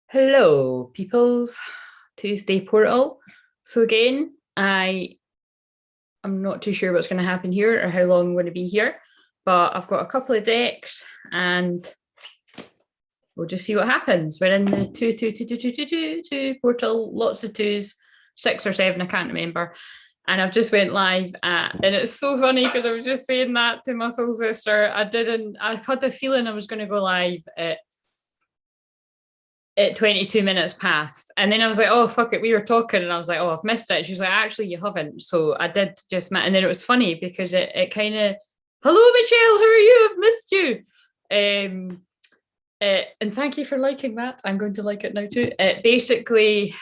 Hello, peoples. Tuesday portal. So again, I'm not too sure what's going to happen here or how long I'm going to be here, but I've got a couple of decks and we'll just see what happens. We're in the 2 portal, lots of twos, 6 or 7, I can't remember. And I've just went live and it's so funny because I was just saying that to my soul sister. I had the feeling I was going to go live at 22 minutes past, and then I was like, oh fuck it, we were talking and I was like, oh, I've missed it. She's like, actually you haven't. So I did just, and then it was funny because it kind of, hello Michelle, how are you? I've missed you. And thank you for liking that. I'm going to like it now too. It basically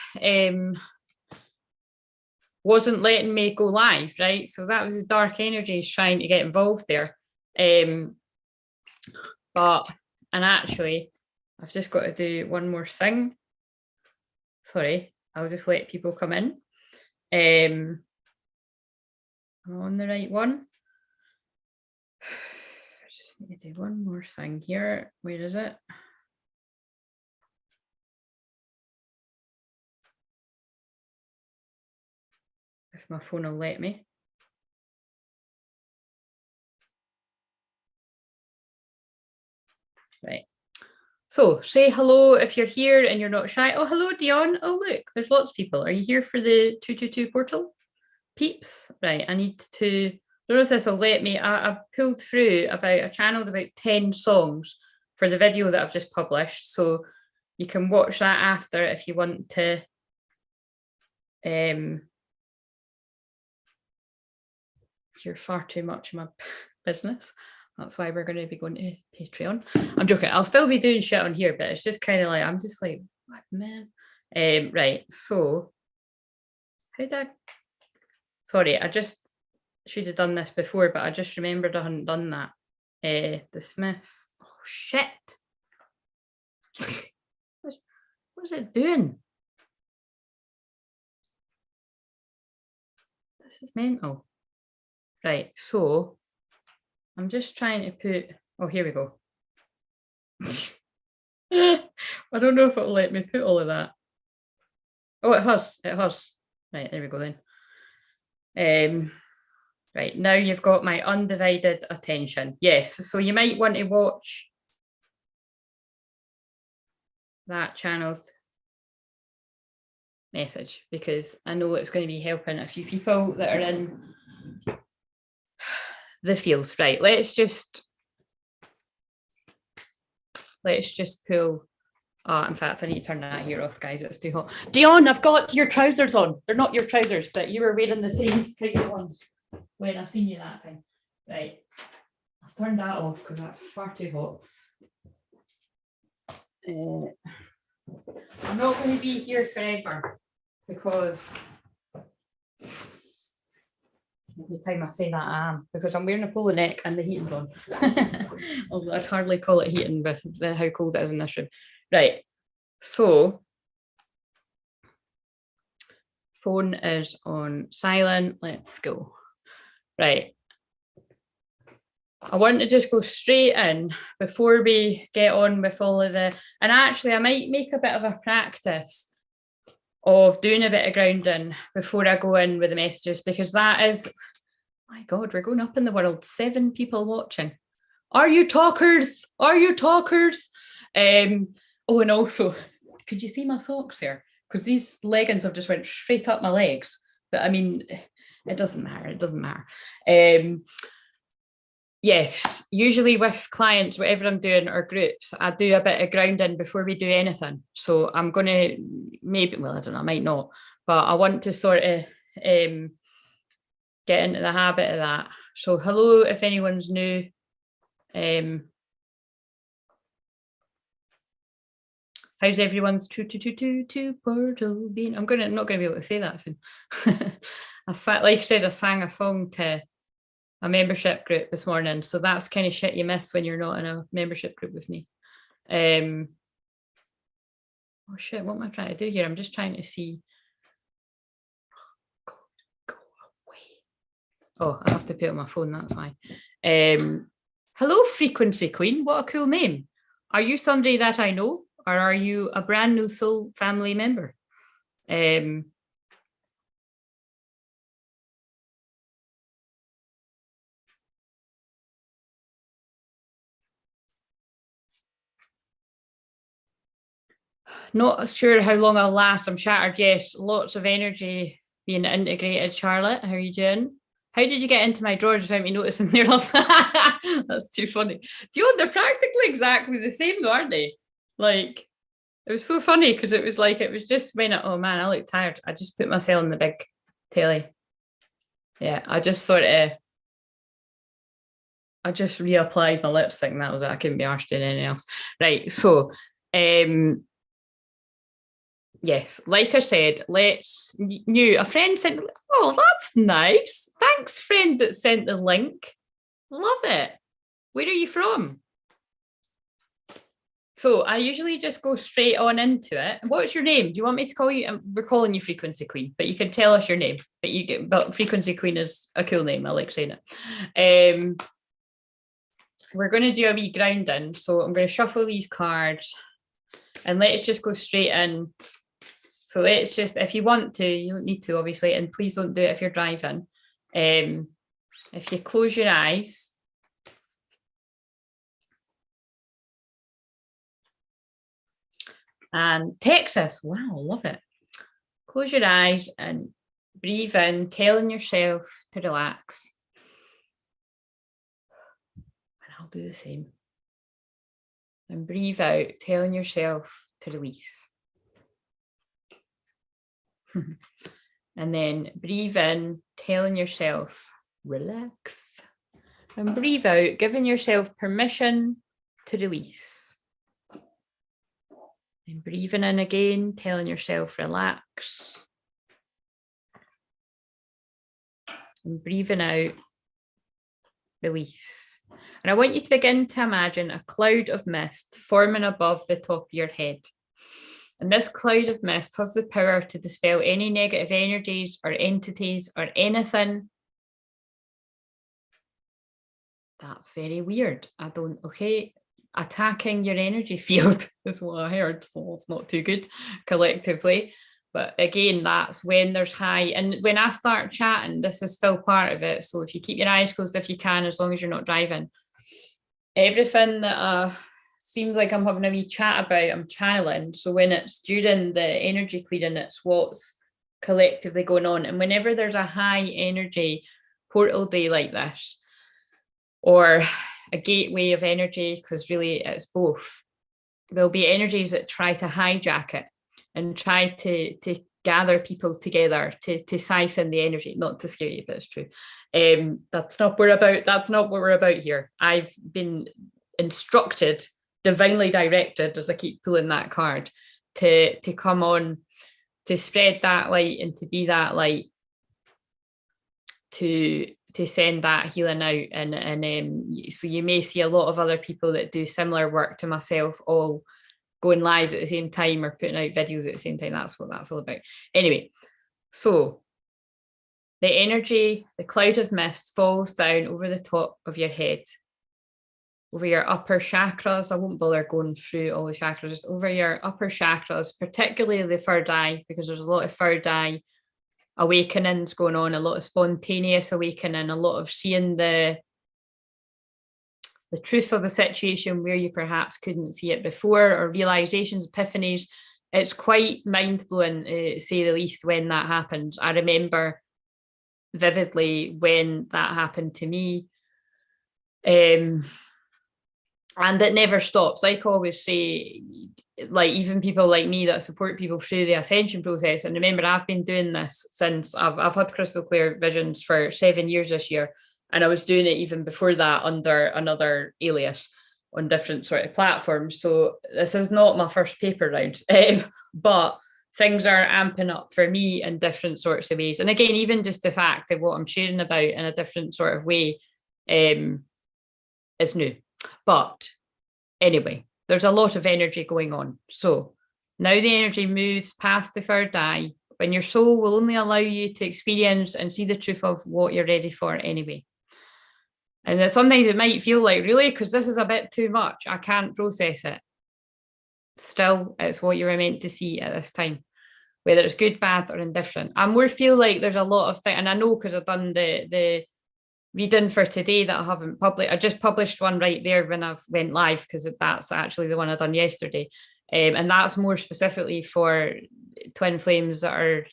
wasn't letting me go live, right? So that was the dark energies trying to get involved there. And actually I've just got to do one more thing. Sorry, I'll just let people come in. I'm on the right one. I just need to do one more thing here. Where is it? If my phone will let me. Right. So say hello if you're here and you're not shy. Oh, hello, Dion. Oh, look, there's lots of people. Are you here for the 222 portal? Peeps? Right, I need to, I don't know if this will let me. I pulled through I channeled about 10 songs for the video that I've just published. So you can watch that after if you want to. You're far too much of my business. That's why we're going to be going to Patreon. I'm joking. I'll still be doing shit on here, but it's just kind of like, I'm just like, what, man? Right. So how did I, sorry, I just should have done this before, but I just remembered I hadn't done that. Dismiss. Oh, shit. What's it doing? This is mental. Right, so I'm just trying to put, oh, here we go. I don't know if it'll let me put all of that. Oh, it has. Right, there we go then. Right, now you've got my undivided attention. Yes, so you might want to watch that channeled message because I know it's going to be helping a few people that are in the fields. Right, let's just pull. In fact, I need to turn that here off, guys. It's too hot. Dion, I've got your trousers on. They're not your trousers, but you were wearing the same kind of ones when I seen you that time. Right. I've turned that off because that's far too hot. I'm not going to be here forever because every time I say that I am, because I'm wearing a polo neck and the heating's on. I'd hardly call it heating with how cold it is in this room. Right, so phone is on silent. Let's go. Right. I want to just go straight in before we get on with all of the, and actually I might make a bit of a practice of doing a bit of grounding before I go in with the messages, because that is, my God, we're going up in the world. 7 people watching. Are you talkers? Are you talkers? Oh, and also, could you see my socks there? Because these leggings have just went straight up my legs. But I mean, it doesn't matter. It doesn't matter. Yes, usually with clients, whatever I'm doing or groups, I do a bit of grounding before we do anything. So I'm going to maybe, well, I don't know, I might not, but I want to sort of get into the habit of that. So hello, if anyone's new. How's everyone's 2 portal being? I'm not going to be able to say that soon. Like I said, I sang a song to a membership group this morning, so that's kind of shit you miss when you're not in a membership group with me. Oh shit, what am I trying to do here? I'm just trying to see. Go away. Oh, I have to put it on my phone, that's why. Hello, Frequency Queen. What a cool name. Are you somebody that I know, or are you a brand new soul family member? Not sure how long I'll last. I'm shattered. Yes, lots of energy being integrated. Charlotte, how are you doing? How did you get into my drawers without me noticing their love? That's too funny. Do you know they're practically exactly the same, though, aren't they? Like, it was so funny because it was just when oh man, I look tired. I just put myself on the big telly. Yeah, I just reapplied my lipstick and that was it. I couldn't be arsed doing anything else. Right. So yes, like I said, let's new. A friend sent, oh, that's nice. Thanks, friend that sent the link. Love it. Where are you from? So I usually just go straight on into it. What's your name? Do you want me to call you? We're calling you Frequency Queen, but you can tell us your name. But Frequency Queen is a cool name. I like saying it. We're going to do a wee grounding. So I'm going to shuffle these cards and let's just go straight in. So let's just, if you want to, you don't need to, obviously, and please don't do it if you're driving. If you close your eyes. And Texas, wow, love it. Close your eyes and breathe in, telling yourself to relax. And I'll do the same. And breathe out, telling yourself to release. And then breathe in, telling yourself, relax. And breathe out, giving yourself permission to release. And breathing in again, telling yourself, relax. And breathing out, release. And I want you to begin to imagine a cloud of mist forming above the top of your head. And this cloud of mist has the power to dispel any negative energies or entities or anything. That's very weird. Attacking your energy field is what I heard. So it's not too good collectively. But again, that's when there's high. And when I start chatting, this is still part of it. So if you keep your eyes closed, if you can, as long as you're not driving, everything that seems like I'm having a wee chat about, I'm channeling. So when it's during the energy clearing, it's what's collectively going on. And whenever there's a high energy portal day like this, or a gateway of energy, because really it's both, there'll be energies that try to hijack it and try to gather people together to siphon the energy, not to scare you, but it's true. That's not what we're about here. I've been instructed, divinely directed, as I keep pulling that card, to come on, to spread that light and to be that light, to send that healing out. And so you may see a lot of other people that do similar work to myself all going live at the same time or putting out videos at the same time. That's what that's all about. Anyway, so the energy, the cloud of mist falls down over the top of your head, over your upper chakras. I won't bother going through all the chakras, just over your upper chakras, particularly the third eye, because there's a lot of third eye awakenings going on, a lot of spontaneous awakening, a lot of seeing the truth of a situation where you perhaps couldn't see it before, or realizations, epiphanies. It's quite mind-blowing, to say the least, when that happens. I remember vividly when that happened to me. And it never stops. Like I always say, like even people like me that support people through the ascension process. And remember, I've been doing this since I've had crystal clear visions for 7 years this year. And I was doing it even before that under another alias on different sort of platforms. So this is not my first paper round, but things are amping up for me in different sorts of ways. And again, even just the fact that what I'm sharing about in a different sort of way is new. But anyway, there's a lot of energy going on. So now the energy moves past the third eye, when your soul will only allow you to experience and see the truth of what you're ready for anyway. And then sometimes it might feel like, really, because this is a bit too much, I can't process it. still it's what you were meant to see at this time, whether it's good, bad, or indifferent. I more feel like there's a lot of things, and I know because I've done the reading for today that I haven't published. I just published one right there when I went live, because that's actually the one I done yesterday. And that's more specifically for twin flames that are,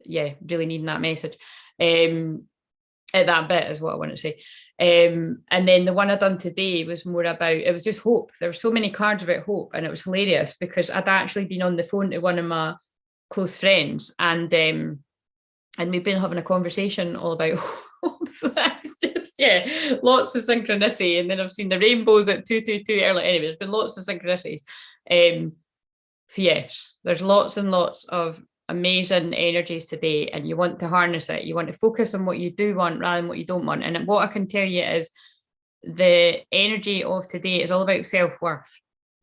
really needing that message. At that bit is what I want to say. And then the one I done today was more about, it was just hope. There were so many cards about hope, and it was hilarious because I'd actually been on the phone to one of my close friends, and we've been having a conversation all about hope. So that's just, lots of synchronicity. And then I've seen the rainbows at 222 early. Anyway, there's been lots of synchronicities. So yes, there's lots and lots of amazing energies today, and you want to harness it. You want to focus on what you do want rather than what you don't want. And what I can tell you is the energy of today is all about self-worth.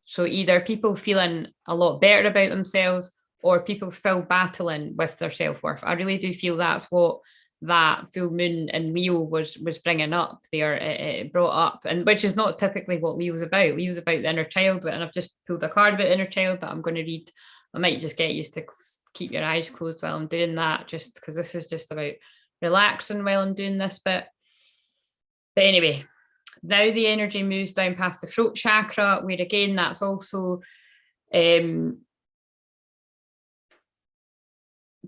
So either people feeling a lot better about themselves, or people still battling with their self-worth. I really do feel that's what that full moon in Leo was bringing up there. It brought up, and which is not typically what Leo's about. Leo's about the inner child, and I've just pulled a card about the inner child that I'm going to read. I might just get used to keep your eyes closed while I'm doing that, just because this is just about relaxing while I'm doing this bit. But anyway, now the energy moves down past the throat chakra, where again, that's also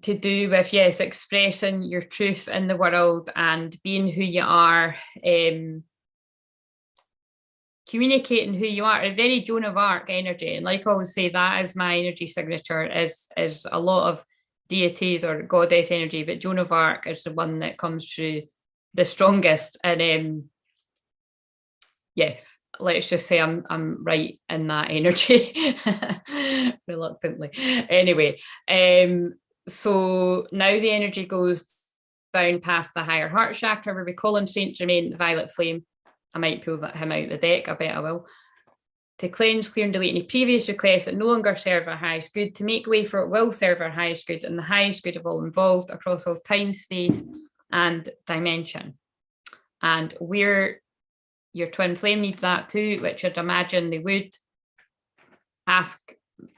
to do with, yes, expressing your truth in the world and being who you are, communicating who you are. A very Joan of Arc energy. And like I always say, that is my energy signature, is a lot of deities or goddess energy, but Joan of Arc is the one that comes through the strongest. And yes, let's just say I'm right in that energy, reluctantly. Anyway, so now the energy goes down past the higher heart chakra, where we call on Saint Germain, the violet flame. I might pull him out the deck, I bet I will. To cleanse, clear, and delete any previous requests that no longer serve our highest good, to make way for what will serve our highest good and the highest good of all involved across all time, space, and dimension. And where your twin flame needs that too, which I'd imagine they would ask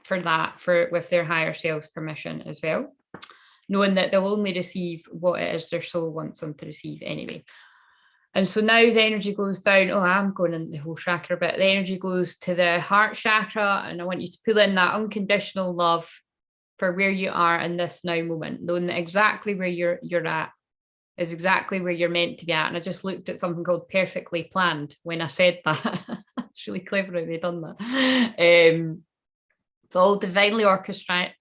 for that with their higher self's permission as well, knowing that they'll only receive what it is their soul wants them to receive anyway. And so now the energy goes down. Oh, I'm going in the whole chakra bit. The energy goes to the heart chakra, and I want you to pull in that unconditional love for where you are in this now moment, knowing that exactly where you're at is exactly where you're meant to be at. And I just looked at something called perfectly planned when I said that. It's really clever how they've done that. It's all divinely orchestrated.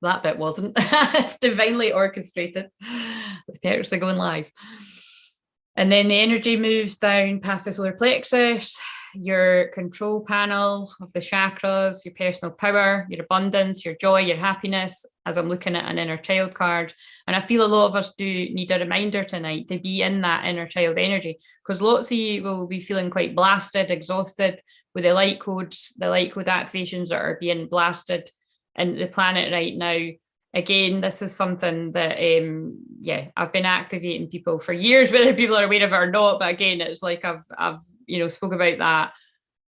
That bit wasn't. It's divinely orchestrated. It's going live. And then the energy moves down past the solar plexus, your control panel of the chakras, your personal power, your abundance, your joy, your happiness, as I'm looking at an inner child card. And I feel a lot of us do need a reminder tonight to be in that inner child energy, because lots of you will be feeling quite blasted, exhausted with the light code activations that are being blasted in the planet right now. Again, this is something that, I've been activating people for years, whether people are aware of it or not. But again, it's like I've spoke about that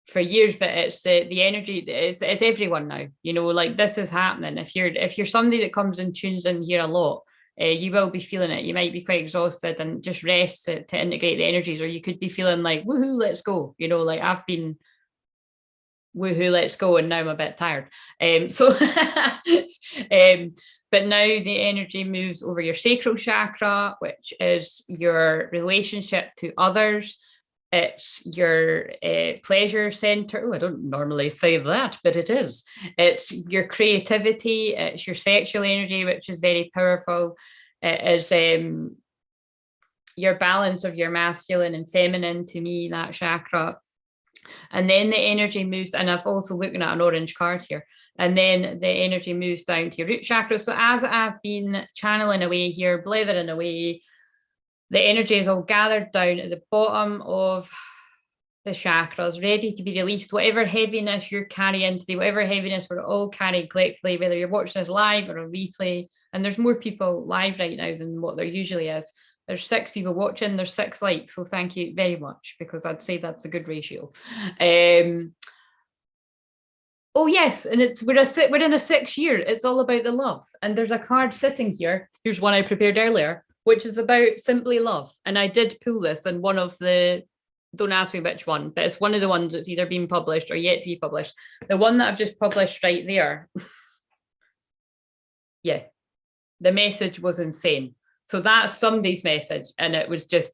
for years. But it's the energy. It's everyone now. Like this is happening. If you're somebody that comes and tunes in here a lot, you will be feeling it. You might be quite exhausted and just rest to integrate the energies, or you could be feeling like woohoo, let's go. Like I've been woohoo, let's go, and now I'm a bit tired. But now the energy moves over your sacral chakra, which is your relationship to others. It's your pleasure center. Oh, I don't normally say that, but it is. It's your creativity. It's your sexual energy, which is very powerful. It is your balance of your masculine and feminine, to me, that chakra. And then the energy moves, and I've also looking at an orange card here, and then the energy moves down to your root chakra. So as I've been channeling away here, blethering away, the energy is all gathered down at the bottom of the chakras, ready to be released. Whatever heaviness you're carrying today, whatever heaviness we're all carrying collectively, whether you're watching this live or a replay, and there's more people live right now than what there usually is. There's 6 people watching, there's 6 likes. So thank you very much, because I'd say that's a good ratio. Oh yes, and we're in a 6 year. It's all about the love. And there's a card sitting here. Here's one I prepared earlier, which is about simply love. And I did pull this in one of the, don't ask me which one, but it's one of the ones that's either been published or yet to be published. The one that I've just published right there. Yeah, the message was insane. So that's somebody's message, and it was just,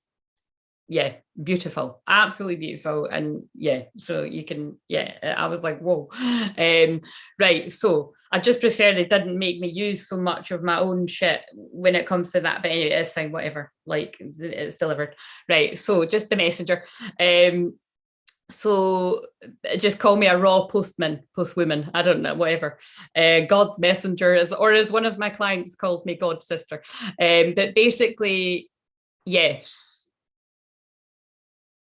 yeah, beautiful, absolutely beautiful. And yeah, so you can, yeah, I was like, whoa. Right, so I just prefer they didn't make me use so much of my own shit when it comes to that, but anyway, it's fine, whatever, like it's delivered. Right, so just the messenger. So just call me a raw postwoman, I don't know, whatever. God's messenger is, or as one of my clients calls me, God's sister. But basically, yes,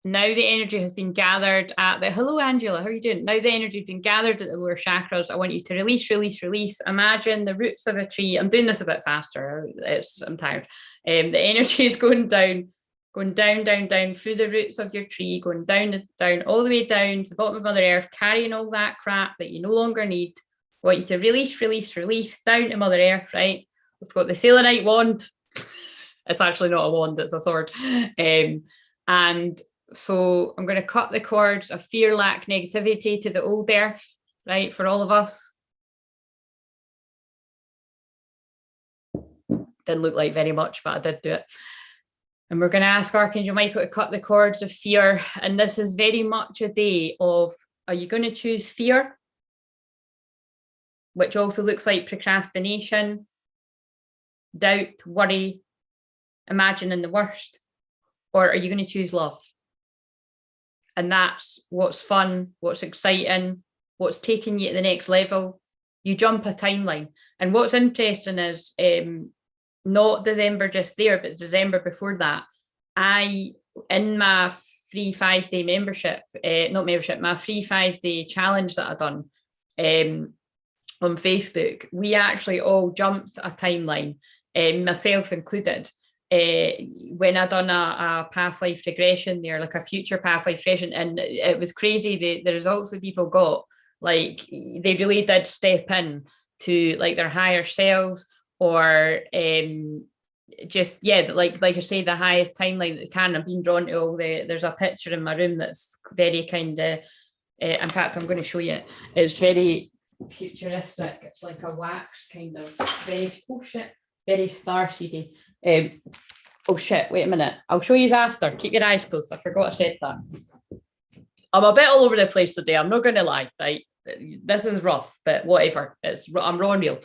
now the energy has been gathered at the, hello Angela, how are you doing? Now the energy has been gathered at the lower chakras. I want you to release, release, release. Imagine the roots of a tree. I'm doing this a bit faster. I'm tired. The energy is going down, down, down through the roots of your tree, going down, down, all the way down to the bottom of Mother Earth, carrying all that crap that you no longer need. I want you to release, release, release down to Mother Earth, right? We've got the selenite wand. It's actually not a wand, it's a sword. And so I'm going to cut the cords of fear, lack, negativity to the old earth, right, for all of us. Didn't look like very much, but I did do it. And we're going to ask Archangel Michael to cut the cords of fear. And this is very much a day of, are you going to choose fear? Which also looks like procrastination, doubt, worry, imagining the worst. Or are you going to choose love? And that's what's fun, what's exciting, what's taking you to the next level. You jump a timeline. And what's interesting is not December just there, but December before that, in my free 5-day membership, my free 5-day challenge that I've done on Facebook, we actually all jumped a timeline, myself included. When I done a past life regression there, like a future past life regression, and it was crazy, the results that people got, like they really did step in to like their higher selves, or just, yeah, like I say, the highest timeline that can. I've been drawn to all there's a picture in my room that's very kind of, in fact, I'm going to show you it. It's very futuristic. It's like a wax kind of very, oh shit, very starseedy. Oh shit, wait a minute. I'll show you after. Keep your eyes closed. I forgot I said that. I'm a bit all over the place today. I'm not going to lie, right? This is rough, but whatever. I'm raw and real.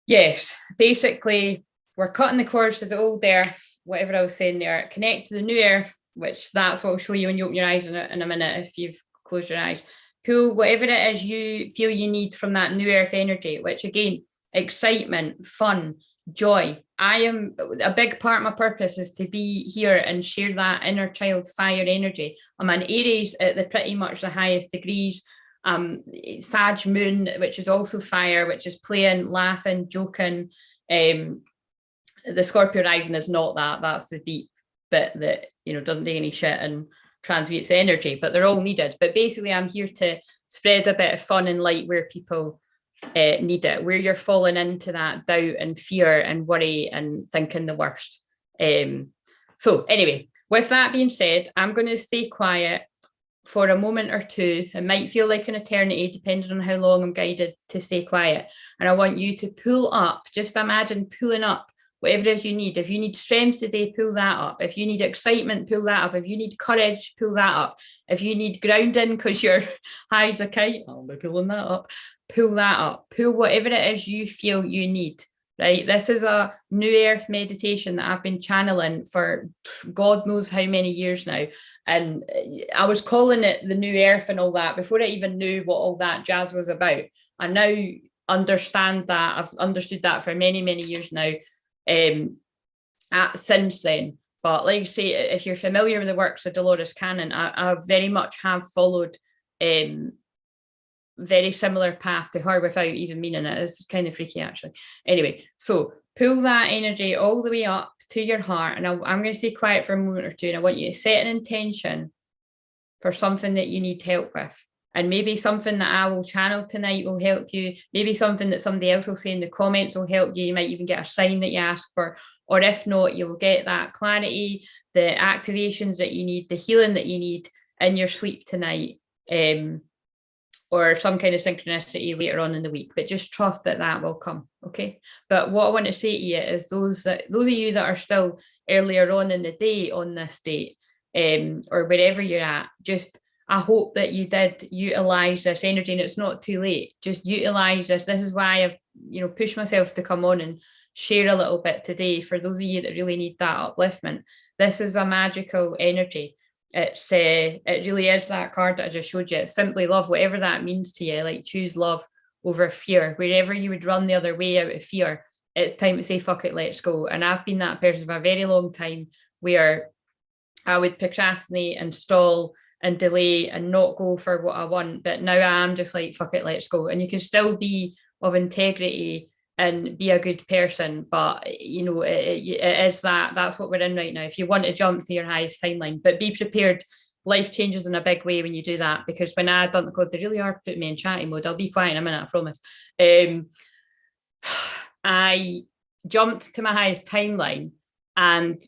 Yes, basically, we're cutting the cords to the old earth, whatever I was saying there, connect to the new earth, which that's what I'll show you when you open your eyes in a minute if you've closed your eyes. Pull whatever it is you feel you need from that new earth energy, which again, excitement, fun, joy. A big part of my purpose is to be here and share that inner child fire energy. I'm an Aries at the pretty much the highest degrees. Sag moon, which is also fire, which is playing, laughing, joking. The Scorpio rising is not that. That's the deep bit that, doesn't take any shit and transmutes the energy, but they're all needed. But basically, I'm here to spread a bit of fun and light where people need it, where you're falling into that doubt and fear and worry and thinking the worst. So anyway, with that being said, I'm going to stay quiet for a moment or two. It might feel like an eternity, depending on how long I'm guided to stay quiet. And I want you to pull up, just imagine pulling up whatever it is you need. If you need strength today, pull that up. If you need excitement, pull that up. If you need courage, pull that up. If you need grounding because you're high as a kite, I'll be pulling that up. Pull that up. Pull whatever it is you feel you need, right? This is a new earth meditation that I've been channeling for God knows how many years now. And I was calling it the new earth and all that before I even knew what all that jazz was about. I now understand that. I've understood that for many, many years now. Since then, but like I say, if you're familiar with the works of Dolores Cannon, I very much have followed very similar path to her without even meaning it. It's kind of freaky actually. Anyway, so pull that energy all the way up to your heart, and I'm going to stay quiet for a moment or two, and I want you to set an intention for something that you need help with. And maybe something that I will channel tonight will help you. Maybe something that somebody else will say in the comments will help you. You might even get a sign that you ask for. Or if not, you'll get that clarity, the activations that you need, the healing that you need in your sleep tonight, or some kind of synchronicity later on in the week. But just trust that that will come, okay? But what I want to say to you is those of you that are still earlier on in the day on this date, or wherever you're at, just I hope that you did utilize this energy, and it's not too late. Just utilize this. This is why I've pushed myself to come on and share a little bit today for those of you that really need that upliftment. This is a magical energy. It really is that card that I just showed you. It's simply love, whatever that means to you. Like, choose love over fear. Wherever you would run the other way out of fear, it's time to say fuck it, let's go. And I've been that person for a very long time, where I would procrastinate and stall and delay and not go for what I want. But now I'm just like, fuck it, let's go. And you can still be of integrity and be a good person, but it is that's what we're in right now. If you want to jump to your highest timeline, but be prepared. Life changes in a big way when you do that, because when I done the code, they really are putting me in chatting mode. I'll be quiet in a minute, I promise. I jumped to my highest timeline and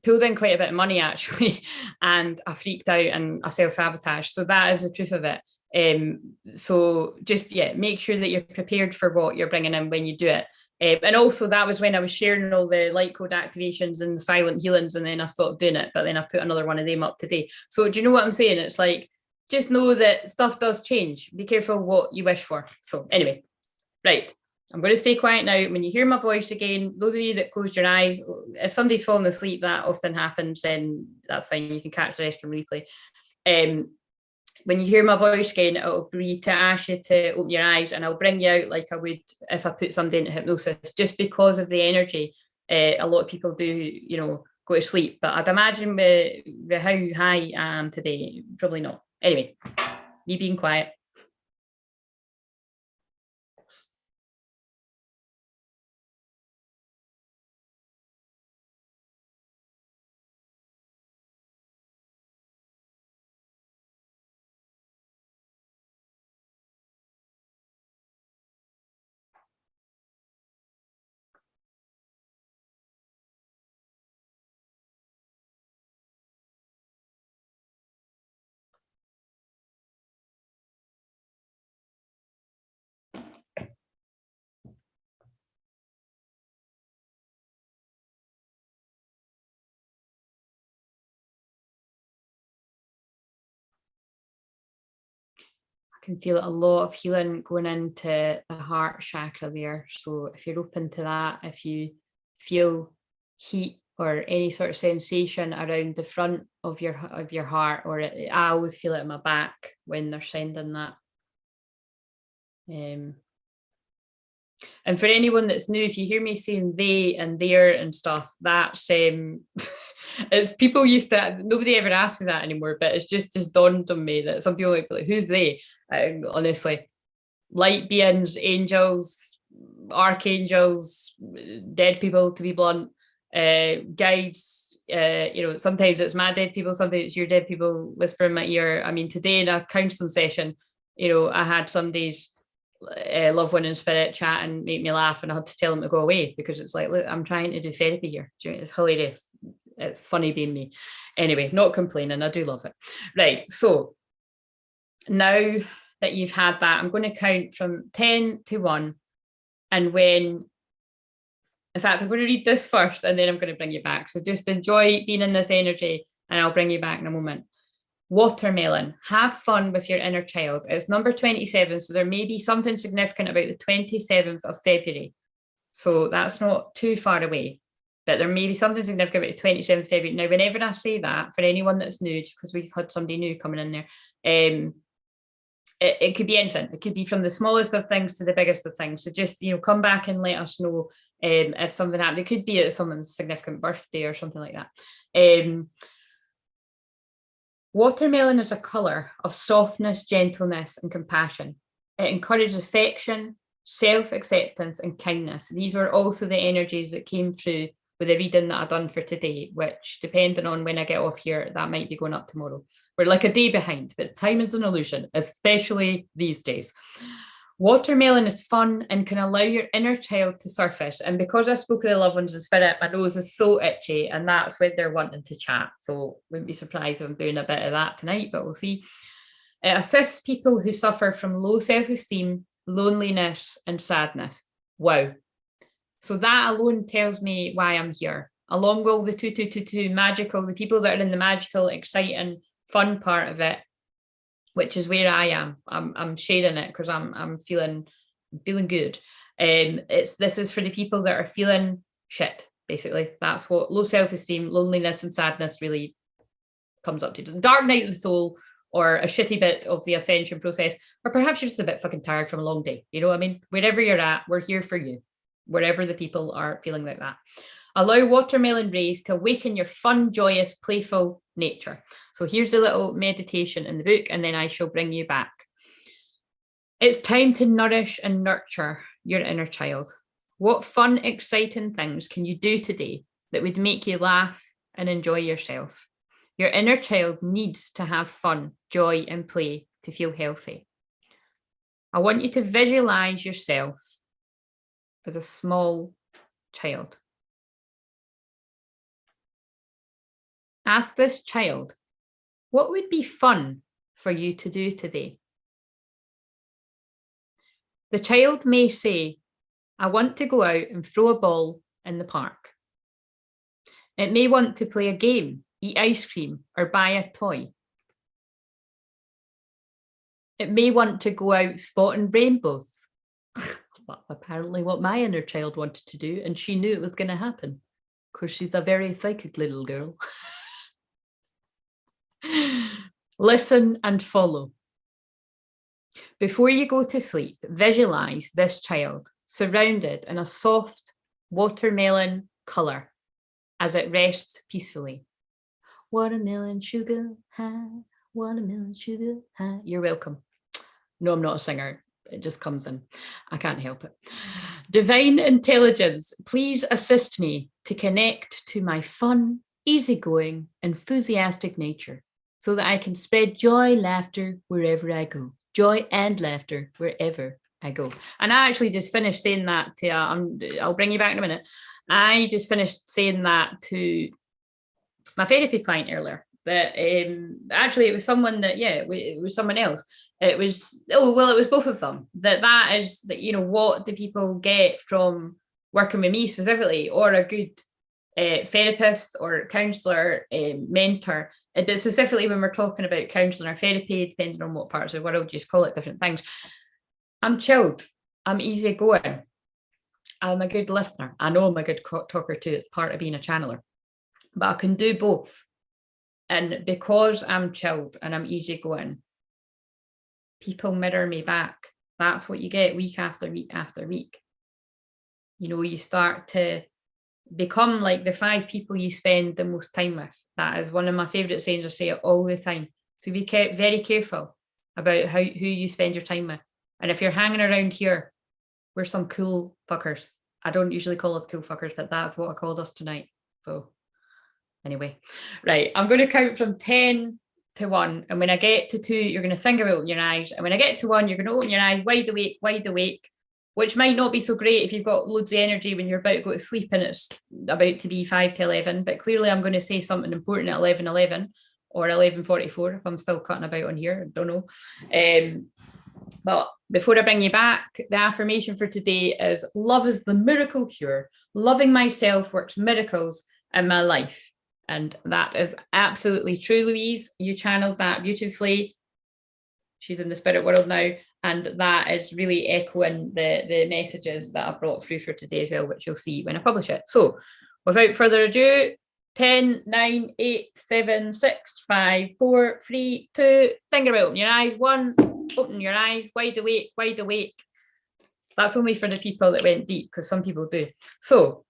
pulled in quite a bit of money, actually, and I freaked out and I self-sabotaged. So that is the truth of it. So just, make sure that you're prepared for what you're bringing in when you do it. And also, that was when I was sharing all the light code activations and the silent healings, and then I stopped doing it, but then I put another one of them up today. So do you know what I'm saying? It's like, just know that stuff does change. Be careful what you wish for. So anyway, right. I'm going to stay quiet now. When you hear my voice again, those of you that closed your eyes, if somebody's fallen asleep, that often happens, then that's fine. You can catch the rest from replay. When you hear my voice again, it'll be to ask you to open your eyes, and I'll bring you out like I would if I put somebody into hypnosis, just because of the energy. A lot of people do, go to sleep, but I'd imagine with how high I am today, probably not. Anyway, me being quiet. Can feel a lot of healing going into the heart chakra there. So if you're open to that, if you feel heat or any sort of sensation around the front of your heart, or I always feel it in my back when they're sending that. And for anyone that's new, if you hear me saying they and their and stuff, that's it's people used to, nobody ever asked me that anymore, but it's just dawned on me that some people might be like, who's they? Honestly, light beings, angels, archangels, dead people, to be blunt, guides. Sometimes it's my dead people, sometimes it's your dead people whisper in my ear. I mean, today in a counseling session, I had somebody's loved one in spirit chat and make me laugh, and I had to tell them to go away, because it's like, look, I'm trying to do therapy here. It's hilarious. It's funny being me. Anyway, not complaining. I do love it. Right. So now that you've had that, I'm going to count from 10 to 1. And in fact, I'm going to read this first, and then I'm going to bring you back. So just enjoy being in this energy, and I'll bring you back in a moment. Watermelon, have fun with your inner child. It's number 27, so there may be something significant about the 27th of February. So that's not too far away, but there may be something significant about the 27th of February. Now, whenever I say that, for anyone that's new, because we had somebody new coming in there, it could be anything. It could be from the smallest of things to the biggest of things. So just, come back and let us know if something happened. It could be at someone's significant birthday or something like that. Watermelon is a colour of softness, gentleness, and compassion. It encourages affection, self-acceptance, and kindness. These were also the energies that came through with the reading that I've done for today, which, depending on when I get off here, that might be going up tomorrow. We're like a day behind, but time is an illusion, especially these days. Watermelon is fun and can allow your inner child to surface. And because I spoke of the loved ones in spirit, my nose is so itchy, and that's when they're wanting to chat. So wouldn't be surprised if I'm doing a bit of that tonight, but we'll see. It assists people who suffer from low self-esteem, loneliness, and sadness. Wow. So that alone tells me why I'm here. Along with all the 2222 magical, the people that are in the magical, exciting, fun part of it, which is where I am. I'm sharing it because I'm feeling good. This is for the people that are feeling shit, basically. That's what low self-esteem, loneliness, and sadness really comes up to. Dark night of the soul, or a shitty bit of the ascension process, or perhaps you're just a bit fucking tired from a long day. You know what I mean? Wherever you're at, we're here for you. Wherever the people are feeling like that. Allow watermelon rays to awaken your fun, joyous, playful nature. So here's a little meditation in the book, and then I shall bring you back. It's time to nourish and nurture your inner child. What fun, exciting things can you do today that would make you laugh and enjoy yourself? Your inner child needs to have fun, joy, and play to feel healthy. I want you to visualize yourself as a small child. Ask this child, what would be fun for you to do today? The child may say, I want to go out and throw a ball in the park. It may want to play a game, eat ice cream, or buy a toy. It may want to go out spotting rainbows. Well, apparently what my inner child wanted to do, and she knew it was going to happen because she's a very psychic little girl. Listen and follow. Before you go to sleep, visualize this child surrounded in a soft watermelon color as it rests peacefully. Watermelon sugar high, watermelon sugar high. You're welcome. No, I'm not a singer. It just comes in. I can't help it. Divine intelligence, please assist me to connect to my fun, easygoing, enthusiastic nature so that I can spread joy, laughter wherever I go. Joy and laughter wherever I go. And I actually just finished saying that to, I'll bring you back in a minute. I just finished saying that to my therapy client earlier. That actually it was someone that, it was someone else. It was, it was both of them. That is, what do people get from working with me specifically, or a good therapist or counselor, mentor, but specifically when we're talking about counseling or therapy, depending on what parts of the world you just call it different things. I'm chilled. I'm easygoing. I'm a good listener. I know I'm a good talker too. It's part of being a channeler, but I can do both. And because I'm chilled and I'm easygoing, people mirror me back. That's what you get week after week after week. You start to become like the 5 people you spend the most time with. That is one of my favorite sayings. I say it all the time. So be very careful about who you spend your time with. And if you're hanging around here, we're some cool fuckers. I don't usually call us cool fuckers, but that's what I called us tonight. So anyway, right, I'm going to count from 10 to 1. And when I get to 2, you're going to think about opening your eyes. And when I get to 1, you're going to open your eyes wide awake, which might not be so great if you've got loads of energy when you're about to go to sleep and it's about to be 5 to 11. But clearly I'm going to say something important at 11:11 or 11:44 if I'm still cutting about on here. I don't know. But before I bring you back, the affirmation for today is love is the miracle cure. Loving myself works miracles in my life. And that is absolutely true, Louise. You channeled that beautifully. She's in the spirit world now. And that is really echoing the messages that I brought through for today as well, which you'll see when I publish it. So without further ado, 10, 9, 8, 7, 6, 5, 4, 3, 2, think about opening your eyes. 1, open your eyes, wide awake. That's only for the people that went deep, because some people do. So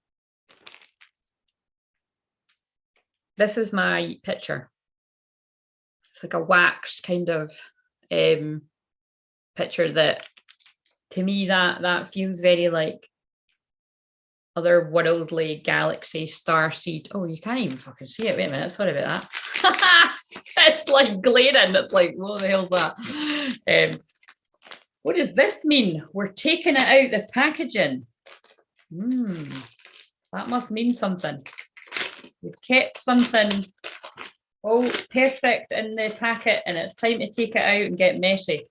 this is my picture. It's like a wax kind of picture that, to me, that feels very like otherworldly, galaxy, star seed. Oh, you can't even fucking see it. Wait a minute. Sorry about that. It's like glaring. It's like, what the hell's that? What does this mean? We're taking it out the packaging. That must mean something. We've kept something all perfect in the packet and it's time to take it out and get messy.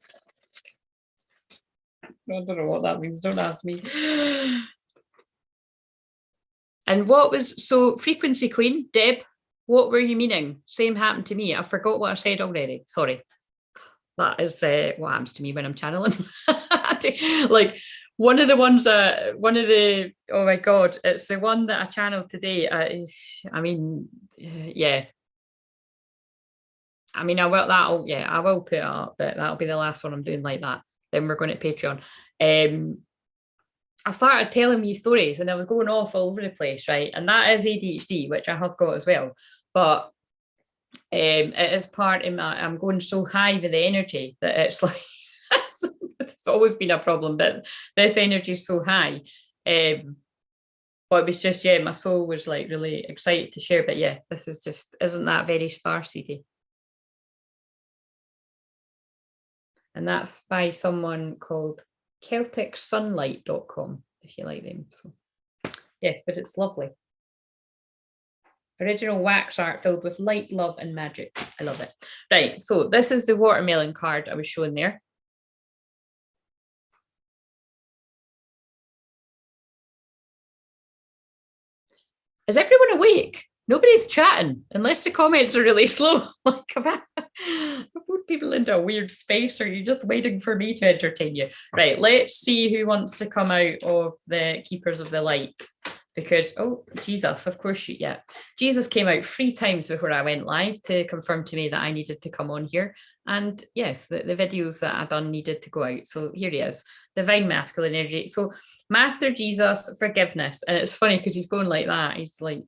I don't know what that means, don't ask me. And what was, so frequency queen, Deb, what were you meaning? Same happened to me. I forgot what I said already. Sorry. That is what happens to me when I'm channeling. Like one of the ones, oh my God, it's the one that I channeled today. Yeah. I mean, I will put it up, but that'll be the last one I'm doing like that. Then we're going to Patreon. I started telling me stories and I was going off all over the place, right? And that is ADHD, which I have got as well. But it is part of I'm going so high with the energy that it's like, it's always been a problem, but this energy is so high. But it was just, my soul was like really excited to share. But yeah, this is just, isn't that very star-seedy? And that's by someone called CelticSunlight.com, if you like them. So yes, but it's lovely. Original wax art filled with light, love, and magic. I love it. Right, so this is the watermelon card I was showing there. Is everyone awake? Nobody's chatting, unless the comments are really slow. Like, have I put people into a weird space, or are you just waiting for me to entertain you? Right, let's see who wants to come out of the Keepers of the Light. Because, oh, Jesus, of course, Jesus came out 3 times before I went live to confirm to me that I needed to come on here. And yes, the videos that I done needed to go out. So here he is, divine masculine energy. So Master Jesus, forgiveness. And it's funny because he's going like that. He's like,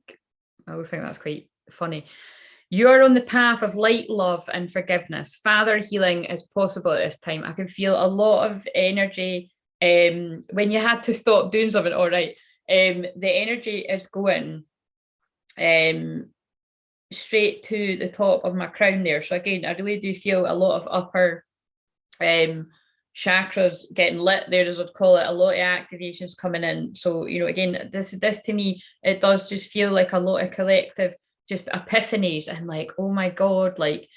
I always think that's quite funny. You are on the path of light, love, and forgiveness. Father, healing is possible at this time. I can feel a lot of energy. When you had to stop doing something, all right. The energy is going straight to the top of my crown there. So again, I really do feel a lot of upper chakras getting lit there, as I'd call it, a lot of activations coming in. So, again, this to me, it does just feel like a lot of collective just epiphanies and like, oh my God, like,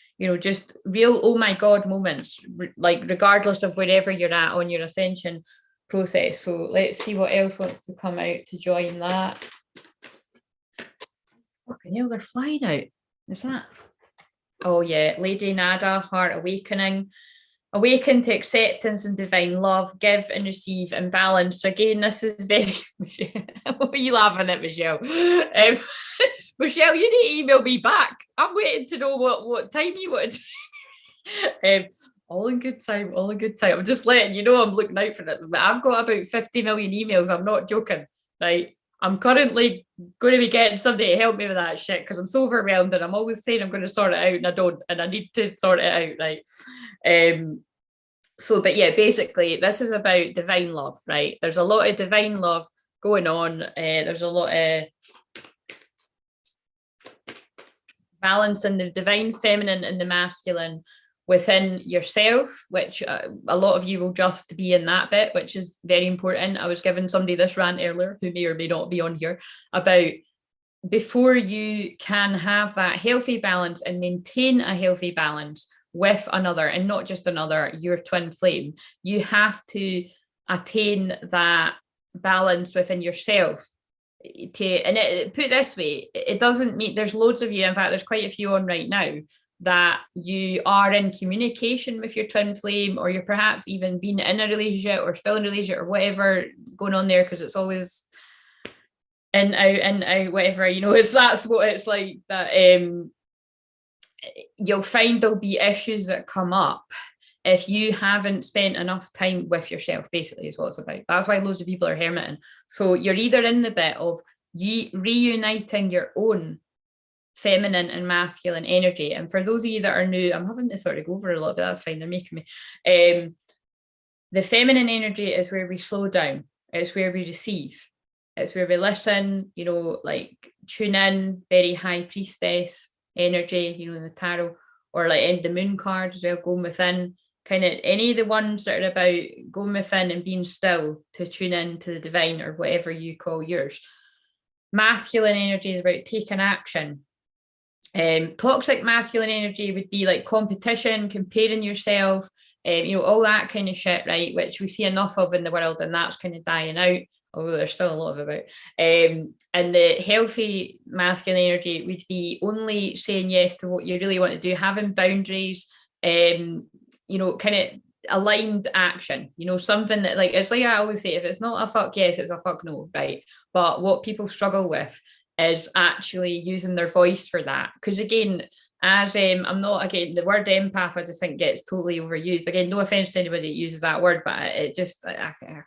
just real, oh my God moments, like regardless of wherever you're at on your ascension process. So let's see what else wants to come out to join that. Fucking hell, they're flying out. Is that? Oh yeah, Lady Nada, Heart Awakening. Awaken to acceptance and divine love, give and receive and balance. So again, this is very what are you laughing at, Michelle? Michelle, you need to email me back. I'm waiting to know what time you want. All in good time, all in good time. I'm just letting you know I'm looking out for it. But I've got about 50 million emails. I'm not joking, right? I'm currently going to be getting somebody to help me with that shit because I'm so overwhelmed and I'm always saying I'm going to sort it out and I don't, and I need to sort it out, right? But yeah, basically this is about divine love, right? There's a lot of divine love going on. There's a lot of balance in the divine feminine and the masculine within yourself, which a lot of you will just be in that bit, which is very important. I was giving somebody this rant earlier who may or may not be on here about before you can have that healthy balance and maintain a healthy balance with another, and not just another, your twin flame, you have to attain that balance within yourself. Put it this way, it doesn't mean there's loads of you. In fact, there's quite a few on right now that you are in communication with your twin flame, or you're perhaps even been in a relationship or still in a relationship or whatever going on there, because it's always in out, whatever, that's what it's like. That you'll find there'll be issues that come up if you haven't spent enough time with yourself, basically, is what it's about. That's why loads of people are hermiting. So you're either in the bit of reuniting your own feminine and masculine energy. And for those of you that are new, I'm having to sort of go over a lot, but that's fine. They're making me. The feminine energy is where we slow down. It's where we receive. It's where we listen, like tune in, very high priestess energy, you know, in the tarot, or like in the moon card as well, going within. Kind of any of the ones that are about going within and being still to tune in to the divine, or whatever you call yours. Masculine energy is about taking action. Toxic masculine energy would be like competition, comparing yourself, you know, all that kind of shit, right? Which we see enough of in the world, and that's kind of dying out, although there's still a lot of it about. And the healthy masculine energy would be only saying yes to what you really want to do, having boundaries, you know, kind of aligned action, you know, something that, like, it's like I always say, if it's not a fuck yes, it's a fuck no, right? But what people struggle with is actually using their voice for that. Because again, as I'm not, again, the word empath, I just think gets totally overused. Again, no offense to anybody that uses that word, but it just, I kind of,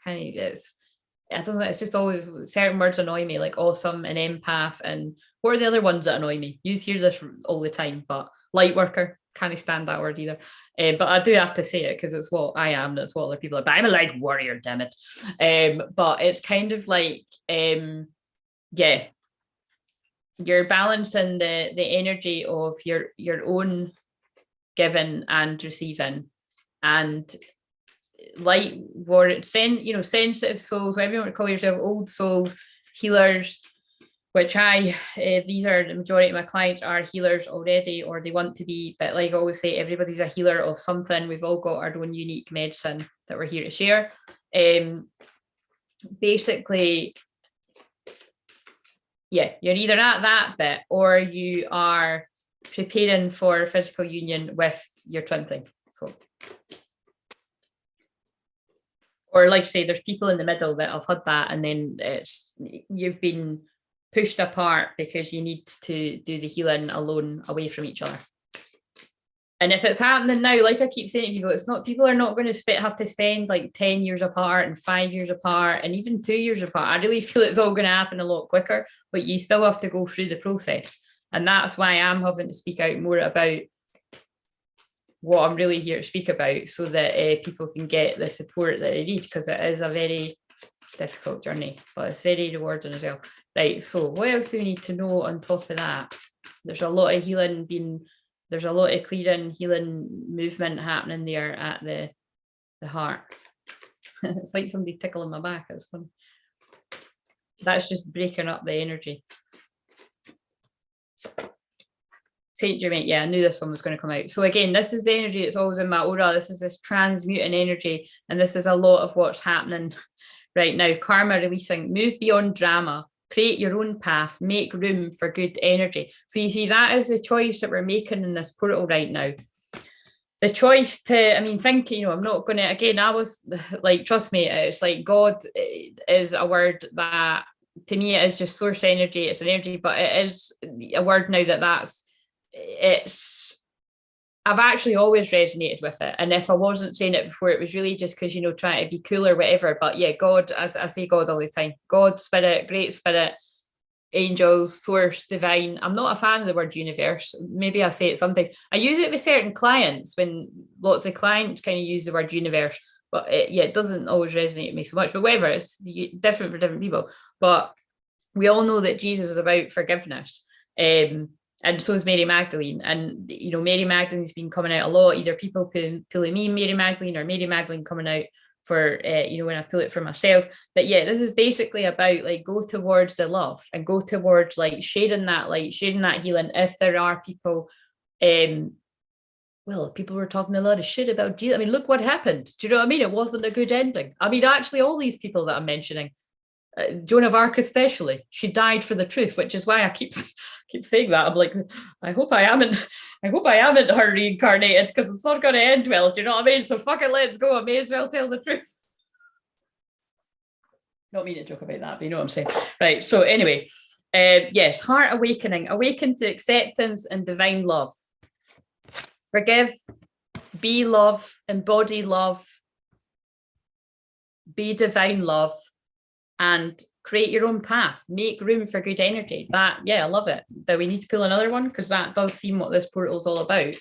I don't know, it's just always, certain words annoy me, like awesome and empath, and what are the other ones that annoy me? You hear this all the time, but light worker, can't stand that word either. But I do have to say it because it's what I am, that's what other people are, but I'm a light warrior, damn it. But it's kind of like, yeah, you're balancing the energy of your own giving and receiving, and light warrior, you know, sensitive souls, whatever you want to call yourself, old souls, healers, which these are the majority of my clients are healers already, or they want to be, but like I always say, everybody's a healer of something. We've all got our own unique medicine that we're here to share. Basically, yeah, you're either at that bit or you are preparing for physical union with your twin thing. So, or like I say, there's people in the middle that have had that, and then you've been pushed apart because you need to do the healing alone, away from each other. And if it's happening now, like I keep saying to people, it's not, people are not going to have to spend like 10 years apart and 5 years apart and even 2 years apart. I really feel it's all going to happen a lot quicker, but you still have to go through the process. And that's why I'm having to speak out more about what I'm really here to speak about, so that people can get the support that they need, because it is a very difficult journey, but it's very rewarding as well. Right, so what else do we need to know on top of that? There's a lot of healing there's a lot of clearing, healing movement happening there at the heart. It's like somebody tickling my back, it's fun. That's just breaking up the energy. Saint Germain, yeah, I knew this one was going to come out. So again, this is the energy that's always in my aura. This is this transmuting energy, and this is a lot of what's happening right now. Karma releasing, move beyond drama, create your own path, make room for good energy. So you see, that is the choice that we're making in this portal right now. The choice to, I mean, think, you know, I'm not going to, again, I was like, trust me, it's like God is a word that, to me, it is just source energy. It's an energy, but it is a word now I've actually always resonated with it. And if I wasn't saying it before, it was really just because, you know, trying to be cool or whatever. But yeah, God, as I say God all the time, God, spirit, great spirit, angels, source, divine. I'm not a fan of the word universe. Maybe I say it sometimes. I use it with certain clients, when lots of clients kind of use the word universe. But it doesn't always resonate with me so much. But whatever, it's different for different people. But we all know that Jesus is about forgiveness. And so is Mary Magdalene. And, you know, Mary Magdalene's been coming out a lot, either people pulling me Mary Magdalene, or Mary Magdalene coming out for, you know, when I pull it for myself. But yeah, this is basically about like, go towards the love and go towards like sharing that light, sharing that healing. If there are people, well, people were talking a lot of shit about Jesus. I mean, look what happened. Do you know what I mean? It wasn't a good ending. I mean, actually, all these people that I'm mentioning, Joan of Arc especially, she died for the truth, which is why I keep saying that. I'm like, I hope I haven't her reincarnated, because it's not going to end well. Do you know what I mean? So fucking let's go. I may as well tell the truth. Not mean to joke about that, but you know what I'm saying. Right. So anyway, yes, heart awakening, awaken to acceptance and divine love. Forgive, be love, embody love, be divine love, and create your own path, make room for good energy. That, yeah, I love it. That we need to pull another one, because that does seem what this portal is all about. It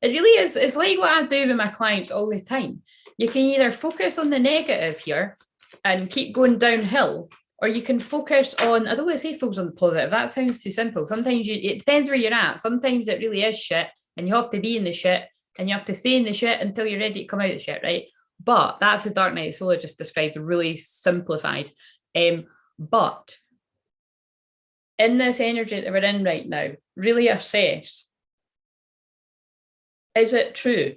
really is. It's like what I do with my clients all the time. You can either focus on the negative here and keep going downhill, or you can focus on, I don't want to say focus on the positive, that sounds too simple. Sometimes it depends where you're at. Sometimes it really is shit and you have to be in the shit and you have to stay in the shit until you're ready to come out of the shit, right? But that's the dark night of the soul I just described, really simplified. But in this energy that we're in right now, really assess, is it true?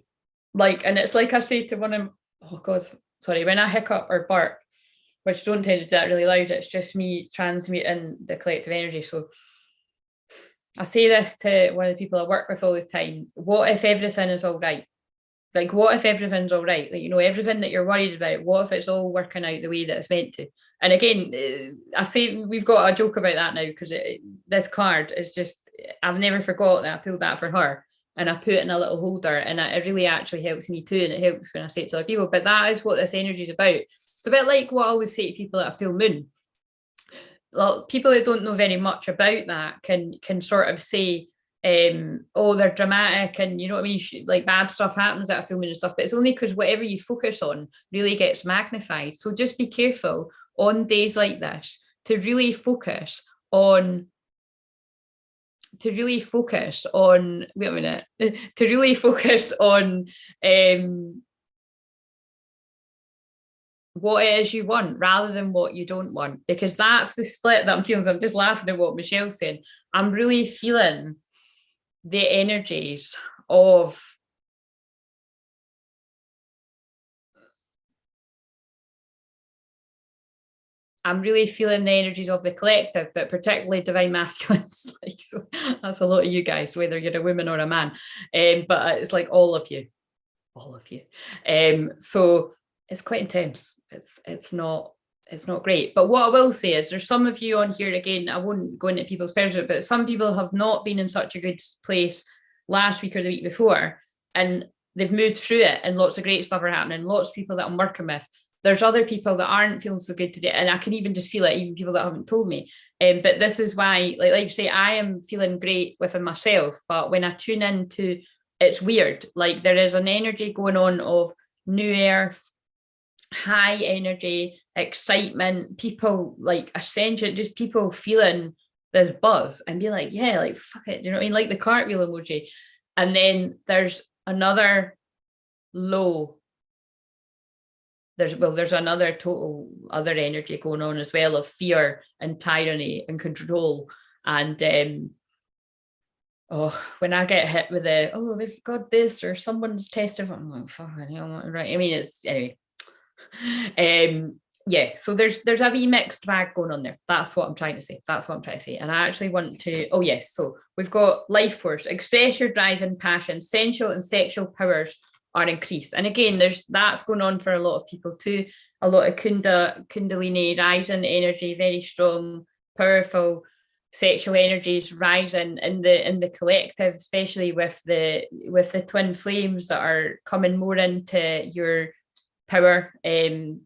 Like, and it's like I say to one of, oh God, sorry, when I hiccup or bark, which don't tend to do that really loud, it's just me transmuting the collective energy. So I say this to one of the people I work with all the time. What if everything is all right? Like, what if everything's all right? Like, you know, everything that you're worried about, what if it's all working out the way that it's meant to? And again, I say we've got a joke about that now because this card is just, I've never forgot that I pulled that for her and I put it in a little holder, and it really actually helps me too. And it helps when I say it to other people. But that is what this energy is about. It's a bit like what I always say to people at a full moon. Well, people that don't know very much about that can sort of say, oh, they're dramatic and you know what I mean, like bad stuff happens at a full moon and stuff, but it's only because whatever you focus on really gets magnified. So just be careful on days like this to really focus on wait a minute, to really focus on what it is you want rather than what you don't want, because that's the split that I'm feeling. So I'm just laughing at what Michelle's saying. I'm really feeling the energies of the collective, but particularly divine masculines. Like, so that's a lot of you guys, whether you're a woman or a man. But it's like all of you. So it's quite intense. It's not great. But what I will say is there's some of you on here, again, I won't go into people's personal, but some people have not been in such a good place last week or the week before, and they've moved through it and lots of great stuff are happening. Lots of people that I'm working with. There's other people that aren't feeling so good today, and I can even just feel it, even people that haven't told me. But this is why, like you say, I am feeling great within myself, but when I tune into, it's weird. Like there is an energy going on of new earth, high energy, excitement, people like ascension, just people feeling this buzz and be like, yeah, like fuck it, you know what I mean? Like the cartwheel emoji. And then there's another low. There's another total other energy going on as well of fear and tyranny and control. And when I get hit with they've got this or someone's tested, I'm like, fuck, right. I mean, it's anyway. Yeah, so there's a wee mixed bag going on there. That's what I'm trying to say. And I actually want to, oh yes, so we've got life force, express your drive and passion, sensual and sexual powers are increased. And again, that's going on for a lot of people too. A lot of kundalini rising energy, very strong, powerful sexual energies rising in the collective, especially with the twin flames that are coming more into your power. And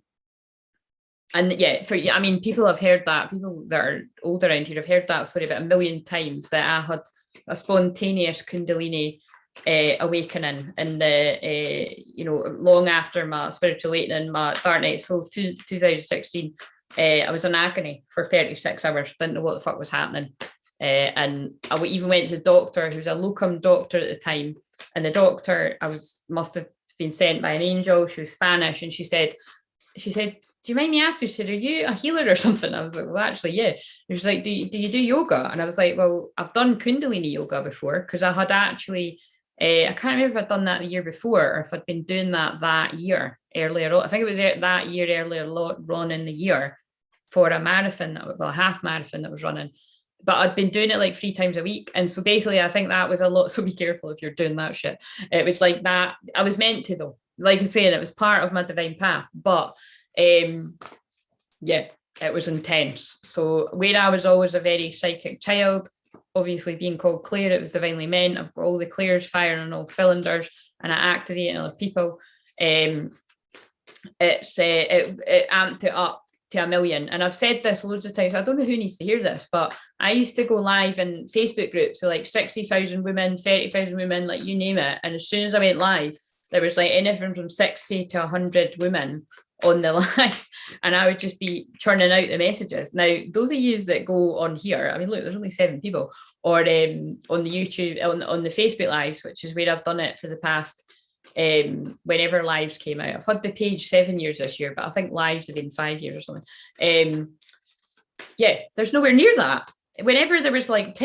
yeah, I mean, people have heard that, people that are older around here have heard that story about 1 million times, that I had a spontaneous kundalini awakening in the long after my spiritual awakening, my dark night soul 2016. I was in agony for 36 hours, didn't know what the fuck was happening, and I even went to the doctor, who was a locum doctor at the time, and the doctor, must have been sent by an angel. She was Spanish, and she said, do you mind me asking? She said, are you a healer or something? I was like, well, actually, yeah. And she's like, do you do yoga? And I was like, well, I've done kundalini yoga before, because I had actually, I can't remember if I'd done that the year before or if I'd been doing that year earlier on. I think it was that year earlier on in the year for a marathon, a half marathon that was running. But I'd been doing it like 3 times a week. And so basically, I think that was a lot. So be careful if you're doing that shit. It was like that. I was meant to, though. Like I said, it was part of my divine path. But yeah, it was intense. So where I was always a very psychic child, obviously being called Claire, it was divinely meant. I've got all the Claires firing on all cylinders, and I activate other people. It amped it up to 1 million. And I've said this loads of times, I don't know who needs to hear this, but I used to go live in Facebook groups, so like 60,000 women, 30,000 women, like you name it. And as soon as I went live, there was like anything from 60 to 100 women on the lives, and I would just be churning out the messages. Now, those of you that go on here, I mean, look, there's only 7 people, or on the YouTube, on the Facebook lives, which is where I've done it for the past, whenever lives came out. I've had the page 7 years this year, but I think lives have been 5 years or something. Yeah, there's nowhere near that. Whenever there was like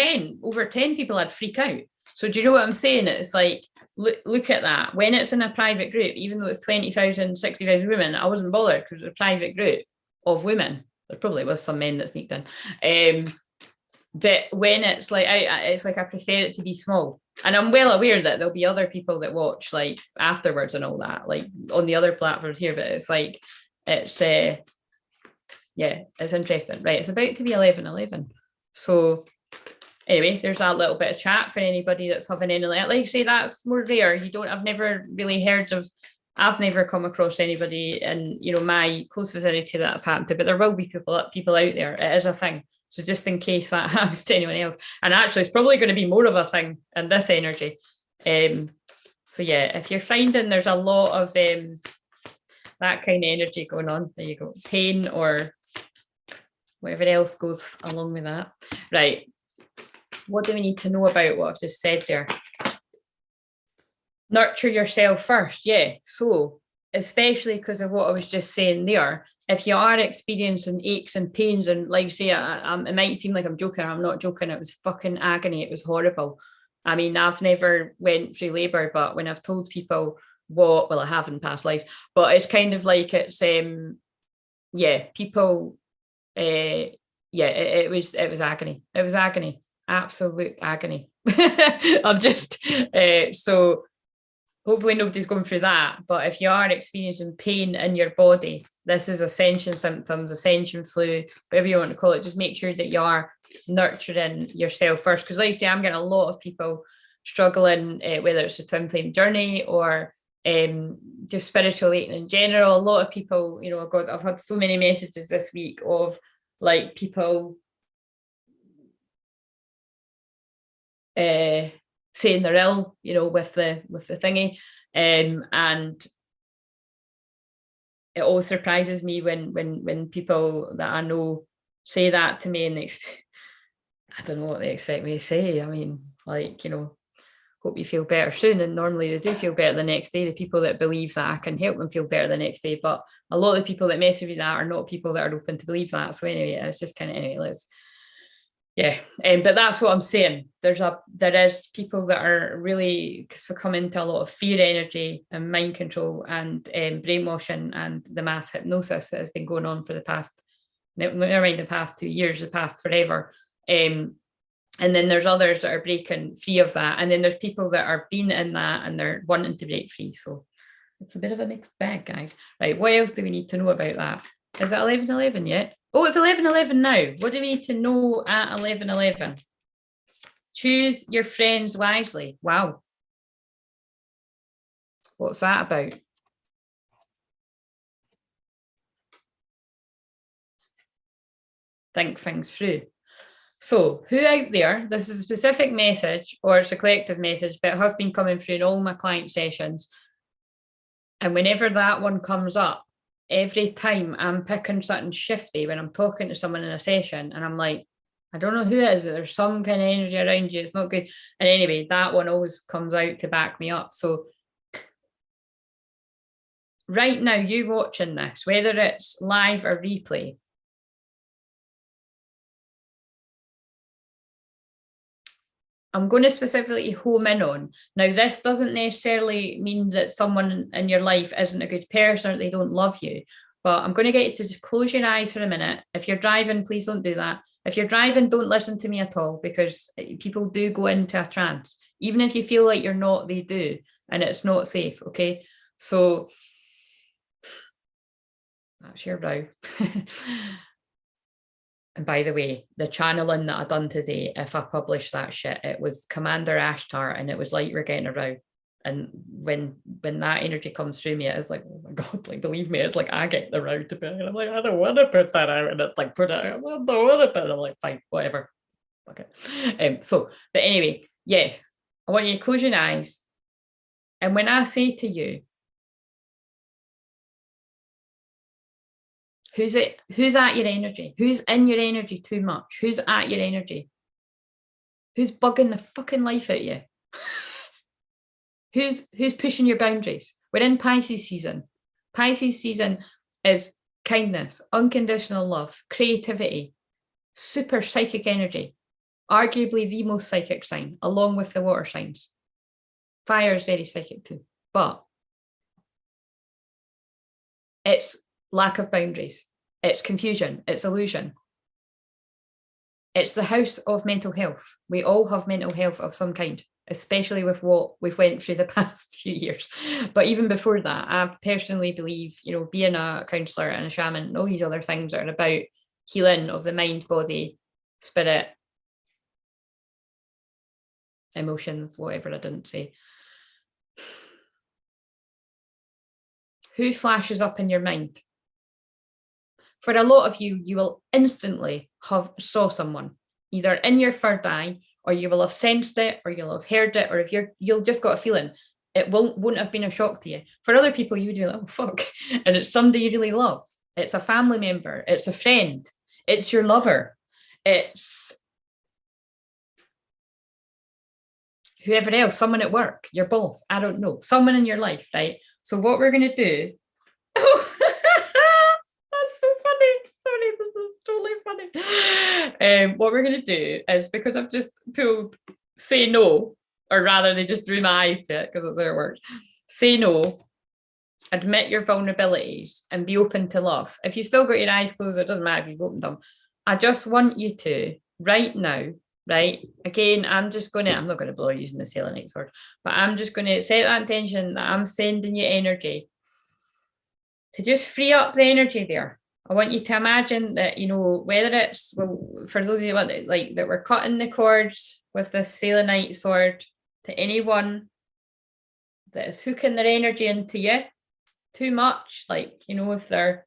over 10 people, I'd freak out. So do you know what I'm saying? It's like, look at that. When it's in a private group, even though it's 20,000, 60,000 women, I wasn't bothered because it was a private group of women. There probably was some men that sneaked in. But when it's like, it's like I prefer it to be small. And I'm well aware that there'll be other people that watch like afterwards and all that, like on the other platforms here. But it's like, it's yeah, it's interesting. Right, it's about to be 11:11. So anyway, there's that little bit of chat for anybody that's having any, like I say, that's more rare. I've never really heard of, I've never come across anybody in, you know, my close vicinity that's happened to, but there will be people out there. It is a thing. So just in case that happens to anyone else, and actually it's probably going to be more of a thing in this energy. So yeah, if you're finding there's a lot of that kind of energy going on, there you go, pain or whatever else goes along with that. Right. What do we need to know about what I've just said there? Nurture yourself first. Yeah. So especially because of what I was just saying there, if you are experiencing aches and pains, and like say, it might seem like I'm joking, I'm not joking, it was fucking agony, it was horrible. I mean, I've never went through labour, but when I've told people well, I have in past lives, but it's kind of like it's yeah, people yeah, it was agony. It was agony, absolute agony. I'm just so hopefully nobody's going through that, but if you are experiencing pain in your body, this is ascension symptoms, ascension flu, whatever you want to call it, just make sure that you are nurturing yourself first. Because like I say, I'm getting a lot of people struggling, whether it's a twin flame journey or just spiritual eating in general. A lot of people, you know, I've had so many messages this week of like people saying they're ill, you know, with the thingy, and it always surprises me when people that I know say that to me, and I don't know what they expect me to say. I mean, like, you know, hope you feel better soon, and normally they do feel better the next day, the people that believe that I can help them feel better the next day. But a lot of the people that mess with that are not people that are open to believe that. So anyway, it's just kind of, anyway, let's, yeah, but that's what I'm saying. There is people that are really succumbing to a lot of fear energy and mind control and brainwashing and the mass hypnosis that has been going on for the past, never mind the past 2 years, the past forever. And then there's others that are breaking free of that. And then there's people that are being in that and they're wanting to break free. So it's a bit of a mixed bag, guys. Right, what else do we need to know about that? Is it 11:11 yet? Oh, it's 11:11 now. What do we need to know at 11:11? Choose your friends wisely. Wow. What's that about? Think things through. So who out there, this is a specific message or it's a collective message, but it has been coming through in all my client sessions. And whenever that one comes up, every time I'm picking something shifty when I'm talking to someone in a session and I'm like, I don't know who it is, but there's some kind of energy around you. It's not good. And anyway, that one always comes out to back me up. So right now, you watching this, whether it's live or replay, I'm going to specifically home in on. Now, this doesn't necessarily mean that someone in your life isn't a good person or they don't love you, but I'm going to get you to just close your eyes for a minute. If you're driving, please don't do that. If you're driving, don't listen to me at all, because people do go into a trance. Even if you feel like you're not, they do, and it's not safe, okay? So that's your brow. And by the way, the channeling that I done today, if I publish that shit, it was Commander Ashtar, and it was like you were getting a row. And when that energy comes through me, it's like, oh my God, like, believe me, it's like I get the row to put it. And I'm like, I don't want to put that out. And it's like, put it out. I don't want to put it. I'm like, fine, whatever. Okay. But anyway, yes, I want you to close your eyes. And when I say to you, Who's at your energy? Who's in your energy too much? Who's at your energy? Who's bugging the fucking life out of you? Who's pushing your boundaries? We're in Pisces season. Pisces season is kindness, unconditional love, creativity, super psychic energy, arguably the most psychic sign, along with the water signs. Fire is very psychic too, but it's lack of boundaries. It's confusion. It's illusion. It's the house of mental health. We all have mental health of some kind, especially with what we've went through the past few years. But even before that, I personally believe, being a counsellor and a shaman and all these other things are about healing of the mind, body, spirit, emotions, whatever I didn't say. Who flashes up in your mind? For a lot of you, you will instantly have saw someone either in your third eye, or you will have sensed it, or you'll have heard it, or if you'll just got a feeling, it won't have been a shock to you. For other people, you would be like, oh fuck, and it's somebody you really love. It's a family member, it's a friend, it's your lover, it's whoever else, someone at work, your boss, I don't know, someone in your life, right? So what we're going to do, oh, that's so funny. Sorry, this is totally funny. What we're going to do is, because I've just pulled say no, or rather they just drew my eyes to it because it's their words. Say no, admit your vulnerabilities, and be open to love. If you've still got your eyes closed, it doesn't matter if you've opened them. I just want you to, right now, right? Again, I'm not going to blow using the selenite sword, but I'm just going to set that intention that I'm sending you energy to just free up the energy there. I want you to imagine that, whether it's, well, for those of you that we're cutting the cords with this selenite sword to anyone that is hooking their energy into you too much, if they're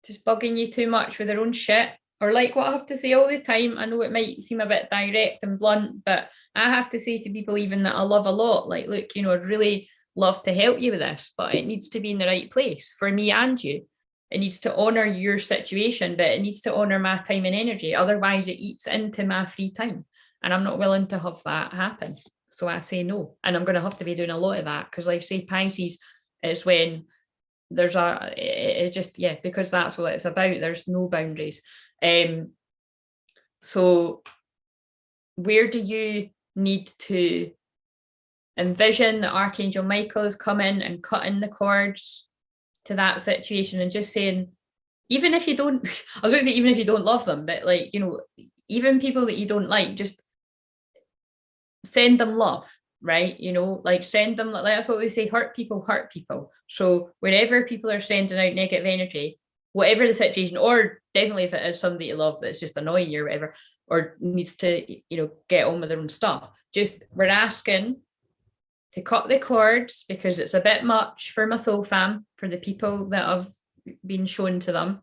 just bugging you too much with their own shit, or like what I have to say all the time. I know it might seem a bit direct and blunt, but I have to say to people even that I love a lot, like, look, I'd really love to help you with this, but it needs to be in the right place for me and you. It needs to honor your situation, but it needs to honor my time and energy. Otherwise, it eats into my free time, and I'm not willing to have that happen. So I say no, and I'm going to have to be doing a lot of that because, like I say, Pisces is when there's because that's what it's about. There's no boundaries. So where do you need to envision that Archangel Michael is coming and cutting the cords to that situation and just saying, even if you don't, I was going to say, even if you don't love them, but even people that you don't like, just send them love, right? Send them, like that's what we say, hurt people. So wherever people are sending out negative energy, whatever the situation, or definitely if it is somebody you love that's just annoying you or whatever, or needs to, get on with their own stuff, we're asking to cut the cords because it's a bit much for my soul fam, for the people that have been shown to them.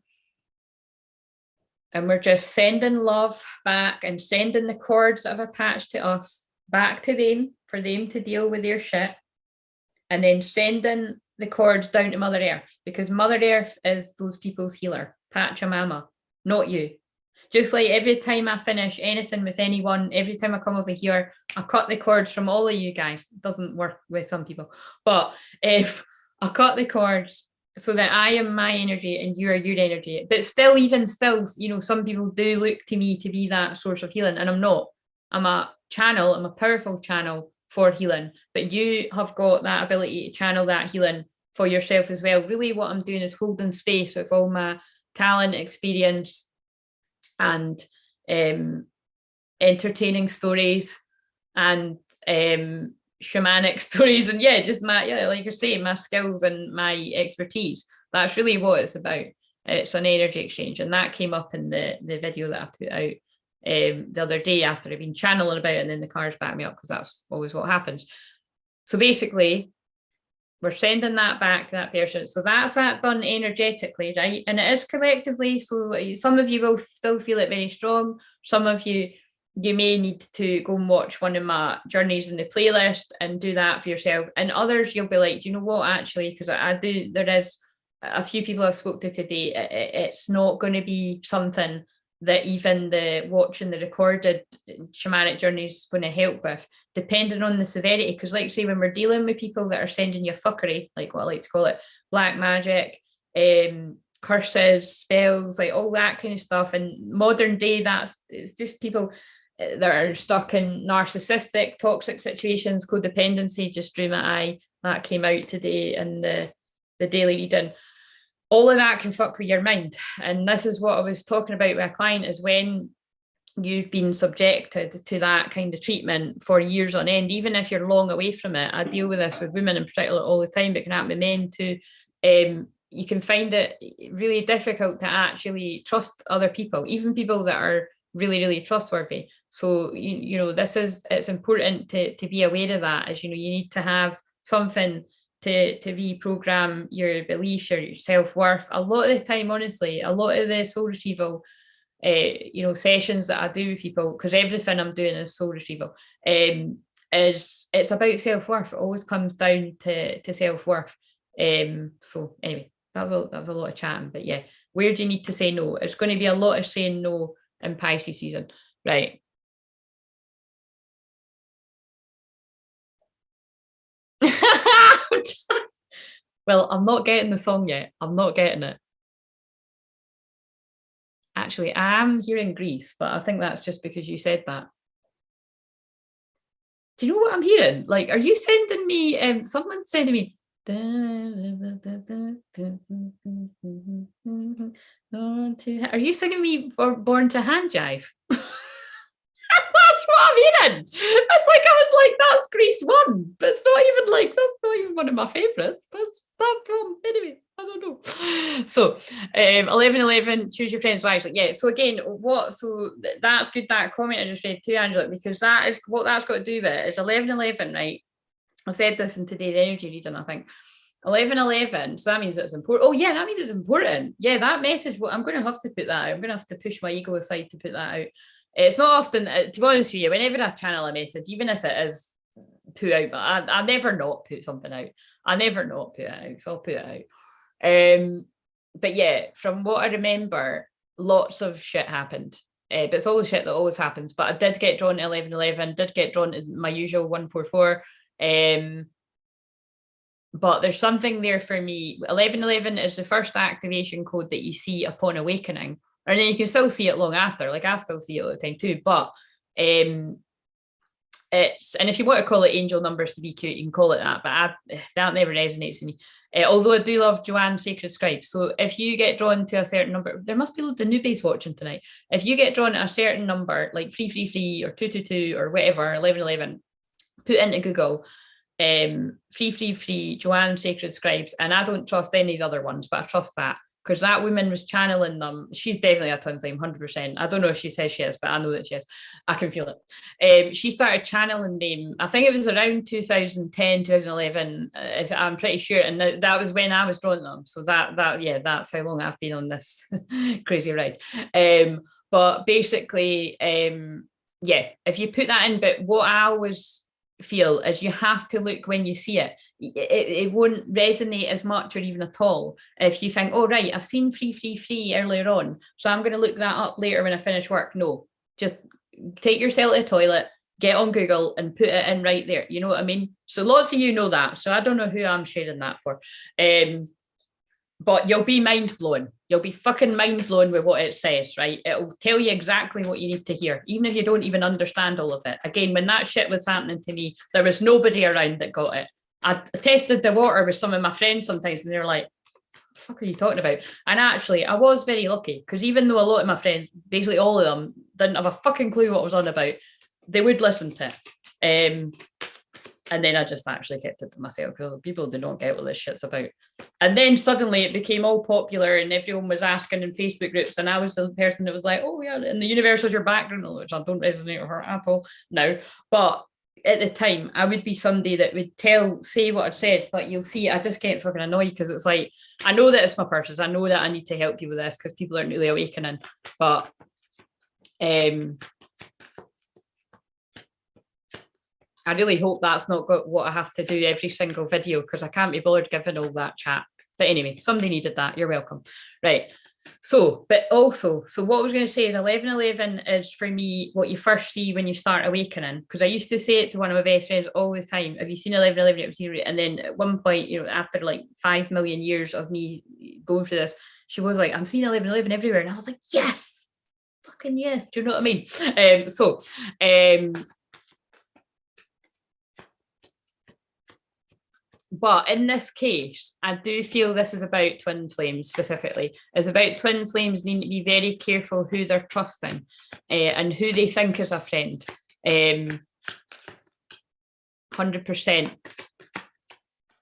And we're just sending love back and sending the cords that have attached to us back to them for them to deal with their shit. And then sending the cords down to Mother Earth, because Mother Earth is those people's healer, Pachamama, not you. Just like every time I finish anything with anyone, every time I come over here, I cut the cords from all of you guys. It doesn't work with some people, but if I cut the cords so that I am my energy and you are your energy, but still, some people do look to me to be that source of healing, and I'm not. I'm a channel, I'm a powerful channel for healing, but you have got that ability to channel that healing for yourself as well. Really what I'm doing is holding space with all my talent, experience, and entertaining stories and shamanic stories, and just like you're saying, my skills and my expertise. That's really what it's about. It's an energy exchange, and that came up in the video that I put out the other day after I've been channeling about it, and then the cars back me up because that's always what happens. So basically, we're sending that back to that person. So that's that done energetically, right? And it is collectively. So some of you will still feel it very strong. Some of you may need to go and watch one of my journeys in the playlist and do that for yourself. And others, you'll be like, do you know what, actually, because I do, there is a few people I've spoke to today, it's not going to be something that even the watching the recorded shamanic journey is going to help with, depending on the severity. Because like say, when we're dealing with people that are sending you fuckery, like what I like to call it, black magic, curses, spells, like all that kind of stuff, and modern day, it's just people that are stuck in narcissistic, toxic situations, codependency. Just drew my eye, that came out today in the daily reading. All of that can fuck with your mind. And this is what I was talking about with a client, is when you've been subjected to that kind of treatment for years on end, even if you're long away from it. I deal with this with women in particular all the time, but it can happen with men too. You can find it really difficult to actually trust other people, even people that are really, really trustworthy. So, you know, it's important to be aware of that, as you know, you need to have something to reprogram your beliefs, your self-worth. A lot of the time, honestly, a lot of the soul retrieval sessions that I do with people, because everything I'm doing is soul retrieval, it's about self-worth. It always comes down to self-worth. So anyway, that was a lot of chatting, but yeah, where do you need to say no? It's going to be a lot of saying no in Pisces season, right? Well, I'm not getting the song yet. I'm not getting it. Actually, I am hearing Grease, but I think that's just because you said that. Do you know what I'm hearing? Like, are you sending me, someone's sending me, are you singing me Born to Hand Jive? That's what I'm hearing. It's like, I was like, that's Grease 1, but it's not even like, that's not even one of my favourites. But it's that film. Anyway, I don't know. So 11:11, choose your friends wisely. Yeah, so again, that's good, that comment I just read too, Angela, because that is what that's got to do with it. It's 11:11, right? I said this in today's energy reading, I think. 11:11, so that means it's important. Oh yeah, that means it's important. Yeah, that message, well, I'm going to have to put that out. I'm going to have to push my ego aside to put that out. It's not often, to be honest with you, whenever I channel a message, even if it is too out, but I never not put something out. I never not put it out, so I'll put it out. But yeah, from what I remember, lots of shit happened. But it's all the shit that always happens. But I did get drawn to 11:11, did get drawn to my usual 144. But there's something there for me. 11:11 is the first activation code that you see upon awakening. And then you can still see it long after. Like, I still see it all the time too. But and if you want to call it angel numbers to be cute, you can call it that. But that never resonates with me. Although I do love Joanne's Sacred Scribes. So if you get drawn to a certain number, there must be loads of newbies watching tonight. If you get drawn to a certain number, like 333 or 222 or whatever, 11:11, put into Google 333 Joanne Sacred Scribes, and I don't trust any of the other ones, but I trust that, because that woman was channeling them. She's definitely a twin flame, 100%. I don't know if she says she is, but I know that she is. I can feel it. She started channeling them, I think it was around 2010, 2011, if I'm pretty sure, and that was when I was drawing them. So that's how long I've been on this crazy ride. But basically, if you put that in, but what I always feel is you have to look when you see it. It won't resonate as much or even at all if you think, oh right, I've seen 333 earlier on, so I'm going to look that up later when I finish work. No, just take yourself to the toilet, get on Google and put it in right there. You know what I mean? So lots of you know that, so I don't know who I'm sharing that for. But you'll be mind blown. You'll be fucking mind blown with what it says, right? It'll tell you exactly what you need to hear, even if you don't even understand all of it. Again, when that shit was happening to me, there was nobody around that got it. I tested the water with some of my friends sometimes, and they're like, what the fuck are you talking about? And actually, I was very lucky, because even though a lot of my friends, basically all of them, didn't have a fucking clue what I was on about, they would listen to it. And then I just actually kept it to myself, because people do not get what this shit's about. And then suddenly it became all popular and everyone was asking in Facebook groups, and I was the person that was like, oh yeah, and the universe was your background, which I don't resonate with her at all now. But at the time, I would be somebody that would say what I'd said, but you'll see, I just get fucking annoyed, because it's like, I know that it's my purpose. I know that I need to help you with this, because people aren't really awakening. But I really hope that's not got what I have to do every single video, because I can't be bothered giving all that chat. But anyway, somebody needed that. You're welcome. Right. So, but also, so what I was going to say is 11:11 is for me what you first see when you start awakening. Because I used to say it to one of my best friends all the time. Have you seen 11:11? And then at one point, after like 5 million years of me going through this, she was like, I'm seeing 11:11 everywhere. And I was like, yes, fucking yes. Do you know what I mean? But in this case, I do feel this is about twin flames specifically. It's about twin flames needing to be very careful who they're trusting and who they think is a friend. 100%.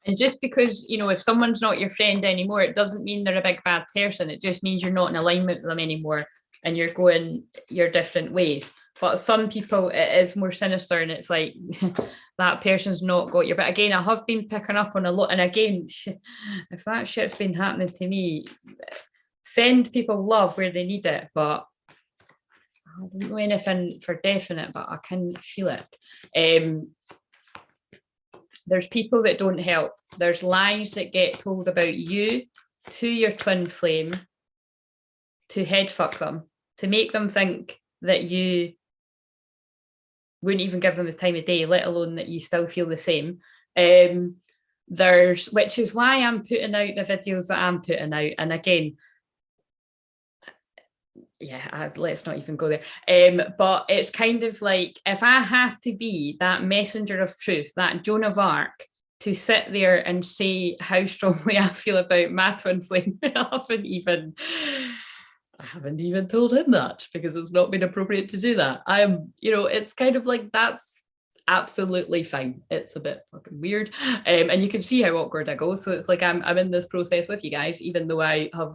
And just because, if someone's not your friend anymore, it doesn't mean they're a big bad person. It just means you're not in alignment with them anymore and you're going your different ways. But some people, it is more sinister and it's like that person's not got your. But again, I have been picking up on a lot. And again, if that shit's been happening to me, send people love where they need it. But I don't know anything for definite, but I can feel it. There's people that don't help. There's lies that get told about you to your twin flame to head fuck them, to make them think that you wouldn't even give them the time of day, let alone that you still feel the same. Which is why I'm putting out the videos that I'm putting out. And again, let's not even go there. But it's kind of like, if I have to be that messenger of truth, that Joan of Arc, to sit there and say how strongly I feel about my twin flame, I haven't even told him that because it's not been appropriate to do that. It's kind of like, that's absolutely fine. It's a bit fucking weird. And you can see how awkward I go. So it's like, I'm in this process with you guys, even though I have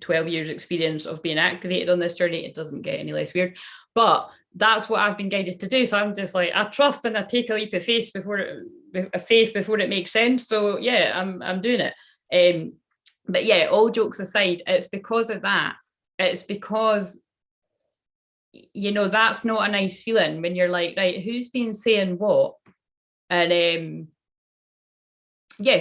12 years experience of being activated on this journey, it doesn't get any less weird. But that's what I've been guided to do. So I'm just like, I trust and I take a leap of faith before it makes sense. So yeah, I'm doing it. But yeah, all jokes aside, it's because of that. It's because, that's not a nice feeling when you're like, right, who's been saying what? And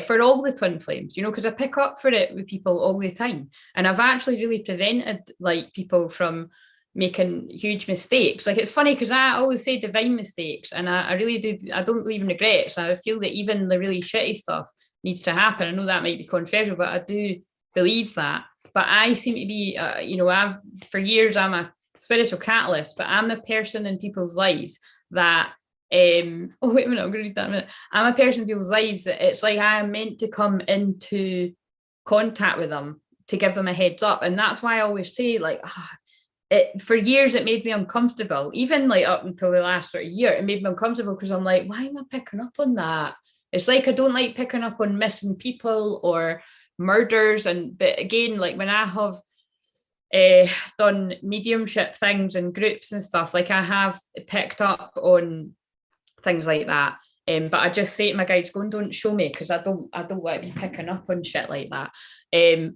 for all the twin flames, because I pick up for it with people all the time. And I've actually really prevented like people from making huge mistakes. Like, it's funny because I always say divine mistakes, and I really do. I don't believe in regrets. I feel that even the really shitty stuff needs to happen. I know that might be controversial, but I do believe that. But I seem to be, for years, I'm a spiritual catalyst, but I'm a person in people's lives that, wait a minute, I'm going to read that in a minute. I'm a person in people's lives that it's like I am meant to come into contact with them to give them a heads up. And that's why I always say, like, for years, it made me uncomfortable. Even like up until the last sort of year, it made me uncomfortable because I'm like, why am I picking up on that? It's like, I don't like picking up on missing people or murders. But again, like when I have done mediumship things and groups and stuff, like I have picked up on things like that. But I just say to my guides, go and don't show me, because I don't want to be picking up on shit like that.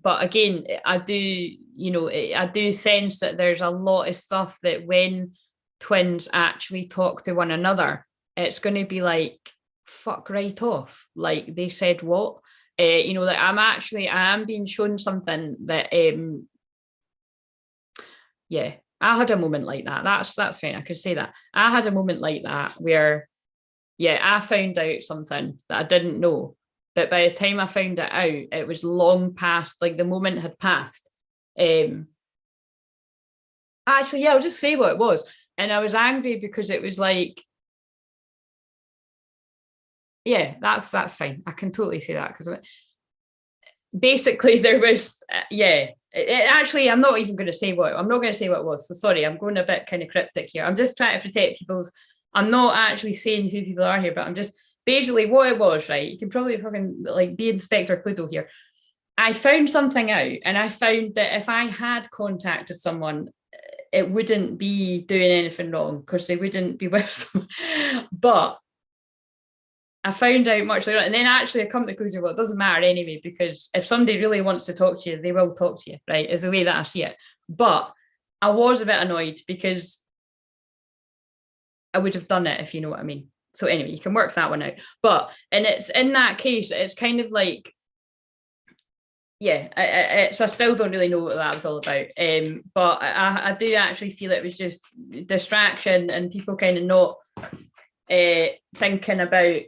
But again, I do sense that there's a lot of stuff that when twins actually talk to one another, it's going to be like, fuck right off. Like, they said what? Like I am being shown something that, I had a moment like that. That's fine. I could say that. I had a moment like that where, I found out something that I didn't know. But by the time I found it out, it was long past, like the moment had passed. Actually, I'll just say what it was. And I was angry because it was like, that's fine. I can totally say that because basically there was, actually, I'm not even going to say what it was. So sorry, I'm going a bit kind of cryptic here. I'm just trying to protect I'm not actually saying who people are here, but I'm just basically what it was, right? You can probably fucking like be Inspector Cluedo here. I found something out, and I found that if I had contacted someone, it wouldn't be doing anything wrong because they wouldn't be with someone. But I found out much later, and then actually I come to the conclusion, well, it doesn't matter anyway, because if somebody really wants to talk to you, they will talk to you, right? Is the way that I see it. But I was a bit annoyed because I would have done it, if you know what I mean. So anyway, you can work that one out. But, and it's in that case, it's kind of like, yeah, I still don't really know what that was all about. But I do actually feel it was just distraction and people kind of not thinking about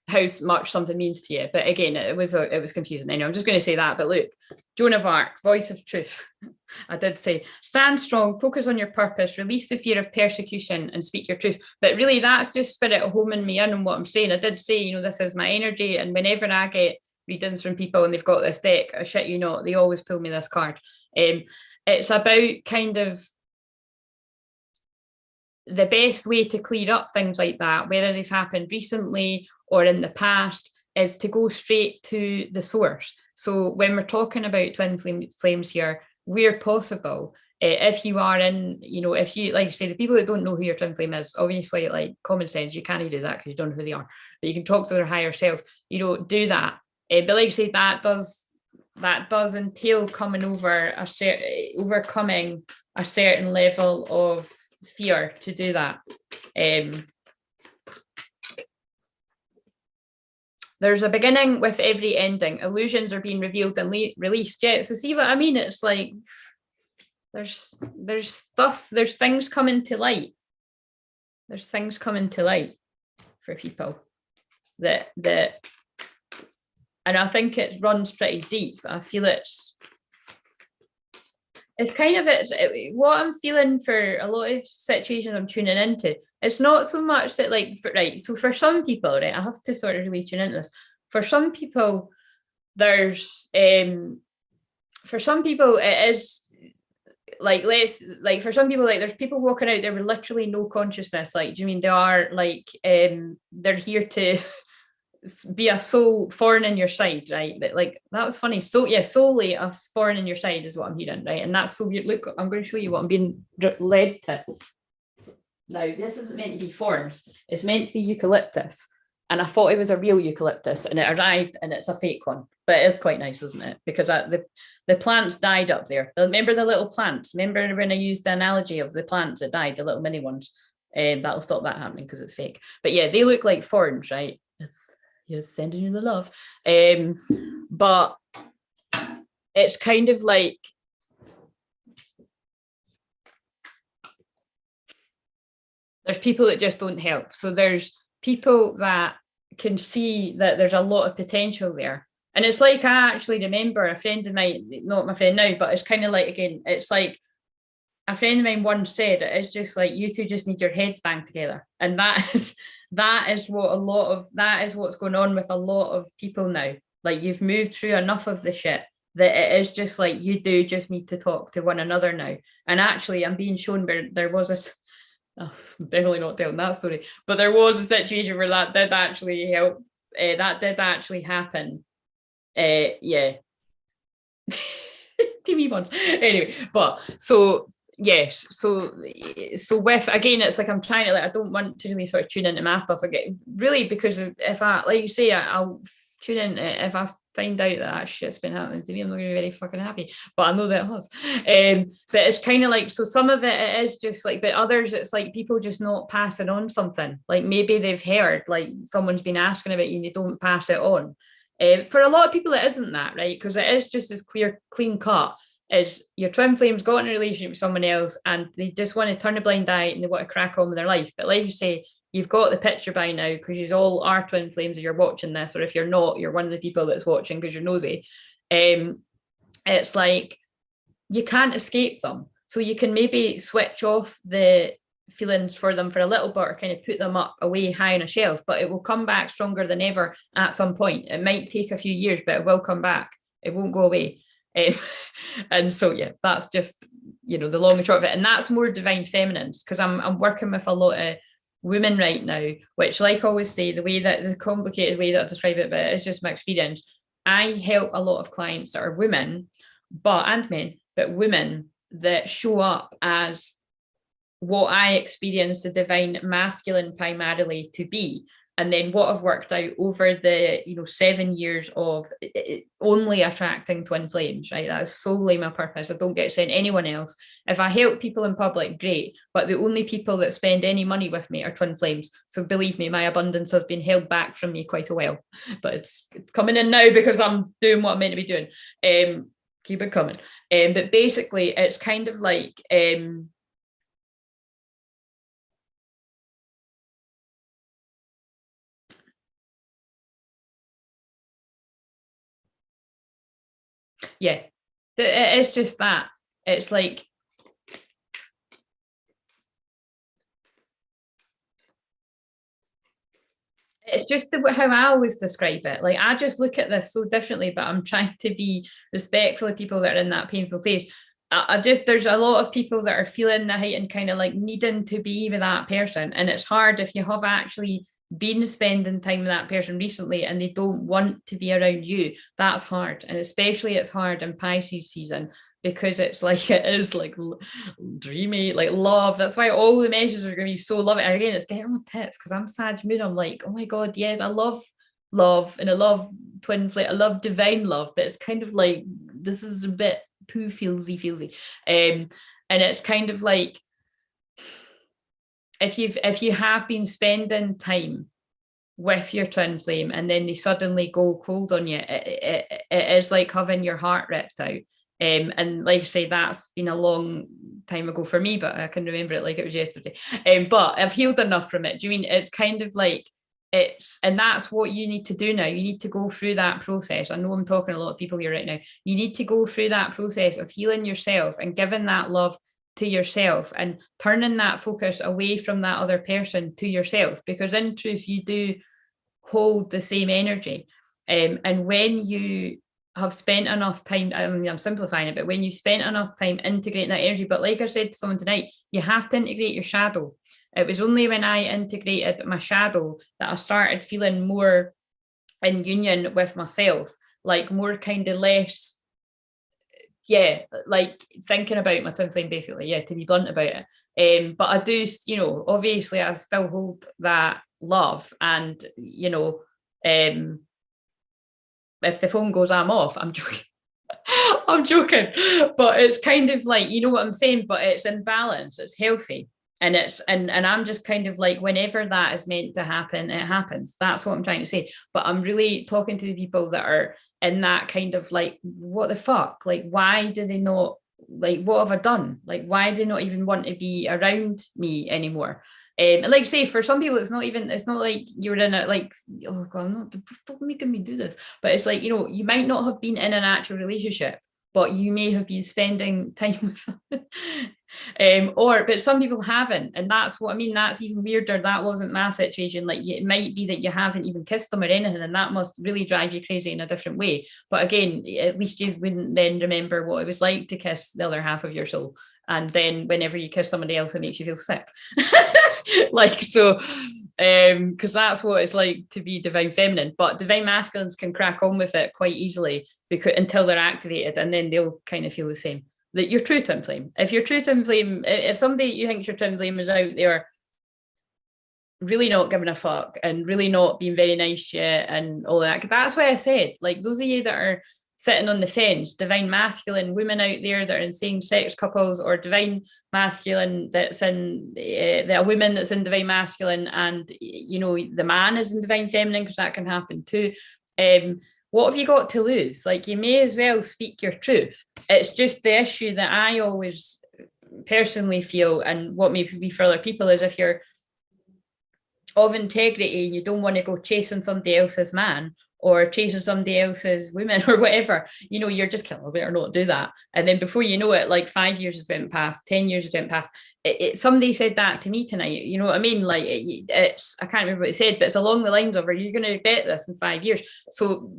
how much something means to you. But again, it was confusing. Anyway, I'm just going to say that. But look, Joan of Arc, voice of truth. I did say, stand strong, focus on your purpose, release the fear of persecution and speak your truth. But really, that's just spirit homing me in on what I'm saying. I did say, this is my energy. And whenever I get readings from people and they've got this deck, I shit you not, they always pull me this card. It's about kind of the best way to clear up things like that, whether they've happened recently or in the past, is to go straight to the source. So when we're talking about twin flames here, where possible, if you are in, if you, like you say, the people that don't know who your twin flame is, obviously, like common sense, you can't do that because you don't know who they are, but you can talk to their higher self, do that. But like you say, that does entail overcoming a certain level of fear to do that. There's a beginning with every ending. Illusions are being revealed and released. Yeah, so see what I mean? It's like there's stuff, there's things coming to light. There's things coming to light for people that and I think it runs pretty deep. I feel it's kind of what I'm feeling for a lot of situations I'm tuning into. It's not so much that so for some people, right, I have to sort of really tune into this. For some people, there's for some people it is for some people, there's people walking out there with literally no consciousness. Do you mean they are they're here to be a soul foreign in your side, right? That was funny. So yeah, solely a foreign in your side is what I'm hearing, right? And that's so weird. Look, I'm going to show you what I'm being led to. Now, this isn't meant to be forms. It's meant to be eucalyptus. And I thought it was a real eucalyptus, and it arrived and it's a fake one. But it is quite nice, isn't it? Because the plants died up there. Remember the little plants? Remember when I used the analogy of the plants that died, the little mini ones? That'll stop that happening because it's fake. But yeah, they look like thorns, right? Yes, sending you the love. But it's kind of like there's people that just don't help. So there's people that can see that there's a lot of potential there. And it's like, I actually remember a friend of mine, not my friend now, but it's kind of like, again, it's like a friend of mine once said, it's just like, you two just need your heads banged together. And that is what's going on with a lot of people now. Like, you've moved through enough of the shit that it is just like, you do just need to talk to one another now. And actually, I'm being shown where there was a, definitely not telling that story, but there was a situation where that did actually help. That did actually happen. Yeah. TV ones. Anyway, but so yes, so with, again, it's like I'm trying to, I don't want to really sort of tune into my stuff again, really, because if I, like you say, I'll tune in if I find out that shit's been happening to me. I'm not going to be very fucking happy, but I know that it has. But it's kind of like, so some of it is just like, but others it's like people just not passing on something. Like maybe they've heard like someone's been asking about you and they don't pass it on. For a lot of people, it isn't that, right? Because it is just as clean cut as your twin flames got in a relationship with someone else and they just want to turn a blind eye and they want to crack on with their life. But like you say, you've got the picture by now because you all are twin flames if you're watching this, or if you're not, you're one of the people that's watching because you're nosy. It's like you can't escape them. So you can maybe switch off the feelings for them for a little bit or kind of put them up away high on a shelf, but it will come back stronger than ever at some point. It might take a few years, but it will come back. It won't go away. And so yeah, that's just, the long and short of it. And that's more divine feminines, because I'm working with a lot of women right now, which, like I always say, the complicated way that I describe it, but it's just my experience. I help a lot of clients that are women, and men, but women that show up as what I experience the divine masculine primarily to be. And then what I've worked out over the 7 years of only attracting twin flames, right? That is solely my purpose. I don't get to send anyone else. If I help people in public, great. But the only people that spend any money with me are twin flames. So believe me, my abundance has been held back from me quite a while. But it's coming in now because I'm doing what I'm meant to be doing. Keep it coming. But basically, it's kind of like yeah, it's just that. It's like it's just how I always describe it. Like I just look at this so differently, but I'm trying to be respectful of people that are in that painful place. I just there's a lot of people that are feeling the heightened kind of like needing to be with that person, and it's hard if you have actually been spending time with that person recently and they don't want to be around you. That's hard, and especially it's hard in Pisces season because it's like it is like dreamy, like love. That's why all the messages are going to be so loving. And again, it's getting my tits because I'm Sag Moon. I'm like, oh my god, yes, I love love and I love twin flame. I love divine love, but it's kind of like this is a bit too feelsy. And it's kind of like if you have been spending time with your twin flame and then they suddenly go cold on you, it is like having your heart ripped out. And like I say, that's been a long time ago for me, but I can remember it like it was yesterday. But I've healed enough from it. Do you mean it's kind of like and that's what you need to do now. You need to go through that process. I know I'm talking to a lot of people here right now. You need to go through that process of healing yourself and giving that love to yourself and turning that focus away from that other person to yourself, because in truth you do hold the same energy. And when you have spent enough time, I mean, I'm simplifying it, but when you spent enough time integrating that energy, but like I said to someone tonight, you have to integrate your shadow. It was only when I integrated my shadow that I started feeling more in union with myself, like more kind of less, yeah, like thinking about my twin flame, basically, yeah, to be blunt about it. But I do, obviously I still hold that love, and if the phone goes, I'm off. I'm joking. I'm joking, but it's kind of like, you know what I'm saying, but it's in balance, it's healthy. And and I'm just kind of like, whenever that is meant to happen, it happens. That's what I'm trying to say. But I'm really talking to the people that are in that kind of like, what the fuck? Like, why do they not, like, what have I done? Like, why do they not even want to be around me anymore? And like say, for some people, it's not like you're in a like, oh god, I'm not, stop making me do this. But it's like, you might not have been in an actual relationship, but you may have been spending time with them. But some people haven't, and that's what I mean. That's even weirder. That wasn't my situation. Like it might be that you haven't even kissed them or anything, and that must really drive you crazy in a different way. But again, at least you wouldn't then remember what it was like to kiss the other half of your soul. And then whenever you kiss somebody else, it makes you feel sick. Like so, because that's what it's like to be divine feminine. But divine masculines can crack on with it quite easily because until they're activated, and then they'll kind of feel the same. That your true twin flame. If your true twin flame, if somebody you think your twin flame is out there really not giving a fuck and really not being very nice yet and all that, that's why I said, like, those of you that are sitting on the fence, divine masculine women out there that are in same-sex couples, or divine masculine that's in the woman that's in divine masculine, and the man is in divine feminine, because that can happen too. What have you got to lose? Like, you may as well speak your truth. It's just the issue that I always personally feel, and what may be for other people, is if you're of integrity and you don't want to go chasing somebody else's man or chasing somebody else's women or whatever, you're just kind of, better not do that. And then before you know it, like 5 years has went past, 10 years has went past. Somebody said that to me tonight, you know what I mean? Like it's, I can't remember what it said, but it's along the lines of, are you going to regret this in 5 years? So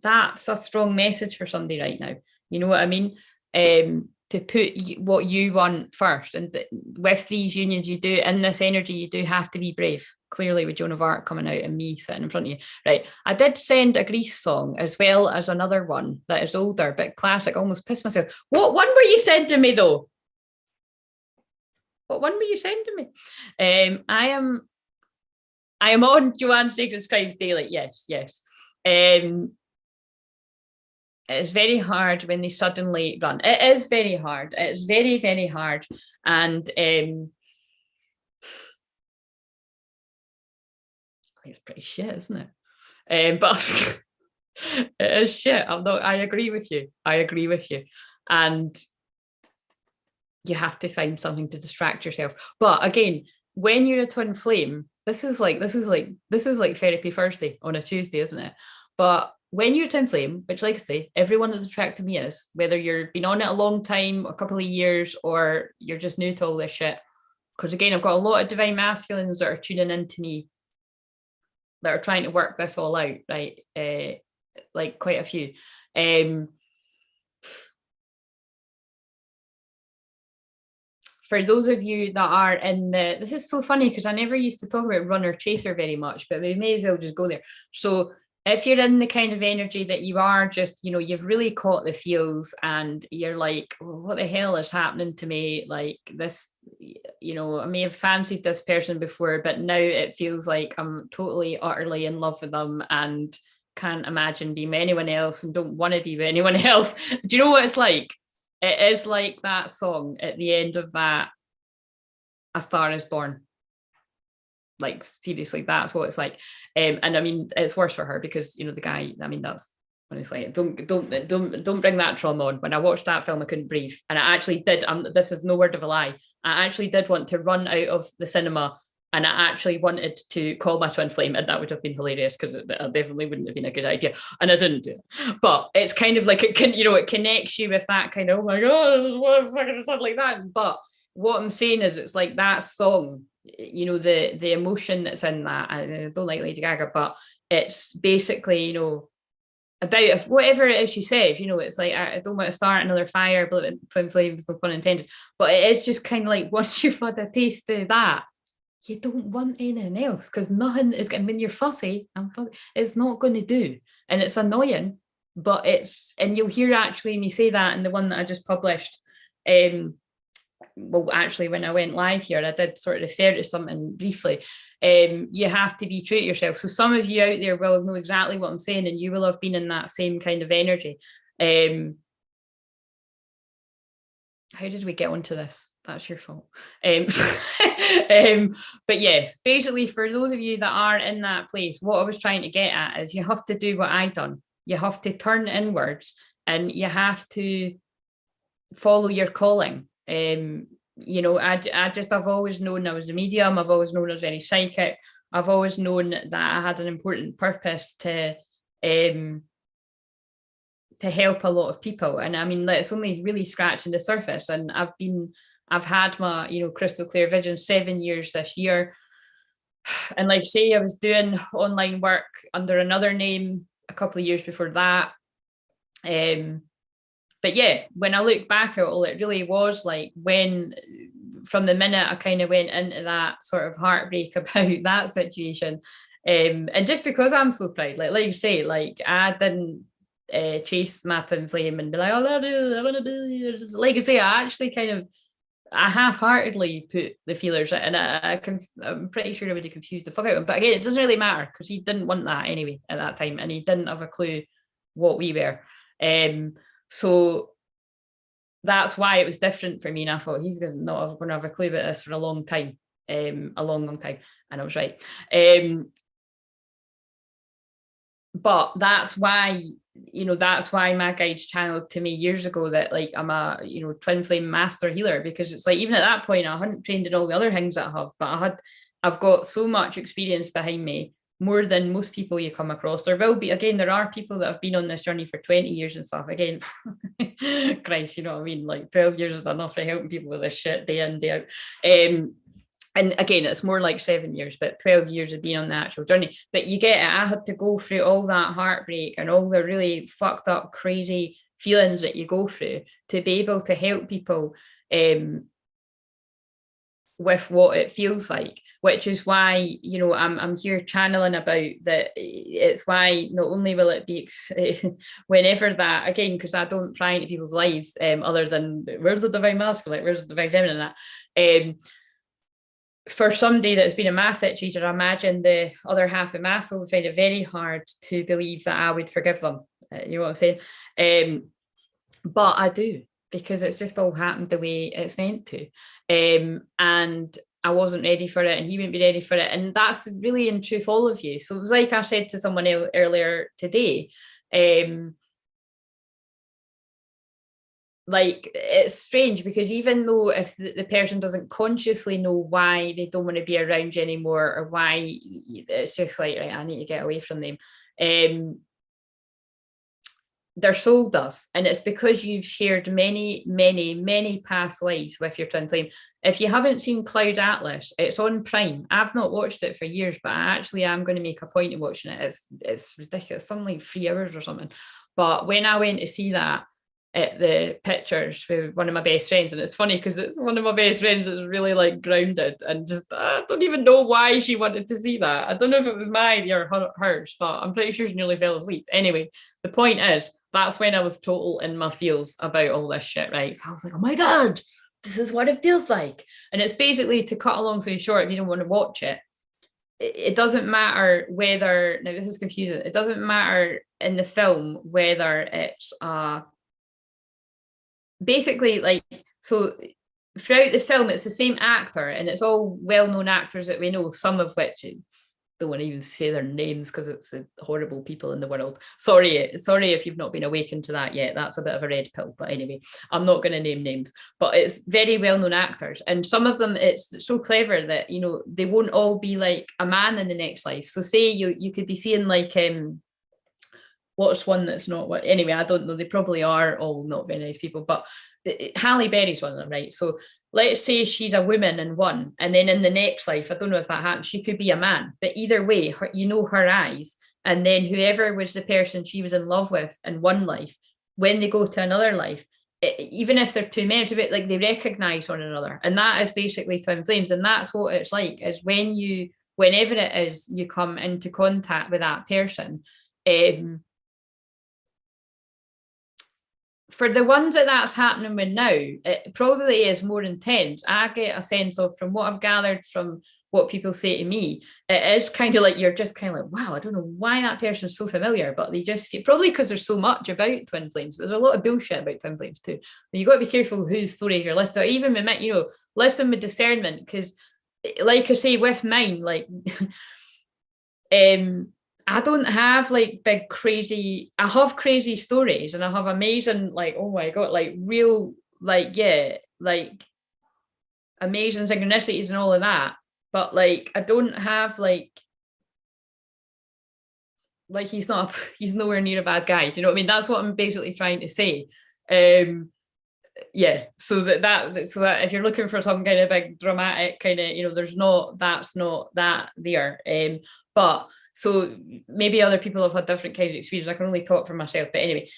that's a strong message for somebody right now. You know what I mean? To put what you want first. And with these unions, you do, in this energy, you do have to be brave. Clearly, with Joan of Arc coming out and me sitting in front of you. Right. I did send a Grease song as well as another one that is older, but classic. Almost pissed myself. What one were you sending me though? What one were you sending me? I am on Joanne Sacred Scribes daily. Yes, yes. It's very hard when they suddenly run. It is very hard. It's very, very hard. And it's pretty shit, isn't it? But it is shit. I agree with you. I agree with you. And you have to find something to distract yourself. But again, when you're a twin flame, this is like therapy Thursday on a Tuesday, isn't it? But when you're a twin flame, which, like I say, everyone that's attracted me is, whether you've been on it a long time, a couple of years, or you're just new to all this shit. Because again, I've got a lot of divine masculines that are tuning into me, that are trying to work this all out, right? Like quite a few. For those of you that are in this is so funny because I never used to talk about runner chaser very much, but we may as well just go there. So if you're in the kind of energy that you are just, you've really caught the feels and you're like, well, what the hell is happening to me? Like this, I may have fancied this person before, but now it feels like I'm totally, utterly in love with them and can't imagine being with anyone else and don't want to be with anyone else. Do you know what it's like? It is like that song at the end of that, A Star Is Born. Like seriously, that's what it's like. And I mean, it's worse for her because the guy. I mean, that's honestly don't bring that trauma on. When I watched that film, I couldn't breathe, and I actually did. This is no word of a lie. I actually did want to run out of the cinema, and I actually wanted to call my twin flame, and that would have been hilarious because it definitely wouldn't have been a good idea, and I didn't do it. But it's kind of like it can, it connects you with that kind of, oh my god, what fucking stuff like that. But what I'm saying is, it's like that song. The emotion that's in that. I don't like Lady Gaga, but it's basically about whatever it is she says. It's like, I don't want to start another fire, but twin flames, no pun intended. But it is just kind of like, once you've had a taste of that, you don't want anything else because nothing is going. When you're fussy, it's not going to do, and it's annoying. But and you'll hear actually me say that in the one that I just published. Well, actually, when I went live here, I did sort of refer to something briefly. You have to be true to yourself. So some of you out there will know exactly what I'm saying, and you will have been in that same kind of energy. How did we get onto this? That's your fault. But yes, basically, for those of you that are in that place, what I was trying to get at is you have to do what I done. You have to turn inwards, and you have to follow your calling. I've always known I was a medium. I've always known I was very psychic. I've always known that I had an important purpose to help a lot of people. And I mean, it's only really scratching the surface. And I've had my, crystal clear vision 7 years this year. And like say, I was doing online work under another name a couple of years before that. But yeah, when I look back at all, it really was like from the minute I kind of went into that sort of heartbreak about that situation. And just because I'm so proud, like you say, like I didn't chase my twin flame and be like, oh, I want to do. Like I say, I half-heartedly put the feelers out, and I'm pretty sure I would have confused the fuck out of him. But again, it doesn't really matter because he didn't want that anyway at that time, and he didn't have a clue what we were. So that's why it was different for me. And I thought he's not going to have a clue about this for a long time, a long time. And I was right. But that's why, that's why my guides channeled to me years ago that like I'm a, twin flame master healer, because it's like, even at that point, I hadn't trained in all the other things that I have, but I've got so much experience behind me, more than most people you come across. There will be, again, there are people that have been on this journey for 20 years and stuff. Again, Christ, you know what I mean? Like 12 years is enough for helping people with this shit day in, day out. And again, it's more like 7 years, but 12 years of being on the actual journey. But you get it. I had to go through all that heartbreak and all the really fucked up, crazy feelings that you go through to be able to help people with what it feels like, which is why, I'm here channeling about that. It's why not only will it be whenever that, again, because I don't pry into people's lives other than where's the divine masculine, where's the divine feminine, that for somebody that's been a maths teacher, I imagine the other half of maths will find it very hard to believe that I would forgive them. You know what I'm saying? But I do, because it's just all happened the way it's meant to. And I wasn't ready for it, and he wouldn't be ready for it. And that's really in truth all of you. So it was like I said to someone earlier today, like, it's strange, because even though if the person doesn't consciously know why they don't want to be around you anymore, or why, it's just like, right, I need to get away from them, their soul does. And it's because you've shared many past lives with your twin flame. If you haven't seen Cloud Atlas, it's on Prime. I've not watched it for years, but I actually am going to make a point of watching it. It's ridiculous, something like 3 hours or something. But when I went to see that at the pictures with one of my best friends, and it's funny because it's one of my best friends that's really like grounded, and just I don't even know why she wanted to see that. I don't know if it was my idea or hers, but I'm pretty sure she nearly fell asleep. Anyway, the point is, that's when I was total in my feels about all this shit, right? So I was like, oh my God, this is what it feels like. And it's basically, to cut a long story short, if you don't want to watch it, it doesn't matter whether, now this is confusing, it doesn't matter in the film whether it's basically, like, so throughout the film it's the same actor, and it's all well-known actors that we know, some of which don't want to even say their names because it's the horrible people in the world. Sorry if you've not been awakened to that yet. That's a bit of a red pill. But anyway, I'm not going to name names, but it's very well-known actors, and some of them, it's so clever that, you know, they won't all be like a man in the next life. So say you could be seeing like what's one that's not what, anyway, I don't know, they probably are all not very nice people, but Halle Berry's one of them, right? So let's say she's a woman in one, and then in the next life, I don't know if that happens, she could be a man, but either way, you know her eyes, and then whoever was the person she was in love with in one life, when they go to another life, even if they're two men, like, they recognize one another. And that is basically twin flames. And that's what it's like, is whenever it is you come into contact with that person, for the ones that's happening with now, it probably is more intense. I get a sense of, from what I've gathered from what people say to me, it is kind of like, you're just kind of like, wow, I don't know why that person's so familiar, but they just feel, probably because there's so much about twin flames. There's a lot of bullshit about twin flames too. But you got to be careful whose stories you're listening to. Even with, you know, listen with discernment, because, like I say, with mine, like, I don't have like big crazy, I have crazy stories, and I have amazing, like, oh my God, like real, like, yeah, like amazing synchronicities and all of that. But like, I don't have like he's nowhere near a bad guy. Do you know what I mean? That's what I'm basically trying to say. Yeah, so that if you're looking for some kind of big dramatic kind of, you know, that's not that there. But so maybe other people have had different kinds of experience. I can only talk for myself, but anyway,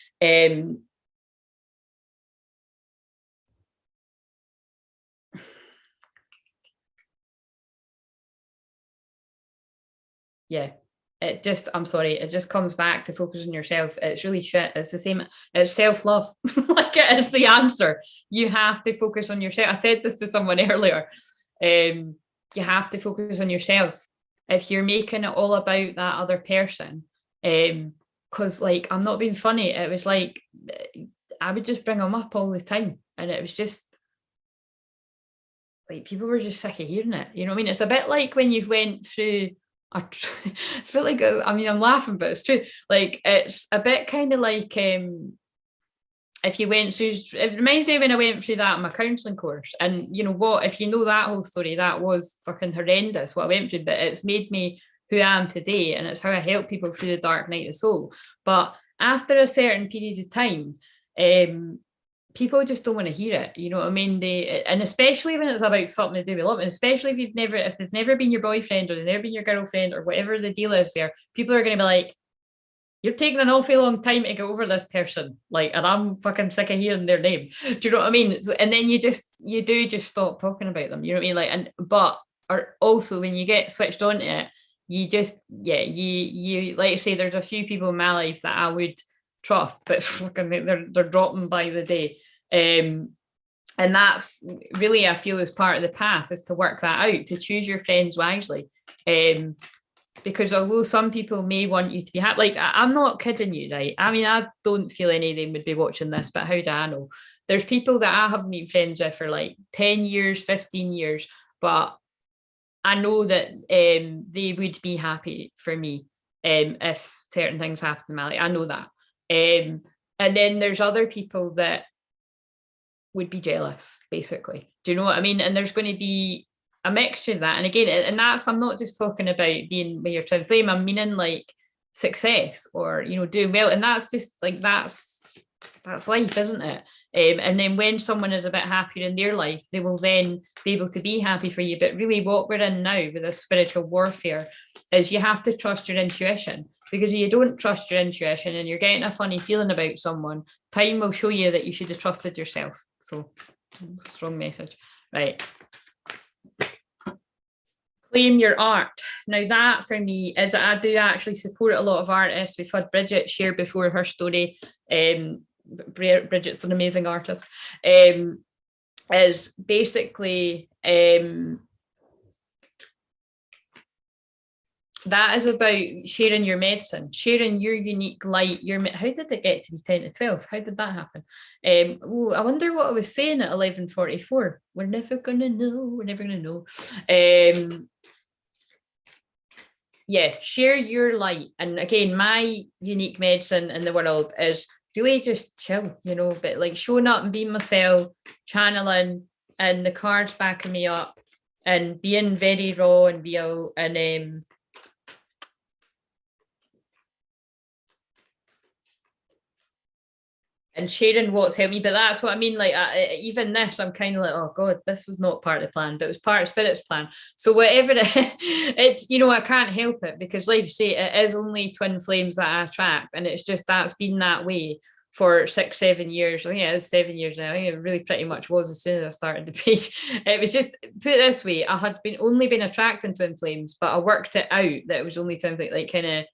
yeah, I'm sorry, it just comes back to focus on yourself. It's really shit. It's the same, it's self-love. Like, it is the answer. You have to focus on yourself. I said this to someone earlier. You have to focus on yourself. If you're making it all about that other person, because, like, I'm not being funny, it was like, I would just bring them up all the time, and it was just like, people were just sick of hearing it. You know what I mean? It's a bit like when you've went through it's a bit like, I mean, I'm laughing, but it's true. Like, it's a bit kind of like, if you went through, it reminds me when I went through that in my counselling course. And you know what, if you know that whole story, that was fucking horrendous what I went through, but it's made me who I am today, and it's how I help people through the dark night of the soul. But after a certain period of time, people just don't want to hear it. You know what I mean? And especially when it's about something to do with love, and especially if they've never been your boyfriend, or they've never been your girlfriend, or whatever the deal is there, people are going to be like, you're taking an awful long time to get over this person, like, and I'm fucking sick of hearing their name. Do you know what I mean? So, and then you just stop talking about them. You know what I mean? Like, but also when you get switched on to it, you just, yeah, you like I say, there's a few people in my life that I would trust, but fucking they're dropping by the day. And that's really, I feel, is part of the path, is to work that out, to choose your friends wisely. Because although some people may want you to be happy, like I'm not kidding you, right? I mean, I don't feel any of them would be watching this, but how do I know? There's people that I have been friends with for like 10 years, 15 years, but I know that they would be happy for me if certain things happen in my life. I know that. And then there's other people that would be jealous, basically. Do you know what I mean? And there's going to be a mixture of that. And again, and that's, I'm not just talking about being with your twin flame, I'm meaning like success or, you know, doing well. And that's just like, that's life, isn't it? And then when someone is a bit happier in their life, they will then be able to be happy for you. But really what we're in now with this spiritual warfare is you have to trust your intuition, because if you don't trust your intuition and you're getting a funny feeling about someone, time will show you that you should have trusted yourself. So strong message, right? Claim your art. Now that for me is, I do actually support a lot of artists. We've had Bridget share before her story. Bridget's an amazing artist. Is basically that is about sharing your medicine, sharing your unique light. How did it get to be 10 to 12? How did that happen? I wonder what I was saying at 11:44. We're never gonna know. We're never gonna know. Yeah, share your light. And again, my unique medicine in the world is really just chill, you know, but like showing up and being myself, channeling, and the cards backing me up, and being very raw and real, and sharing what's helped me. But that's what I mean. Like even this, I'm kind of like, oh God, this was not part of the plan, but it was part of Spirit's plan. So whatever it, you know, I can't help it, because like you say, it is only twin flames that I attract, and it's just, that's been that way for 6, 7 years. I think it is 7 years now. I think it really pretty much was as soon as I started the page. It was just, put it this way, I had only been attracting twin flames, but I worked it out that it was only twin flames, like kind of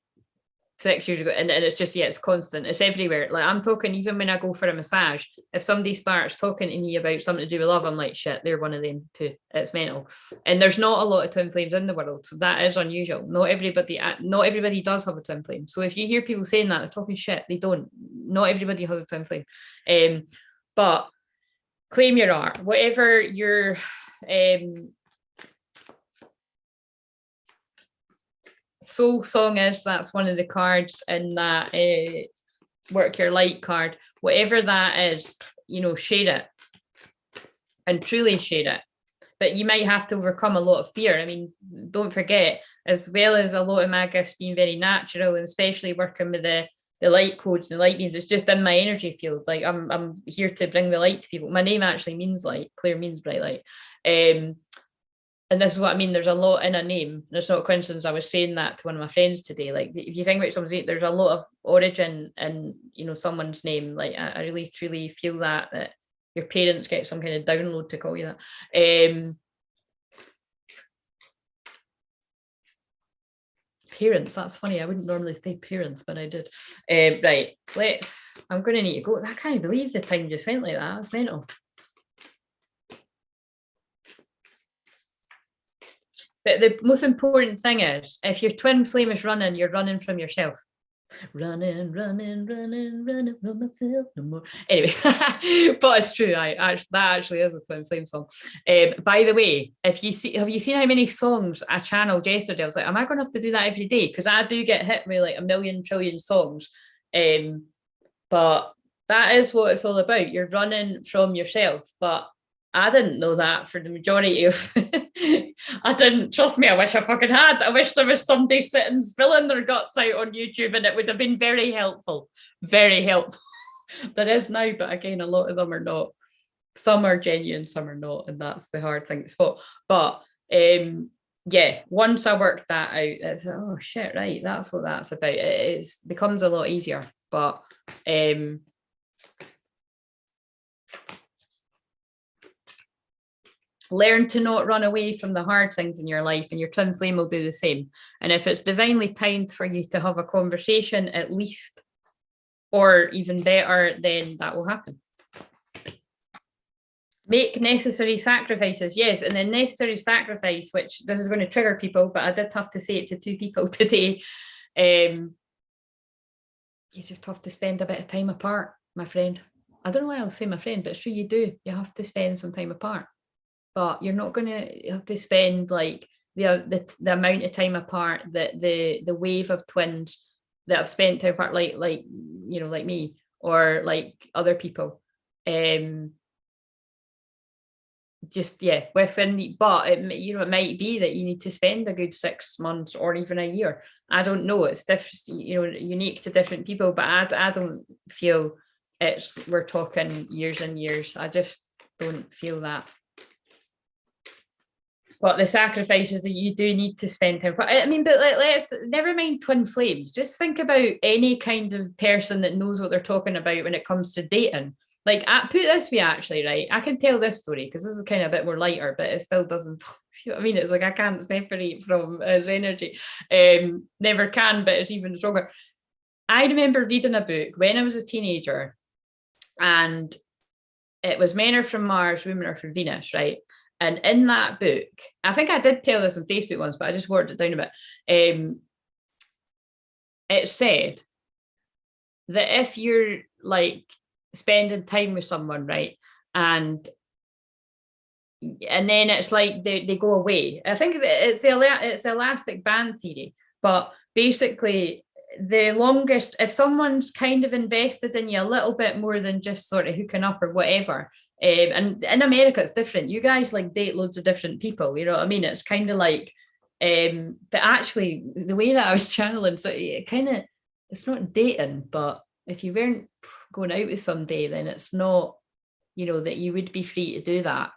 6 years ago, and it's just, yeah, it's constant, it's everywhere. Like I'm talking, even when I go for a massage, if somebody starts talking to me about something to do with love, I'm like, shit, they're one of them too. It's mental. And there's not a lot of twin flames in the world, so that is unusual. Not everybody does have a twin flame. So if you hear people saying that, they're talking shit. They don't. Not everybody has a twin flame. But claim your art, whatever your soul song is. That's one of the cards in that work your light card. Whatever that is, you know, share it and truly share it. But you might have to overcome a lot of fear. I mean, don't forget, as well as a lot of my gifts being very natural, and especially working with the light codes and the light beings, it's just in my energy field. Like I'm here to bring the light to people. My name actually means light. Claire means bright light. And this is what I mean, there's a lot in a name. And it's not a coincidence. I was saying that to one of my friends today. Like if you think about someone's name, there's a lot of origin in, you know, someone's name. Like I really truly feel that your parents get some kind of download to call you that. Parents, that's funny. I wouldn't normally say parents, but I did. Right, I'm going to need to go. I can't believe the time just went like that. It's mental. But the most important thing is, if your twin flame is running, you're running from yourself. Running from myself no more. Anyway, but it's true. That actually is a twin flame song. By the way, have you seen how many songs I channeled yesterday? I was like, am I going to have to do that every day? Because I do get hit with like a million trillion songs. But that is what it's all about. You're running from yourself. But I didn't know that for the majority of I didn't, trust me, I wish I fucking had. I wish there was somebody sitting spilling their guts out on YouTube, and it would have been very helpful. Very helpful. There is now, but again, a lot of them are not. Some are genuine, some are not, and that's the hard thing to spot. But yeah, once I worked that out, it's oh shit, right, that's what that's about. It becomes a lot easier. But learn to not run away from the hard things in your life, and your twin flame will do the same. And if it's divinely timed for you to have a conversation, at least, or even better, then that will happen. make necessary sacrifices, yes, and the necessary sacrifice, which this is going to trigger people, but I did have to say it to 2 people today. You just have to spend a bit of time apart, my friend. I don't know why I'll say my friend, but it's true, you do. You have to spend some time apart. But you're not going to have to spend like the amount of time apart that the wave of twins that have spent time apart, like like me or like other people. Just within, but it might be that you need to spend a good 6 months or even a year. I don't know. It's different, unique to different people, but I don't feel we're talking years and years. I just don't feel that. But the sacrifices that you do need to spend time. I mean, but let's never mind twin flames. Just think about any kind of person that knows what they're talking about when it comes to dating. Like, put this way, actually, right? I can tell this story because this is kind of a bit more lighter, but it still doesn't. You know what I mean? It's like I can't separate from his energy. Never can, but it's even stronger. I remember reading a book when I was a teenager, and it was Men Are From Mars, Women Are From Venus, right? And in that book, I think I did tell this on Facebook once, but I just watered it down a bit. It said that if you're like spending time with someone, right, and then it's like they go away. I think it's the elastic band theory, but basically the longest, if someone's kind of invested in you a little bit more than just sort of hooking up or whatever. And in America, it's different. You guys like date loads of different people. You know what I mean? It's kind of like, but actually, the way that I was channeling, so it's not dating, but if you weren't going out with somebody, then it's not, that you would be free to do that.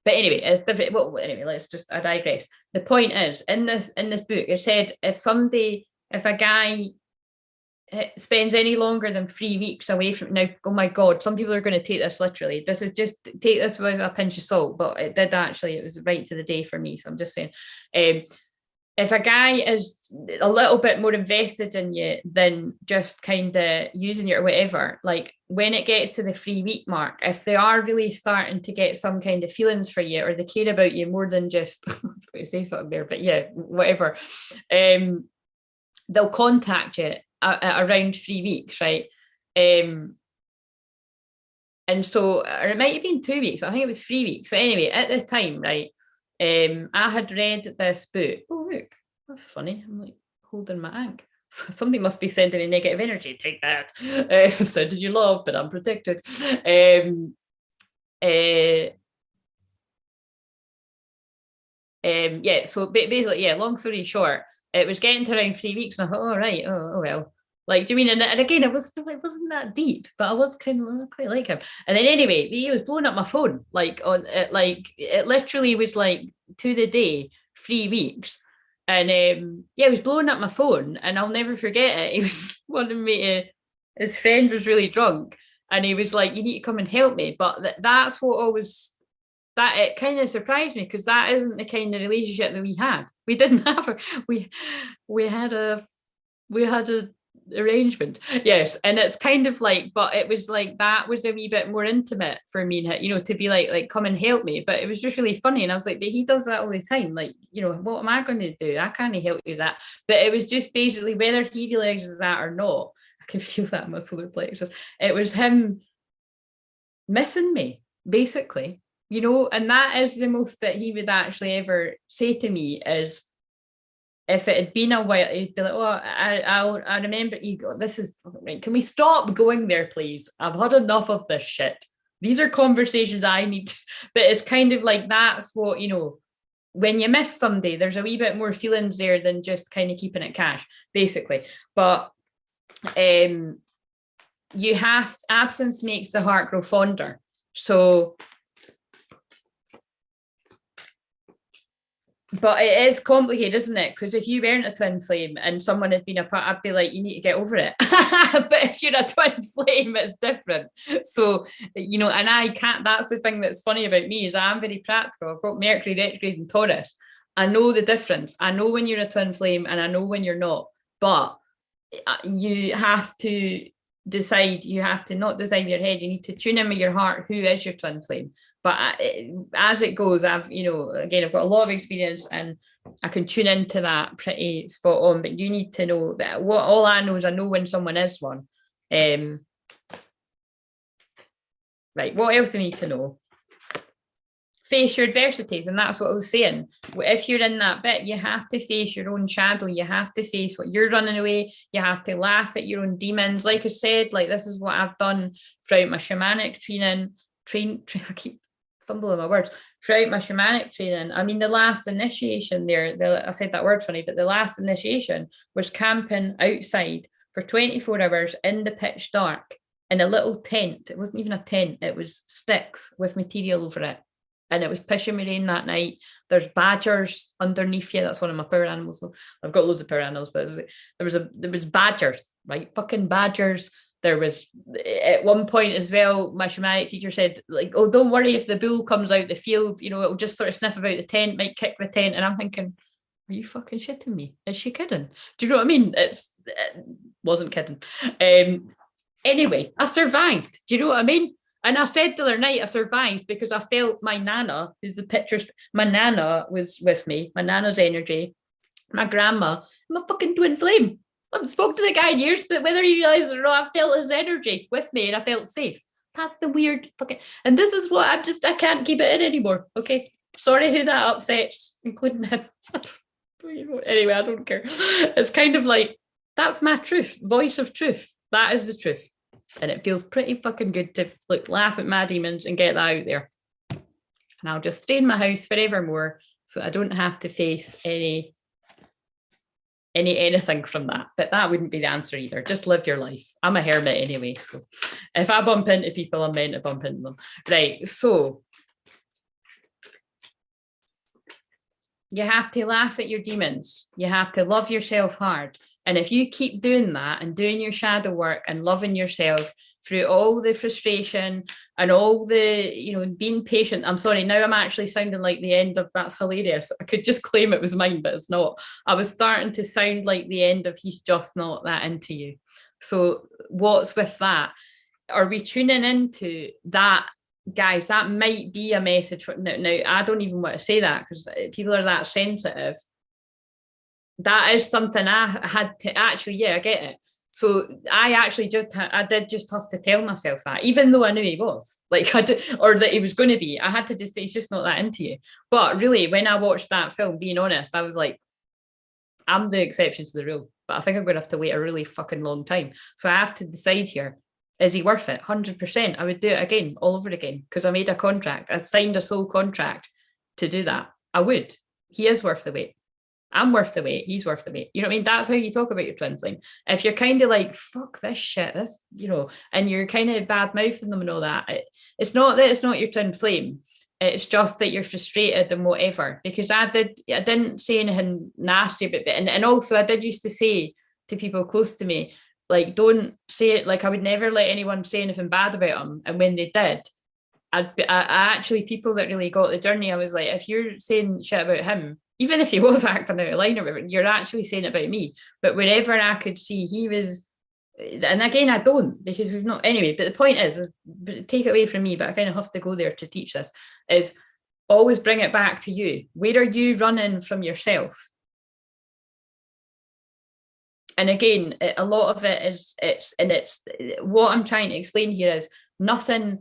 But anyway, it's different. Well, anyway, I digress. The point is, in this book, it said if a guy spends any longer than 3 weeks away from, now, oh my God, some people are going to take this literally. This is just, take this with a pinch of salt, but it was right to the day for me. So I'm just saying, if a guy is a little bit more invested in you than just kind of using you or whatever, like when it gets to the 3 week mark, if they are really starting to get some kind of feelings for you, or they care about you more than just, I was going to say something there, but yeah, whatever, they'll contact you at around 3 weeks, right? And so, or it might have been 2 weeks, but I think it was 3 weeks. So anyway, at this time, right, I had read this book. Oh, look, that's funny. I'm like holding my ankle. So somebody must be sending a negative energy. Take that. Sending you love, but I'm protected. Yeah, so basically, yeah, long story short, it was getting to around 3 weeks, and I thought, all right, oh well. Like, do you mean? And again, it wasn't that deep, but I was kind of quite like him. And then anyway, he was blowing up my phone, like on it, like it literally was like to the day 3 weeks, and he was blowing up my phone, and I'll never forget it. He was wanting me to. His friend was really drunk, and he was like, "You need to come and help me." But that's what always. That it kind of surprised me, because that isn't the kind of relationship that we had. We didn't have we had a arrangement, yes, and it's kind of like, but it was like that was a wee bit more intimate for me, to be like come and help me. But it was just really funny, and I was like, but he does that all the time, like, what am I going to do? I can't help you that. But it was just basically, whether he realizes that or not, I can feel that in my solar plexus, it was him missing me, basically. And that is the most that he would actually ever say to me, is if it had been a while, he'd be like, oh, I remember you go, this is right. Can we stop going there, please? I've had enough of this shit. These are conversations I need. But it's kind of like, that's what, when you miss somebody, there's a wee bit more feelings there than just kind of keeping it cash, basically. But absence makes the heart grow fonder. So, but it is complicated, isn't it? Because if you weren't a twin flame and someone had been apart, I'd be like, you need to get over it. But if you're a twin flame, it's different. So, and I can't, that's the thing that's funny about me, is I'm very practical. I've got Mercury retrograde in Taurus. I know the difference. I know when you're a twin flame, and I know when you're not. But you have to decide, you have to not decide in your head, you need to tune in with your heart, who is your twin flame. But as it goes, I've got a lot of experience and I can tune into that pretty spot on, but you need to know that all I know is I know when someone is one. Right, what else do you need to know? Face your adversities, and that's what I was saying. If you're in that bit, you have to face your own shadow. You have to face what you're running away. You have to laugh at your own demons. Like I said, like this is what I've done throughout my shamanic training. I keep stumbling my words. Throughout my shamanic training, I mean, the last initiation there, I said that word funny, but the last initiation was camping outside for 24 hours in the pitch dark in a little tent. It wasn't even a tent, it was sticks with material over it. And it was pissing me rain that night. There's badgers underneath you. That's one of my power animals. So I've got loads of power animals, but there was badgers, right? Fucking badgers. There was at one point as well, my shamanic teacher said, like, oh, don't worry if the bull comes out the field, it'll just sort of sniff about the tent, might kick the tent. And I'm thinking, are you fucking shitting me? Is she kidding? Do you know what I mean? It wasn't kidding. Anyway, I survived. Do you know what I mean? And I said the other night I survived because I felt my nana, who's the picture, my nana was with me, my nana's energy, my grandma, my fucking twin flame. I haven't spoken to the guy in years, but whether he realized it or not, I felt his energy with me and I felt safe. That's the weird fucking, and this is what I can't keep it in anymore. Okay. Sorry who that upsets, including him. Anyway, I don't care. It's kind of like, that's my truth, voice of truth. That is the truth. And it feels pretty fucking good to laugh at my demons and get that out there. And I'll just stay in my house forevermore so I don't have to face anything from that. But that wouldn't be the answer either. Just live your life. I'm a hermit anyway. So if I bump into people, I'm meant to bump into them. Right. So you have to laugh at your demons. You have to love yourself hard. And if you keep doing that and doing your shadow work and loving yourself through all the frustration and all the, being patient. I'm sorry, now I'm actually sounding like the end of That's Hilarious. I could just claim it was mine, but it's not. I was starting to sound like the end of He's Just Not That Into You. So what's with that? Are we tuning into that? Guys, that might be a message for now. I don't even want to say that because people are that sensitive. That is something I had to actually, I get it. So I did just have to tell myself that, even though I knew he was or that he was going to be. I had to just say, he's just not that into you. But really, when I watched that film, being honest, I was like, I'm the exception to the rule, but I think I'm going to have to wait a really fucking long time. So I have to decide here. Is he worth it? 100%. I would do it again, all over again, because I made a contract. I signed a soul contract to do that. I would. He is worth the wait. I'm worth the wait. He's worth the wait. You know what I mean? That's how you talk about your twin flame. If you're kind of like, fuck this shit, and you're kind of bad mouthing them and all that, it's not that it's not your twin flame. It's just that you're frustrated and whatever. Because I didn't say anything nasty about it. And also I did used to say to people close to me, like, don't say it. Like, I would never let anyone say anything bad about him. And when they did, I actually, people that really got the journey, I was like, if you're saying shit about him, even if he was acting out of line or whatever, you're actually saying it about me. But whenever I could see he was, and again, I don't, because we've not, anyway, but the point is take it away from me, but I kind of have to go there to teach this, is always bring it back to you. Where are you running from yourself? And again, a lot of it is, it's what I'm trying to explain here is nothing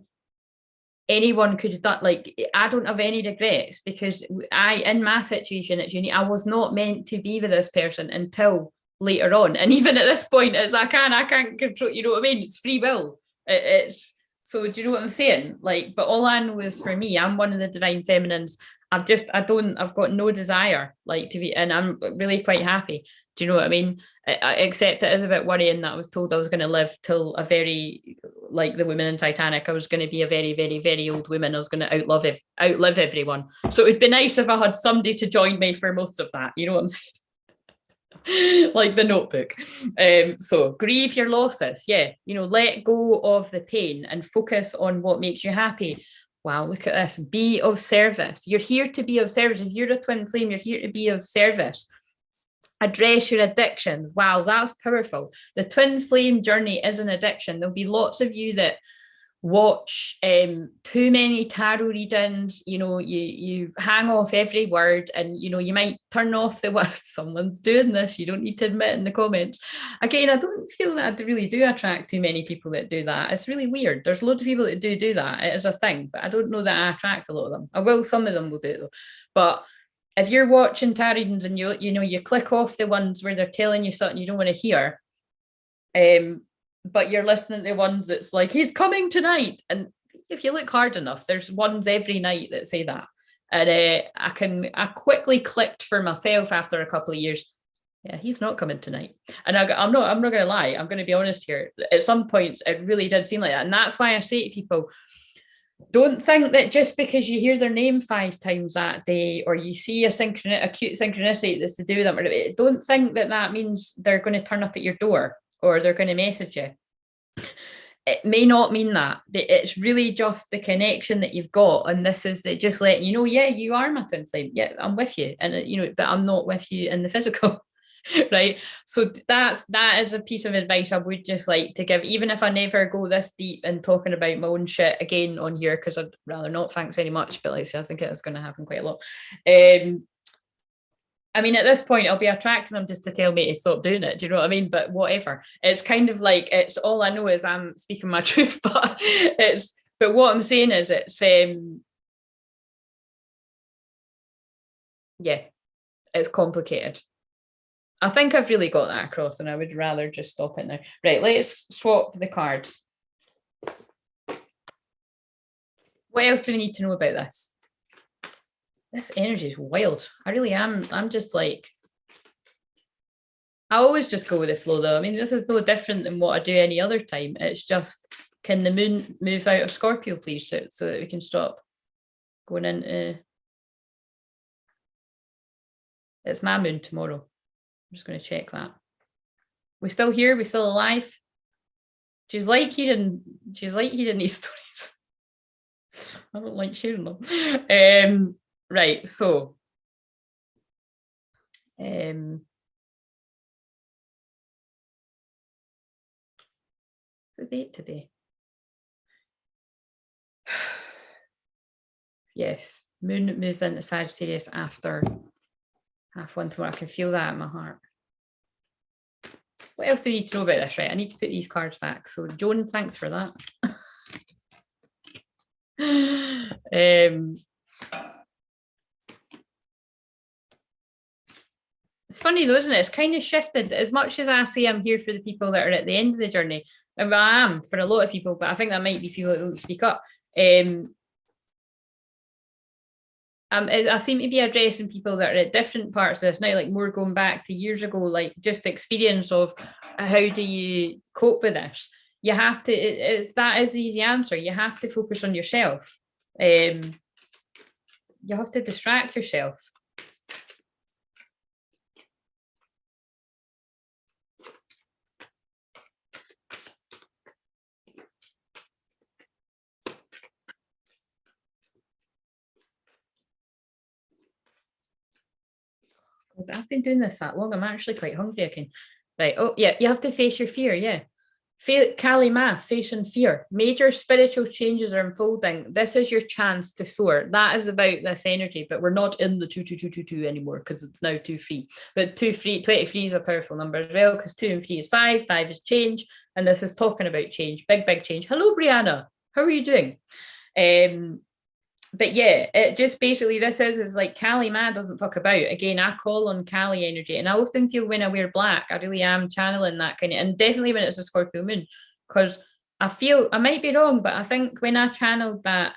anyone could have done. Like, I don't have any regrets because in my situation at uni, I was not meant to be with this person until later on. And even at this point, it's I can't control, you know what I mean? It's free will. It's so, do you know what I'm saying? Like, but all I know is for me, I'm one of the divine feminines. I've got no desire like to be, and I'm really quite happy. Do you know what I mean? Except it is a bit worrying that I was told I was going to live till a very, like the woman in Titanic, I was going to be a very, very, very old woman. I was going to outlive everyone. So it'd be nice if I had somebody to join me for most of that. You know what I'm saying? Like the Notebook. So grieve your losses. Yeah. Let go of the pain and focus on what makes you happy. Wow, look at this. Be of service. You're here to be of service. If you're a twin flame, you're here to be of service. Address your addictions. Wow, that's powerful. The twin flame journey is an addiction. There'll be lots of you that watch too many tarot readings. You hang off every word, and you might turn off the word. Someone's doing this, you don't need to admit in the comments. Again, I don't feel that I really do attract too many people that do that. It's really weird. There's loads of people that do that. It is a thing, but I don't know that I attract a lot of them. I will, some of them will do it though. But if you're watching tarot readings and you click off the ones where they're telling you something you don't want to hear, but you're listening to ones that's like, he's coming tonight. And if you look hard enough, there's ones every night that say that. And I quickly clicked for myself after a couple of years. Yeah, he's not coming tonight. And I'm not going to lie. I'm going to be honest here. At some points, it really did seem like that. And that's why I say to people, don't think that just because you hear their name 5 times that day, or you see a cute synchronicity that's to do with them, don't think that means they're going to turn up at your door or they're going to message you. It may not mean that. It's really just the connection that you've got, and this is just letting you know, yeah, you are my twin flame. Yeah, I'm with you, and but I'm not with you in the physical. Right. So that is a piece of advice I would just like to give, even if I never go this deep in talking about my own shit again on here, because I'd rather not. Thanks very much, but like I say, I think it is going to happen quite a lot. I mean, at this point, I'll be attracting them just to tell me to stop doing it. Do you know what I mean? But whatever. It's kind of like, it's all I know is I'm speaking my truth, but what I'm saying is yeah, it's complicated. I think I've really got that across, and I would rather just stop it now. Right, let's swap the cards. What else do we need to know about this? This energy is wild. I really am. I'm just like, I always just go with the flow though. I mean, this is no different than what I do any other time. It's just, can the moon move out of Scorpio, please, so that we can stop going into... It's my moon tomorrow. I'm just going to check that. We still here? We still alive? She's like hearing these stories. I don't like sharing them. Right, so the date today. Yes, moon moves into Sagittarius after 1/2 tomorrow. I can feel that in my heart. What else do we need to know about this? Right, I need to put these cards back. So Joan, thanks for that. It's funny though, isn't it? It's kind of shifted. As much as I say I'm here for the people that are at the end of the journey, and I am for a lot of people, but I think that might be people that don't speak up. I seem to be addressing people that are at different parts of this now, like more going back to years ago, like just experience of how do you cope with this. You have to, that is the easy answer. You have to focus on yourself. You have to distract yourself. I've been doing this that long. I'm actually quite hungry again. Right. Oh, yeah. You have to face your fear. Yeah. Kali Ma, facing fear. Major spiritual changes are unfolding. This is your chance to soar. That is about this energy, but we're not in the 2 anymore because it's now 2 free. But 2 free, 23 is a powerful number as well because 2 and 3 is 5. 5 is change. And this is talking about change. Big change. Hello, Brianna. How are you doing? But yeah, it just basically, this is like Kali Ma doesn't fuck about. Again, I call on Kali energy, and I often feel when I wear black, I really am channeling that kind of, and definitely when it's a Scorpio moon, because I feel, I might be wrong, but I think when I channeled that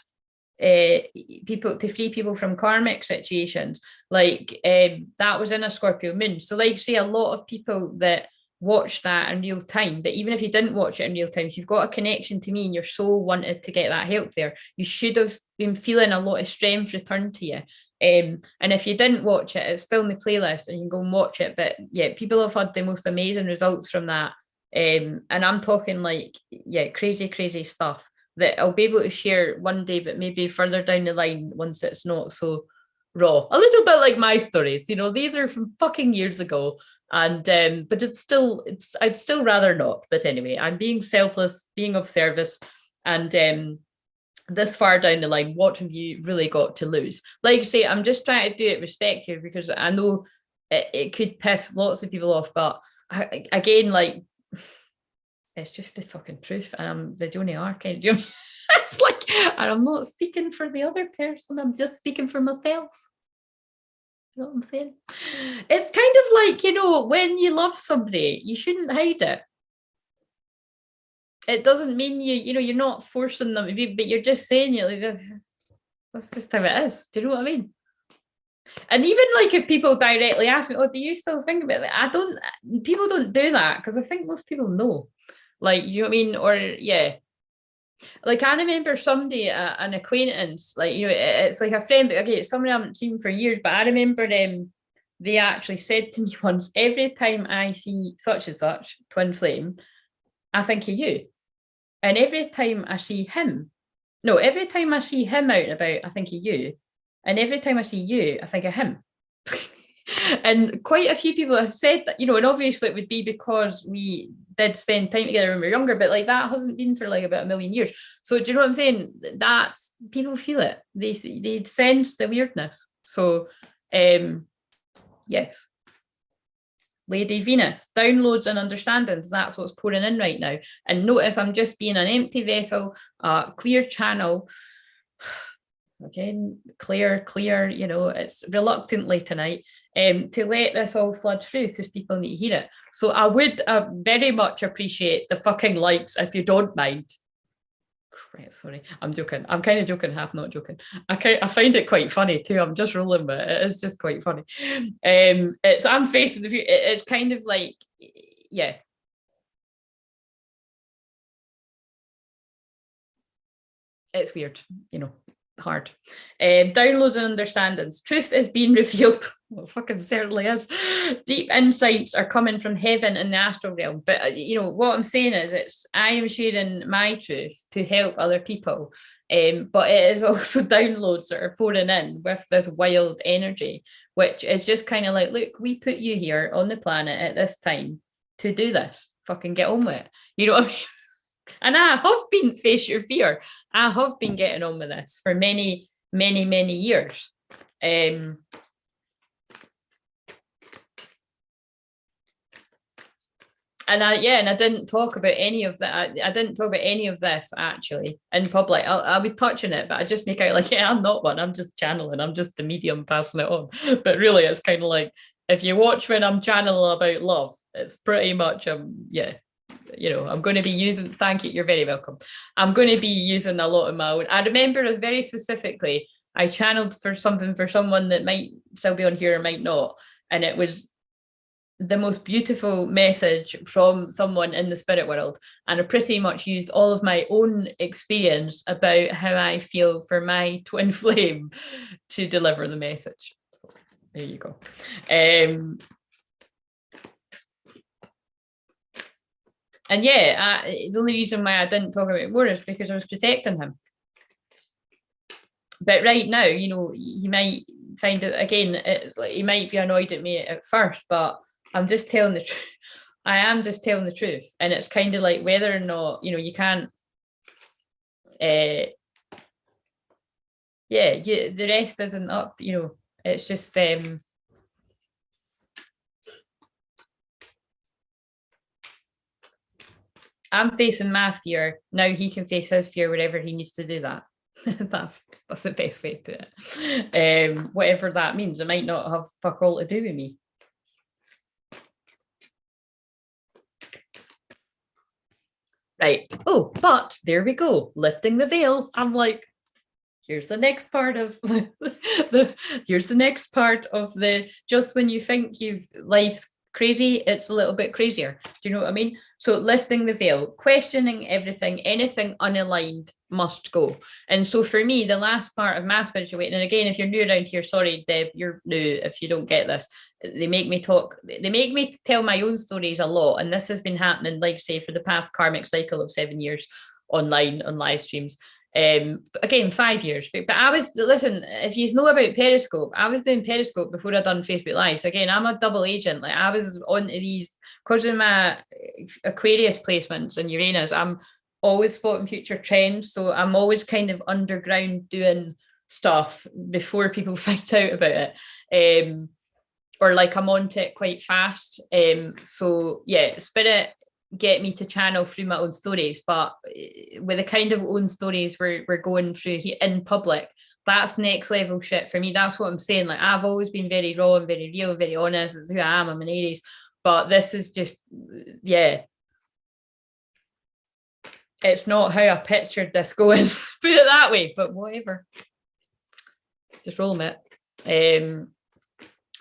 people to free people from karmic situations, like that was in a Scorpio moon. So like say a lot of people that watch that in real time, but even if you didn't watch it in real time, if you've got a connection to me and your soul wanted to get that help there, you should have been feeling a lot of strength return to you. And if you didn't watch it, it's still in the playlist and you can go and watch it. But yeah, people have had the most amazing results from that. And I'm talking like, yeah, crazy stuff that I'll be able to share one day, but maybe further down the line once it's not so raw, a little bit like my stories. You know, these are from fucking years ago. And but I'd still rather not. But anyway, I'm being selfless, being of service, and this far down the line, what have you really got to lose? Like I say, I'm just trying to do it respectfully because I know it could piss lots of people off, but again, like, it's just the fucking truth, and I'm the Joni Arcade. You know? It's like, and I'm not speaking for the other person, I'm just speaking for myself. You know what I'm saying? It's kind of like, you know, when you love somebody, you shouldn't hide it. It doesn't mean you know, you're not forcing them to be, but you're just saying, you're like, that's just how it is. Do you know what I mean? And even like if people directly ask me, oh, do you still think about it? I don't, people don't do that because I think most people know. Like, you know what I mean? Or yeah. Like I remember somebody, an acquaintance, like, you know, it's like a friend, but again, it's somebody I haven't seen for years, but I remember them, they actually said to me once, every time I see such and such, twin flame, I think of you. And every time I see him, no, every time I see him out and about, I think of you. And every time I see you, I think of him. And quite a few people have said that, you know, and obviously it would be because we did spend time together when we were younger, but like that hasn't been for like about 1,000,000 years. So do you know what I'm saying? That's, people feel it. They sense the weirdness. So yes. Lady Venus, downloads and understandings. That's what's pouring in right now. And notice I'm just being an empty vessel, clear channel. Again, clear, you know, it's reluctantly tonight, to let this all flood through because people need to hear it. So I would very much appreciate the fucking likes if you don't mind. Sorry, I'm joking. I'm kind of joking, half not joking. I find it quite funny too. I'm just rolling with it. It is just quite funny. I'm facing the view. It's kind of like, yeah. It's weird, you know. Hard. Downloads and understandings. Truth is being revealed. Well, fucking certainly is. Deep insights are coming from heaven and the astral realm. But you know what I'm saying is, I am sharing my truth to help other people. But it is also downloads that are pouring in with this wild energy, which is just kind of like, look, we put you here on the planet at this time to do this. Fucking get on with it. You know what I mean? And I have been, face your fear, I have been getting on with this for many, many, many years. And I didn't talk about any of that. I didn't talk about any of this actually in public. I'll be touching it, but I just make out like, yeah, I'm not one. I'm just channeling. I'm just the medium passing it on. But really, it's kind of like, if you watch when I'm channeling about love, it's pretty much, yeah. You know, I'm going to be using, thank you, you're very welcome. I'm going to be using a lot of my own. I remember very specifically, I channeled for something for someone that might still be on here or might not. And it was the most beautiful message from someone in the spirit world. And I pretty much used all of my own experience about how I feel for my twin flame to deliver the message. So there you go. And yeah, the only reason why I didn't talk about it more is because I was protecting him. But right now, you know, he might find it again, it's like he might be annoyed at me at first, but I'm just telling the truth. I am just telling the truth. And it's kind of like whether or not, you know, you can't, the rest isn't up, you know, it's just, I'm facing my fear. Now he can face his fear wherever he needs to do that. that's the best way to put it. Whatever that means, it might not have fuck all to do with me. Right. Oh, but there we go. Lifting the veil. I'm like, here's the next part of here's the next part of the, just when you think life's crazy, it's a little bit crazier. Do you know what I mean? So lifting the veil, questioning everything, anything unaligned must go. And so for me, the last part of my spiritual awakening, and again, if you're new around here, sorry, Deb, you're new if you don't get this. They make me tell my own stories a lot. And this has been happening, like say, for the past karmic cycle of 7 years online, on live streams. Again, 5 years. But I was, listen, if you know about Periscope, I was doing Periscope before I'd done Facebook Live. So again, I'm a double agent. Like I was onto these, because of my Aquarius placements and Uranus, I'm always spotting future trends. So I'm always kind of underground doing stuff before people find out about it. Or like I'm onto it quite fast. So yeah, Spirit get me to channel through my own stories, but with the kind of own stories we're going through here in public, that's next level shit for me. That's what I'm saying. Like I've always been very raw and very real, very honest. It's who I am. I'm an Aries, but this is just, yeah, it's not how I pictured this going. Put it that way, but whatever. Just roll with it.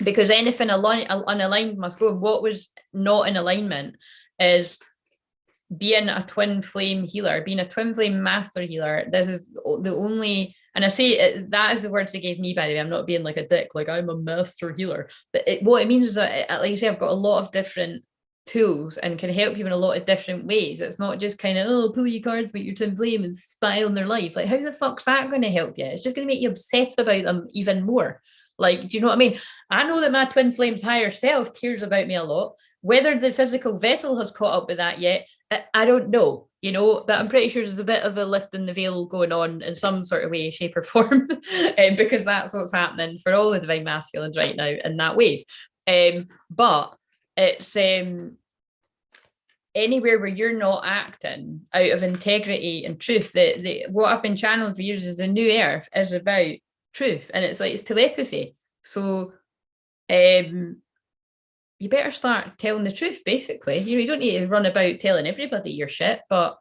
Because anything unaligned must go. What was not in alignment is being a twin flame healer, being a twin flame master healer. This is the only, and I say it, that is the words they gave me, by the way. I'm not being like a dick, like I'm a master healer. But what it means is that, like you say, I've got a lot of different tools and can help you in a lot of different ways. It's not just kind of, oh, pull your cards about your twin flame and spy on their life. Like, how the fuck's that going to help you? It's just going to make you obsessed about them even more. Like, do you know what I mean? I know that my twin flame's higher self cares about me a lot. Whether the physical vessel has caught up with that yet, I don't know, you know, but I'm pretty sure there's a bit of a lift in the veil going on in some sort of way, shape or form, because that's what's happening for all the divine masculines right now in that wave. But it's anywhere where you're not acting out of integrity and truth. What I've been channeling for years is the new earth is about truth, and it's like it's telepathy. So you better start telling the truth, basically. You know, you don't need to run about telling everybody your shit, but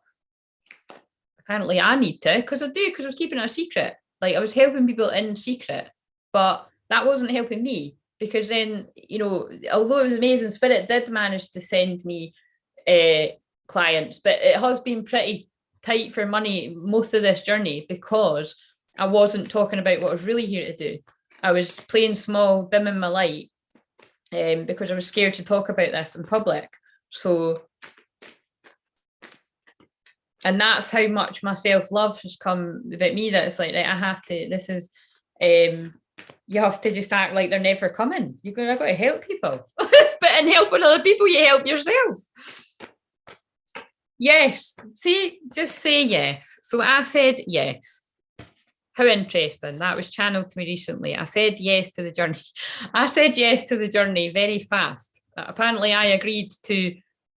apparently I need to, because I was keeping it a secret. Like I was helping people in secret, but that wasn't helping me, because then, you know, although it was amazing, Spirit did manage to send me clients, but it has been pretty tight for money most of this journey, because I wasn't talking about what I was really here to do. I was playing small, dimming my light, because I was scared to talk about this in public. So, and that's how much my self-love has come about me, that it's like, I have to, this is, you have to just act like they're never coming. I've got to help people. But in helping other people, you help yourself. Yes. See, just say yes. So I said yes. How interesting. That was channeled to me recently. I said yes to the journey. I said yes to the journey very fast. Apparently, I agreed to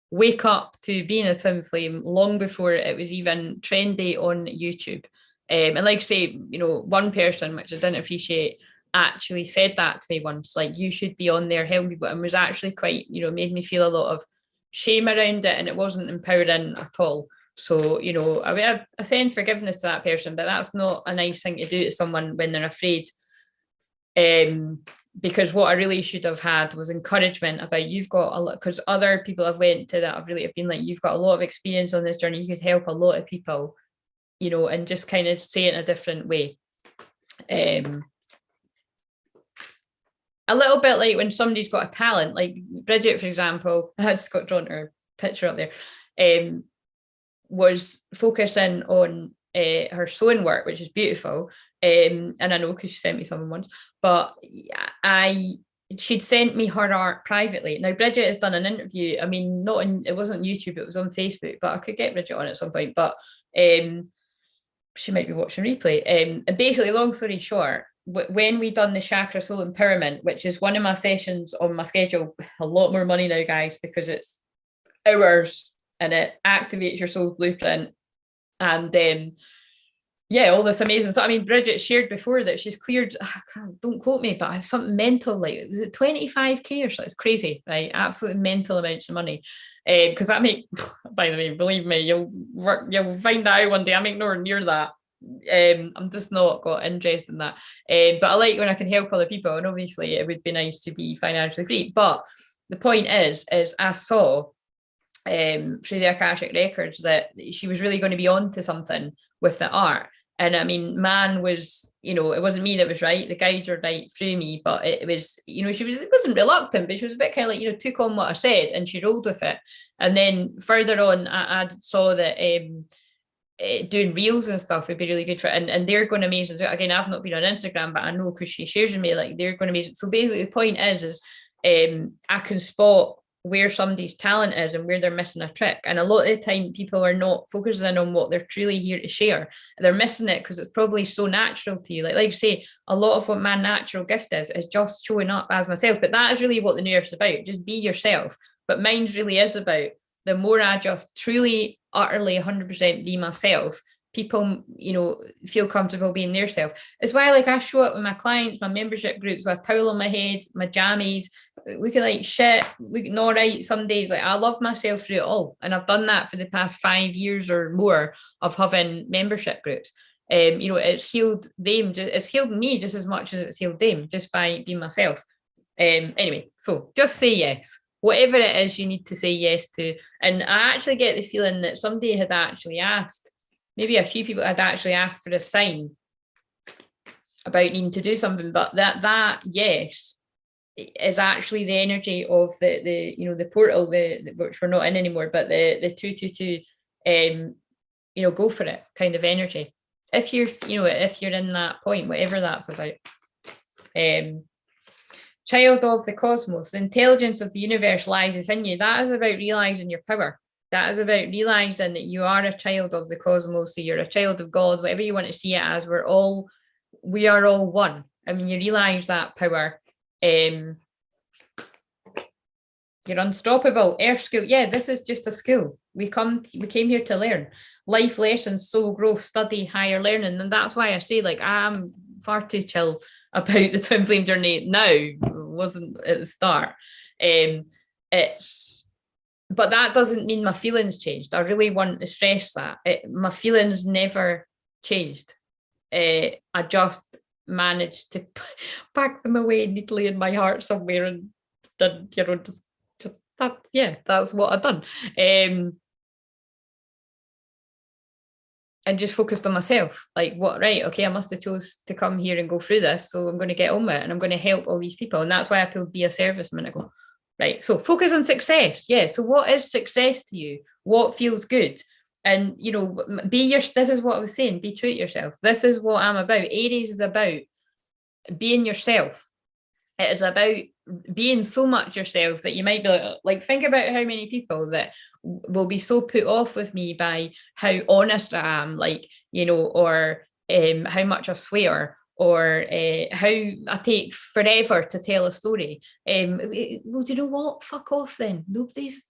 wake up to being a twin flame long before it was even trendy on YouTube. And like I say, you know, one person, which I didn't appreciate, actually said that to me once, like, you should be on there helping people, and was actually quite, you know, made me feel a lot of shame around it, and it wasn't empowering at all. So, you know, I send forgiveness to that person, but that's not a nice thing to do to someone when they're afraid. Because what I really should have had was encouragement about, you've got a lot, because other people I've went to that have really been like, you've got a lot of experience on this journey, you could help a lot of people, you know, and just kind of say it in a different way. A little bit like when somebody's got a talent, like Bridget, for example, I had Scott drawn her picture up there, was focusing on her sewing work, which is beautiful. And I know because she sent me some once, but she'd sent me her art privately. Now, Bridget has done an interview. I mean, it wasn't YouTube, it was on Facebook, but I could get Bridget on at some point, but she might be watching replay. And basically, long story short, when we done the chakra soul empowerment, which is one of my sessions on my schedule, a lot more money now, guys, because it's hours and it activates your soul blueprint, and yeah, all this amazing. So I mean, Bridget shared before that she's cleared, don't quote me, but something mental, like, is it 25k or something? It's crazy, right? Absolutely mental amounts of money. Because that by the way, believe me, you'll find that out one day. I'm ignoring near that. I'm just not got interest in that. But I like when I can help other people, and obviously it would be nice to be financially free. But the point is I saw through the Akashic records that she was really going to be on to something with the art. And I mean, man was, you know, it wasn't me that was right. The guides were right through me, but it was, you know, it wasn't reluctant, but she was a bit kind of like, you know, took on what I said and she rolled with it. And then further on, I saw that doing reels and stuff would be really good for it. And they're going amazing. So again, I've not been on Instagram, but I know because she shares with me, like they're going amazing. So basically the point is I can spot where somebody's talent is and where they're missing a trick. And a lot of the time people are not focusing on what they're truly here to share. They're missing it because it's probably so natural to you. Like you say, a lot of what my natural gift is just showing up as myself. But that is really what the New Year's is about. Just be yourself. But mine's really is about the more I just truly, utterly 100% be myself, people, feel comfortable being their self. It's why like I show up with my clients, my membership groups with a towel on my head, my jammies, looking like shit, looking all right some days. Like I love myself through it all. And I've done that for the past 5 years or more of having membership groups. It's healed them, it's healed me just as much as it's healed them, just by being myself. Anyway, so just say yes. Whatever it is you need to say yes to. And I actually get the feeling that somebody had actually asked, maybe a few people had actually asked for a sign about needing to do something, but that yes is actually the energy of the portal, which we're not in anymore, but the 222, go for it kind of energy. If you're, if you're in that point, whatever that's about. Child of the cosmos, the intelligence of the universe lies within you. That is about realizing your power. That is about realizing that you are a child of the cosmos. So you're a child of God, whatever you want to see it as. We are all one. I mean, you realize that power. You're unstoppable. Earth school. Yeah, this is just a school. We came here to learn life lessons, soul growth, study, higher learning. And that's why I say, like, I'm far too chill about the twin flame journey now. Wasn't at the start. But that doesn't mean my feelings changed. I really want to stress that my feelings never changed. I just managed to pack them away neatly in my heart somewhere, and then just that's what I've done. And just focused on myself, like okay, I must have chose to come here and go through this, so I'm going to get on with it and I'm going to help all these people. And that's why I pulled be a service a minute ago. Right, so focus on success. Yeah, so what is success to you? What feels good? And this is what I was saying, be true to yourself. This is what I'm about. Aries is about being yourself. It is about being so much yourself that you might be like think about how many people that will be so put off with me by how honest I am, or how much I swear, or how I take forever to tell a story. Well, do you know what? Fuck off then. Nobody's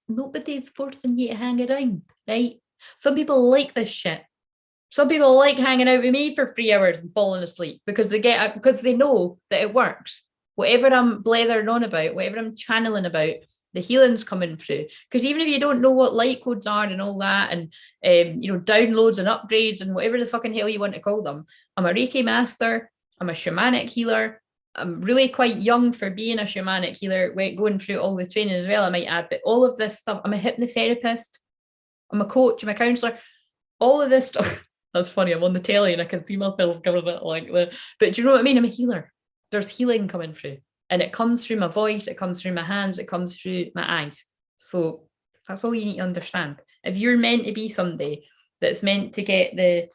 forcing you to hang around, right? Some people like this shit. Some people like hanging out with me for 3 hours and falling asleep because they know that it works. Whatever I'm blathering on about, whatever I'm channeling about, the healing's coming through. Because even if you don't know what light codes are and all that, and downloads and upgrades and whatever the fucking hell you want to call them, I'm a Reiki master, I'm a shamanic healer. I'm really quite young for being a shamanic healer, going through all the training as well, I might add. But all of this stuff, I'm a hypnotherapist, I'm a coach, I'm a counsellor, all of this stuff. That's funny, I'm on the telly and I can see myself coming a bit like that. But do you know what I mean? I'm a healer. There's healing coming through, and it comes through my voice, it comes through my hands, it comes through my eyes. So that's all you need to understand. If you're meant to be somebody that's meant to get the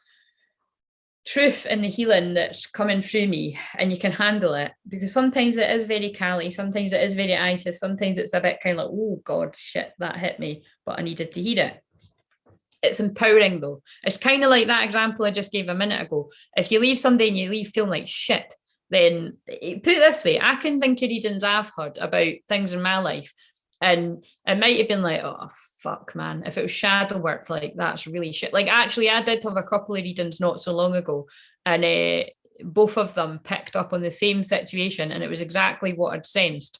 truth and the healing that's coming through me, and you can handle it, because sometimes it is very Kali, sometimes it is very Isis, sometimes it's a bit kind of like, oh God, shit, that hit me, but I needed to hear it. It's empowering though. It's kind of like that example I just gave a minute ago. If you leave somebody and you leave feeling like shit, then put it this way, I can think of readings I've had about things in my life, and it might have been like, oh fuck man, if it was shadow work, like that's really shit. Like actually I did have a couple of readings not so long ago, and both of them picked up on the same situation, and it was exactly what I'd sensed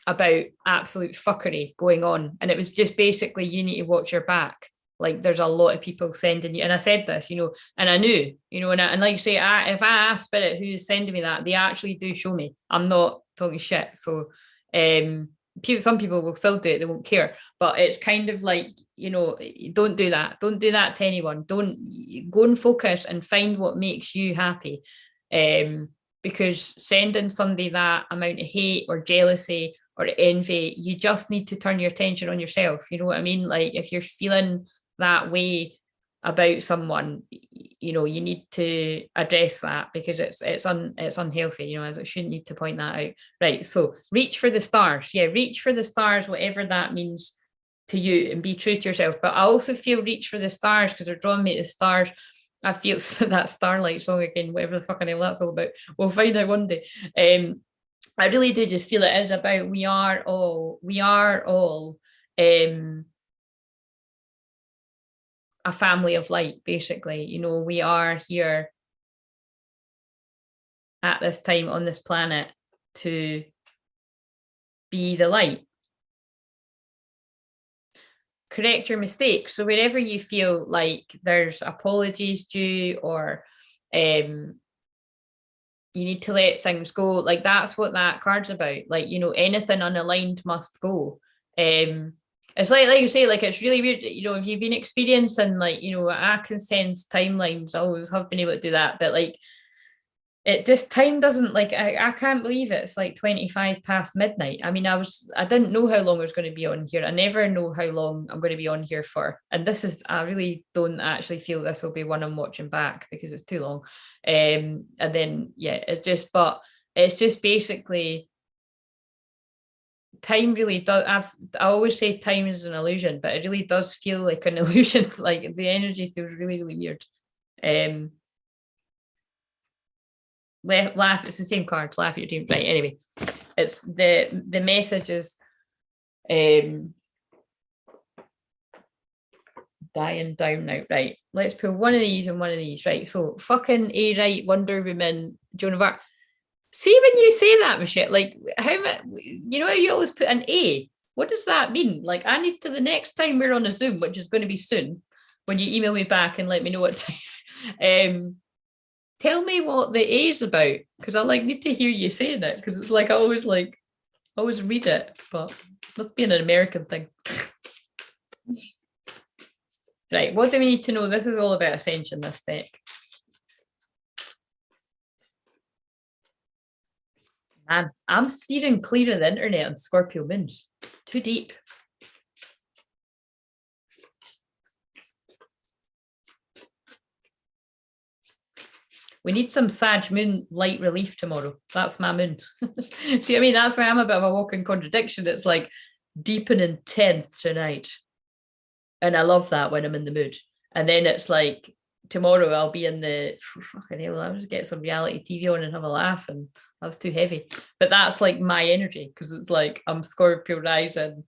about absolute fuckery going on. And it was just basically, you need to watch your back. Like there's a lot of people sending you, and I said this, and I knew, and like you say, if I ask Spirit who's sending me that, they actually do show me. I'm not talking shit. So some people will still do it, they won't care, but it's kind of like, don't do that. Don't do that to anyone. Don't go and focus and find what makes you happy. Because sending somebody that amount of hate or jealousy or envy, you just need to turn your attention on yourself. You know what I mean? Like if you're feeling that way about someone, you know, you need to address that because it's unhealthy, you know, as it shouldn't need to point that out. Right. So reach for the stars. Yeah, reach for the stars, whatever that means to you, and be true to yourself. But I also feel reach for the stars because they're drawing me to the stars. I feel that Starlight song again, whatever the fucking hell that's all about. We'll find out one day. I really do just feel it is about we are all a family of light, basically. You know, we are here at this time on this planet to be the light. Correct your mistakes. So wherever you feel like there's apologies due or you need to let things go, like that's what that card's about. Like, you know, anything unaligned must go. It's like you say, like it's really weird, you know, if you've been experiencing, like, you know, I can sense timelines, I always have been able to do that, but like it just time doesn't, like I can't believe it's like 25 past midnight. I mean, I didn't know how long I was going to be on here. I never know how long I'm going to be on here for. And this is, I really don't actually feel this will be one I'm watching back because it's too long. And then yeah, it's just basically time really does. I always say time is an illusion, but it really does feel like an illusion. Like the energy feels really, really weird. Laugh, it's the same cards, laugh at your dreams. Right, anyway, it's the message is dying down now. Right, let's pull one of these and one of these. Right, so fucking A, right, Wonder Woman, Joan of Arc. See, when you say that, Michelle, like how much, you know how you always put an A, what does that mean? Like I need to, the next time we're on a Zoom, which is going to be soon, when you email me back and let me know what time, tell me what the A is about, because I like need to hear you saying it, because it's like I always read it, but it must be an American thing. Right, what do we need to know? This is all about ascension, this deck. Man, I'm steering clear of the internet on Scorpio moons. Too deep. We need some Sag moon light relief tomorrow. That's my moon. See, I mean, that's why I'm a bit of a walking contradiction. It's like deep and intense tonight. And I love that when I'm in the mood. And then it's like tomorrow I'll be in the fucking hell, I'll just get some reality TV on and have a laugh. And that was too heavy. But that's like my energy, because it's like I'm Scorpio rising,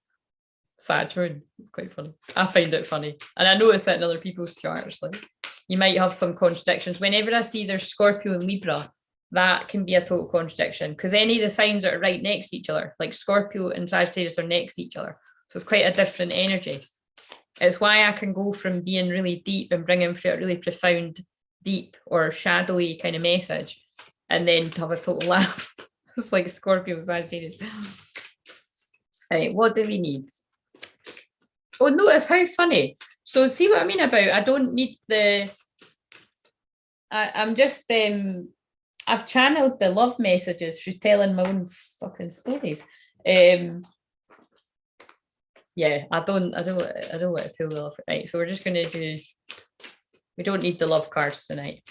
Sag moon. It's quite funny. I find it funny. And I notice it in other people's charts. Like you might have some contradictions. Whenever I see there's Scorpio and Libra, that can be a total contradiction, because any of the signs that are right next to each other, like Scorpio and Sagittarius, are next to each other. So it's quite a different energy. It's why I can go from being really deep and bringing through a really profound, deep or shadowy kind of message, and then to have a total laugh. It's like Scorpio and Sagittarius. Right, what do we need? Oh, notice how funny. So see what I mean about, I don't need the, I'm just, I've channeled the love messages through telling my own fucking stories. Yeah, I don't want to pull the love. Right, so we're just going to do, we don't need the love cards tonight.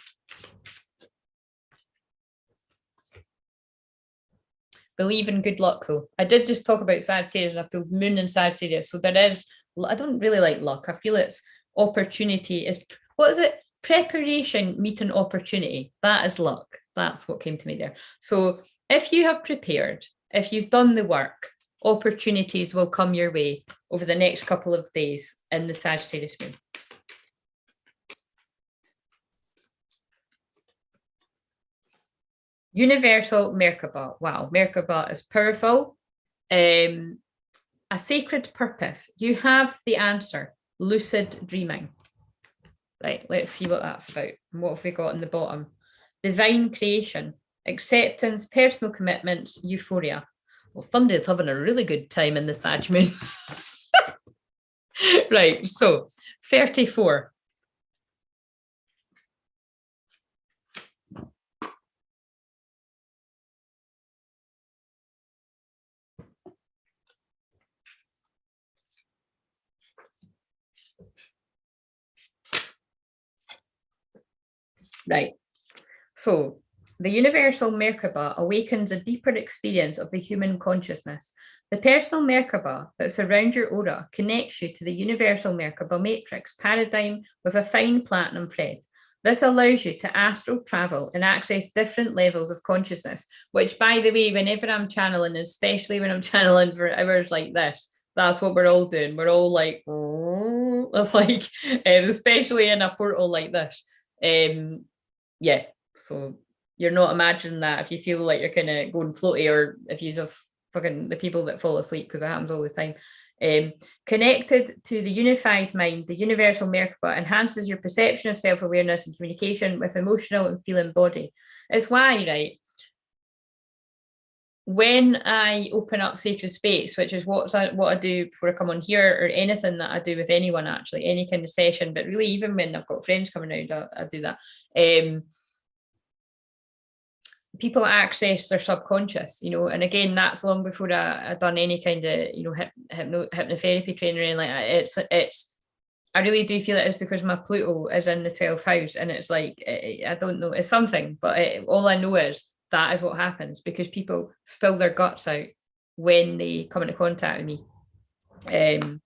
Believe in good luck though. I did just talk about Sagittarius and I pulled Moon and Sagittarius. So there is, I don't really like luck. I feel it's opportunity is, what is it? Preparation meeting opportunity. That is luck. That's what came to me there. So if you have prepared, if you've done the work, opportunities will come your way over the next couple of days in the Sagittarius moon. Universal Merkaba. Wow, Merkaba is powerful. A sacred purpose. You have the answer. Lucid dreaming. Right, let's see what that's about. And what have we got in the bottom? Divine creation, acceptance, personal commitments, euphoria. Well, Thunder's having a really good time in the Sag moon. Right, so 34. Right. So the universal Merkaba awakens a deeper experience of the human consciousness. The personal Merkaba that surrounds your aura connects you to the universal Merkaba matrix paradigm with a fine platinum thread. This allows you to astral travel and access different levels of consciousness, which, by the way, whenever I'm channeling, especially when I'm channeling for hours like this, that's what we're all doing. We're all like, oh, that's like, especially in a portal like this. Yeah, so you're not imagining that if you feel like you're kind of going floaty, or if you have fucking the people that fall asleep, because it happens all the time. Connected to the unified mind, the universal Merkaba enhances your perception of self-awareness and communication with emotional and feeling body. It's why, right, when I open up sacred space, which is what I do before I come on here, or anything that I do with anyone, actually, any kind of session, but really even when I've got friends coming out, I do that. People access their subconscious, and again, that's long before I done any kind of, hypnotherapy training or anything like that. It's I really do feel it is because my Pluto is in the 12th house, and it's like, I don't know, it's something, but all I know is that is what happens because people spill their guts out when they come into contact with me. And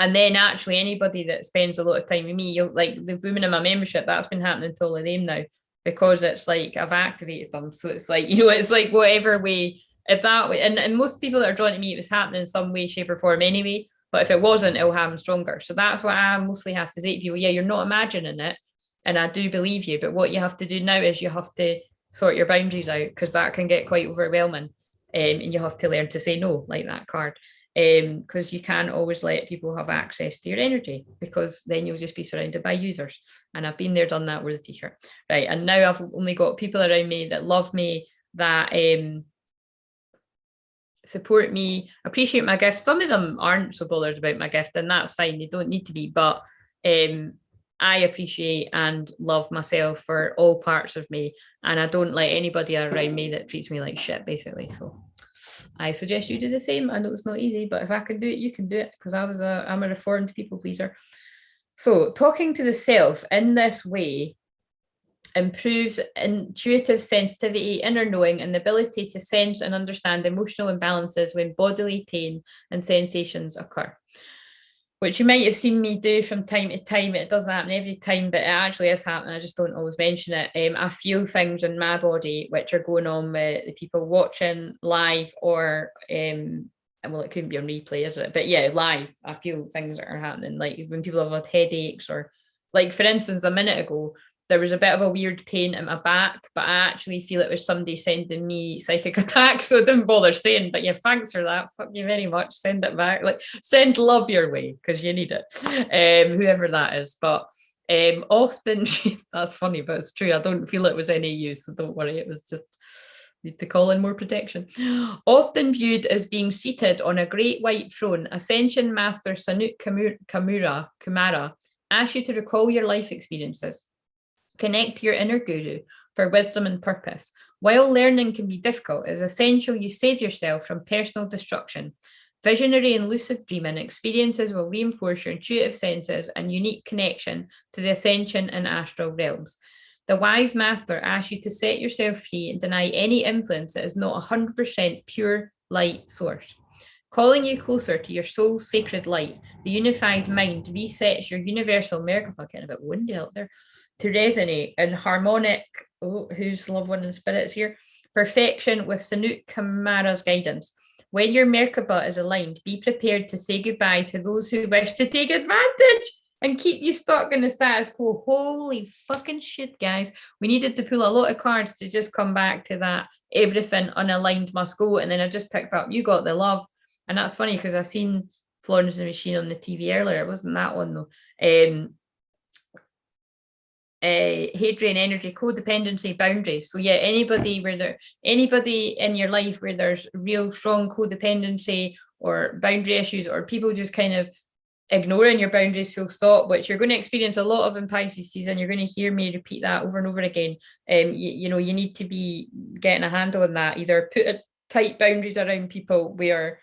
then actually anybody that spends a lot of time with me, like the women in my membership, that's been happening to all of them now, because it's like I've activated them. So it's like, it's like whatever way, if that way, and most people that are drawn to me, it was happening in some way, shape or form anyway. But if it wasn't, it'll happen stronger. So that's what I mostly have to say to people. Yeah, you're not imagining it. And I do believe you. But what you have to do now is you have to sort your boundaries out, because that can get quite overwhelming. And you have to learn to say no, like that card. Because you can't always let people have access to your energy, because then you'll just be surrounded by users. And I've been there, done that, with a t-shirt. Right. And now I've only got people around me that love me, that support me, appreciate my gift. Some of them aren't so bothered about my gift, and that's fine. They don't need to be, but I appreciate and love myself for all parts of me, and I don't let anybody around me that treats me like shit, basically. So I suggest you do the same. I know it's not easy, but if I can do it, you can do it, because I'm a reformed people pleaser. So talking to the self in this way improves intuitive sensitivity, inner knowing, and the ability to sense and understand emotional imbalances when bodily pain and sensations occur, which you might have seen me do from time to time. It doesn't happen every time, but it actually is happening. I just don't always mention it. I feel things in my body which are going on with the people watching live, or well, it couldn't be on replay, is it? But yeah, live, I feel things that are happening, like when people have had headaches, or like, for instance, a minute ago, there was a bit of a weird pain in my back, but I actually feel it was somebody sending me psychic attacks, so I didn't bother saying, but yeah, thanks for that. Fuck you very much. Send it back. Like, send love your way, because you need it. Whoever that is. But often, that's funny, but it's true. I don't feel it was any use, so don't worry. It was just need to call in more protection. Often viewed as being seated on a great white throne, Ascension Master Sanut Kumara asks you to recall your life experiences. Connect to your inner guru for wisdom and purpose. While learning can be difficult, it is essential you save yourself from personal destruction. Visionary and lucid dreaming experiences will reinforce your intuitive senses and unique connection to the ascension and astral realms. The wise master asks you to set yourself free and deny any influence that is not 100% pure light source. Calling you closer to your soul's sacred light, the unified mind resets your universal Merkaba, getting a bit windy out there, to resonate in harmonic, who's loved one in spirits here, perfection with Sanut Kumara's guidance. When your Merkaba is aligned, be prepared to say goodbye to those who wish to take advantage and keep you stuck in the status quo. Holy fucking shit, guys. We needed to pull a lot of cards to just come back to that. Everything unaligned must go. And then I just picked up, you got the love. And that's funny, because I seen Florence and the Machine on the TV earlier. It wasn't that one though. Hadrian energy, codependency, boundaries. So yeah, anybody in your life where there's real strong codependency or boundary issues, or people just kind of ignoring your boundaries full stop, which you're going to experience a lot of in Pisces season. You're going to hear me repeat that over and over again. You need to be getting a handle on that. Either put tight boundaries around people where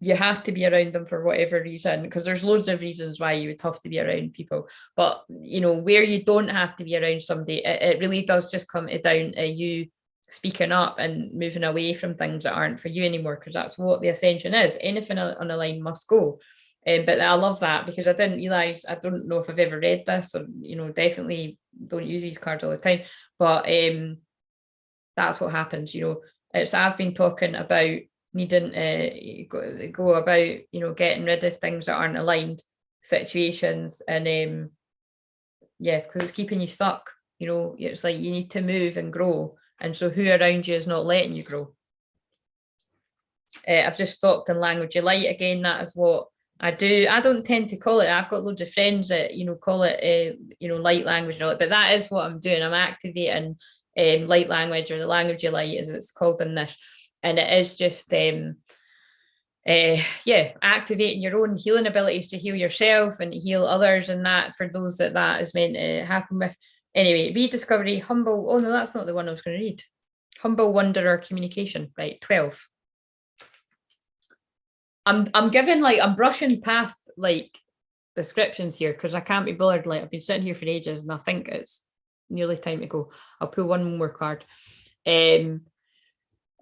you have to be around them for whatever reason, because there's loads of reasons why you would have to be around people. But, you know, where you don't have to be around somebody, it really does just come down to you speaking up and moving away from things that aren't for you anymore, because that's what the ascension is. Anything on a line must go. But I love that, because I didn't realize, I don't know if I've ever read this, or, you know, definitely don't use these cards all the time, but that's what happens. You know, it's, I've been talking about needing to go about, you know, getting rid of things that aren't aligned, situations, and yeah, because it's keeping you stuck. You know, it's like you need to move and grow, and so who around you is not letting you grow. I've just stopped in language of light again. That is what I do. I don't tend to call it. I've got loads of friends that, you know, call it you know, light language and all that, but that is what I'm doing. I'm activating light language, or the language of light as it's called in this, and it is just yeah, activating your own healing abilities to heal yourself and heal others, and that for those that is meant to happen with. Anyway, rediscovery, humble. Oh no, that's not the one I was going to read. Humble wonder or communication, right? 12. I'm giving, like, I'm brushing past like descriptions here because I can't be bothered. Like, I've been sitting here for ages and I think it's nearly time to go. I'll pull one more card.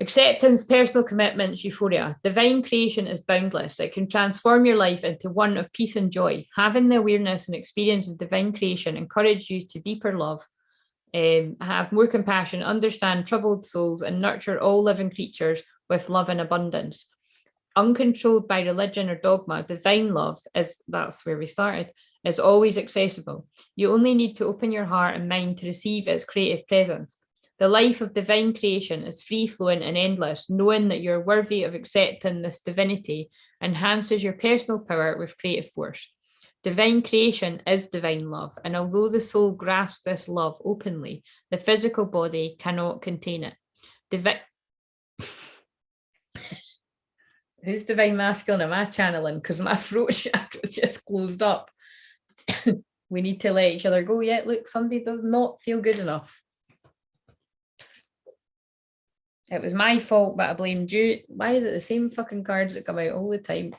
Acceptance, personal commitments, euphoria. Divine creation is boundless. It can transform your life into one of peace and joy. Having the awareness and experience of divine creation encourage you to deeper love, have more compassion, understand troubled souls, and nurture all living creatures with love and abundance. Uncontrolled by religion or dogma, divine love is, that's where we started, is always accessible. You only need to open your heart and mind to receive its creative presence. The life of divine creation is free-flowing and endless. Knowing that you're worthy of accepting this divinity enhances your personal power with creative force. Divine creation is divine love, and although the soul grasps this love openly, the physical body cannot contain it. Who's divine masculine am I channeling? Because my throat chakra just closed up. We need to let each other go. Yeah, look, somebody does not feel good enough. It was my fault, but I blamed you. Why is it the same fucking cards that come out all the time?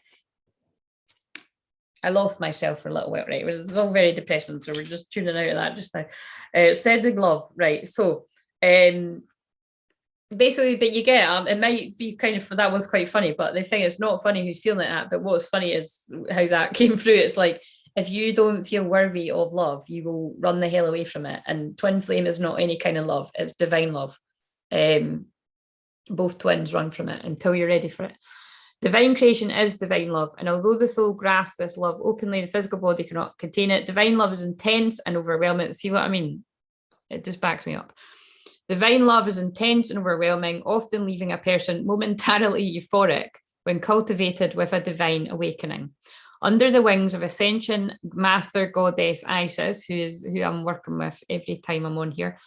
I lost myself for a little while, right? It's all very depressing, so we're just tuning out of that just now. Sending love, right? So, basically, but you get it might be kind of, that was quite funny, but the thing, it's not funny who's feeling that, but what's funny is how that came through. It's like, if you don't feel worthy of love, you will run the hell away from it. And twin flame is not any kind of love, it's divine love. Both twins run from it until you're ready for it. Divine creation is divine love, and although the soul grasps this love openly, the physical body cannot contain it. Divine love is intense and overwhelming. See what I mean? It just backs me up. Divine love is intense and overwhelming, often leaving a person momentarily euphoric when cultivated with a divine awakening. Under the wings of Ascension Master Goddess Isis, who I'm working with every time I'm on here,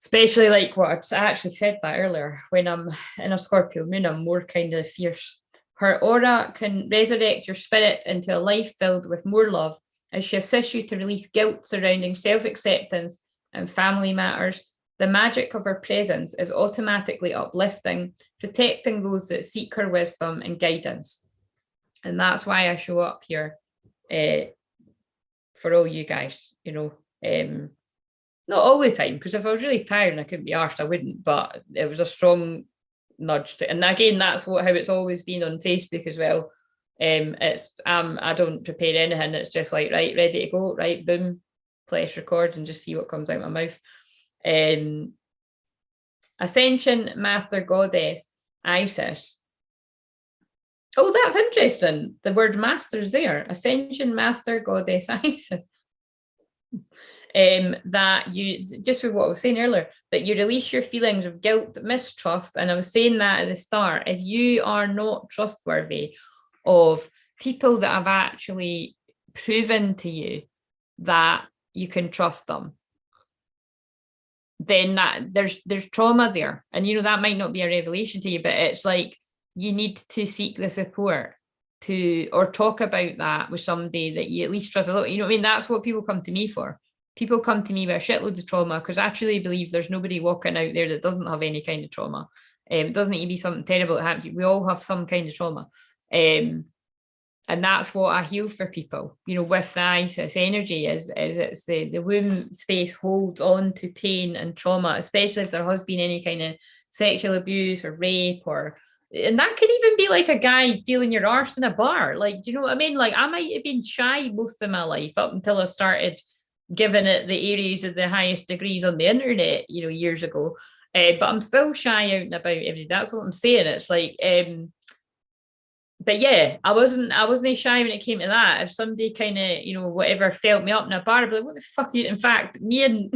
especially like what I actually said that earlier, when I'm in a Scorpio moon, I'm more kind of fierce. Her aura can resurrect your spirit into a life filled with more love as she assists you to release guilt surrounding self-acceptance and family matters. The magic of her presence is automatically uplifting, protecting those that seek her wisdom and guidance. And that's why I show up here for all you guys, you know. Not all the time, because if I was really tired and I couldn't be arsed, I wouldn't, but it was a strong nudge to, and again, that's how it's always been on Facebook as well. It's I don't prepare anything, it's just like, right, ready to go, right, boom, press record and just see what comes out my mouth. Ascension Master Goddess Isis. Oh, that's interesting. The word master's there. Ascension Master Goddess Isis. That you, just with what I was saying earlier, that you release your feelings of guilt, mistrust, and I was saying that at the start, if you are not trustworthy of people that have actually proven to you that you can trust them, then that there's trauma there, and you know that might not be a revelation to you, but it's like you need to seek the support to, or talk about that with somebody that you at least trust a lot. You know what I mean? That's what people come to me for. People come to me with shitloads of trauma because I truly believe there's nobody walking out there that doesn't have any kind of trauma. It doesn't need to be something terrible that happens. We all have some kind of trauma. And that's what I heal for people, you know, with the Isis energy is it's the womb space holds on to pain and trauma, especially if there has been any kind of sexual abuse or rape and that could even be like a guy feeling your arse in a bar. Like, do you know what I mean? Like I might have been shy most of my life up until I started giving it the areas of the highest degrees on the internet, you know, years ago. But I'm still shy out and about every day. That's what I'm saying. It's like, but yeah, I wasn't shy when it came to that. If somebody kind of, you know, whatever felt me up in a bar, I'd be like, what the fuck are you? In fact, me and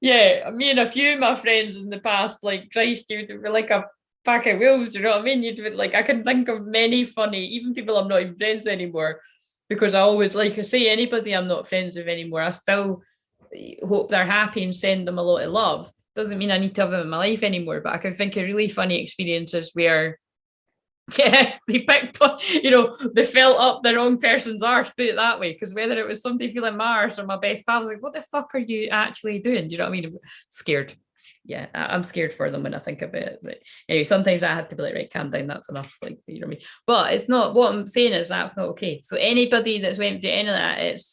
a few of my friends in the past, like Christ, you were like a pack of wolves, you know what I mean? You'd be like, I can think of many funny, even people I'm not even friends with anymore, because I always, like I say, anybody I'm not friends with anymore, I still hope they're happy and send them a lot of love. Doesn't mean I need to have them in my life anymore, but I can think of really funny experiences where yeah, they picked on, you know, they felt up the wrong person's arse, put it that way. Because whether it was somebody feeling my arse or my best pal, I was like, what the fuck are you actually doing? Do you know what I mean? I'm scared. Yeah, I'm scared for them when I think about it. But anyway, sometimes I had to be like, right, calm down, that's enough. Like, you know what I mean? But it's not, what I'm saying is that's not okay. So anybody that's went through any of that, it's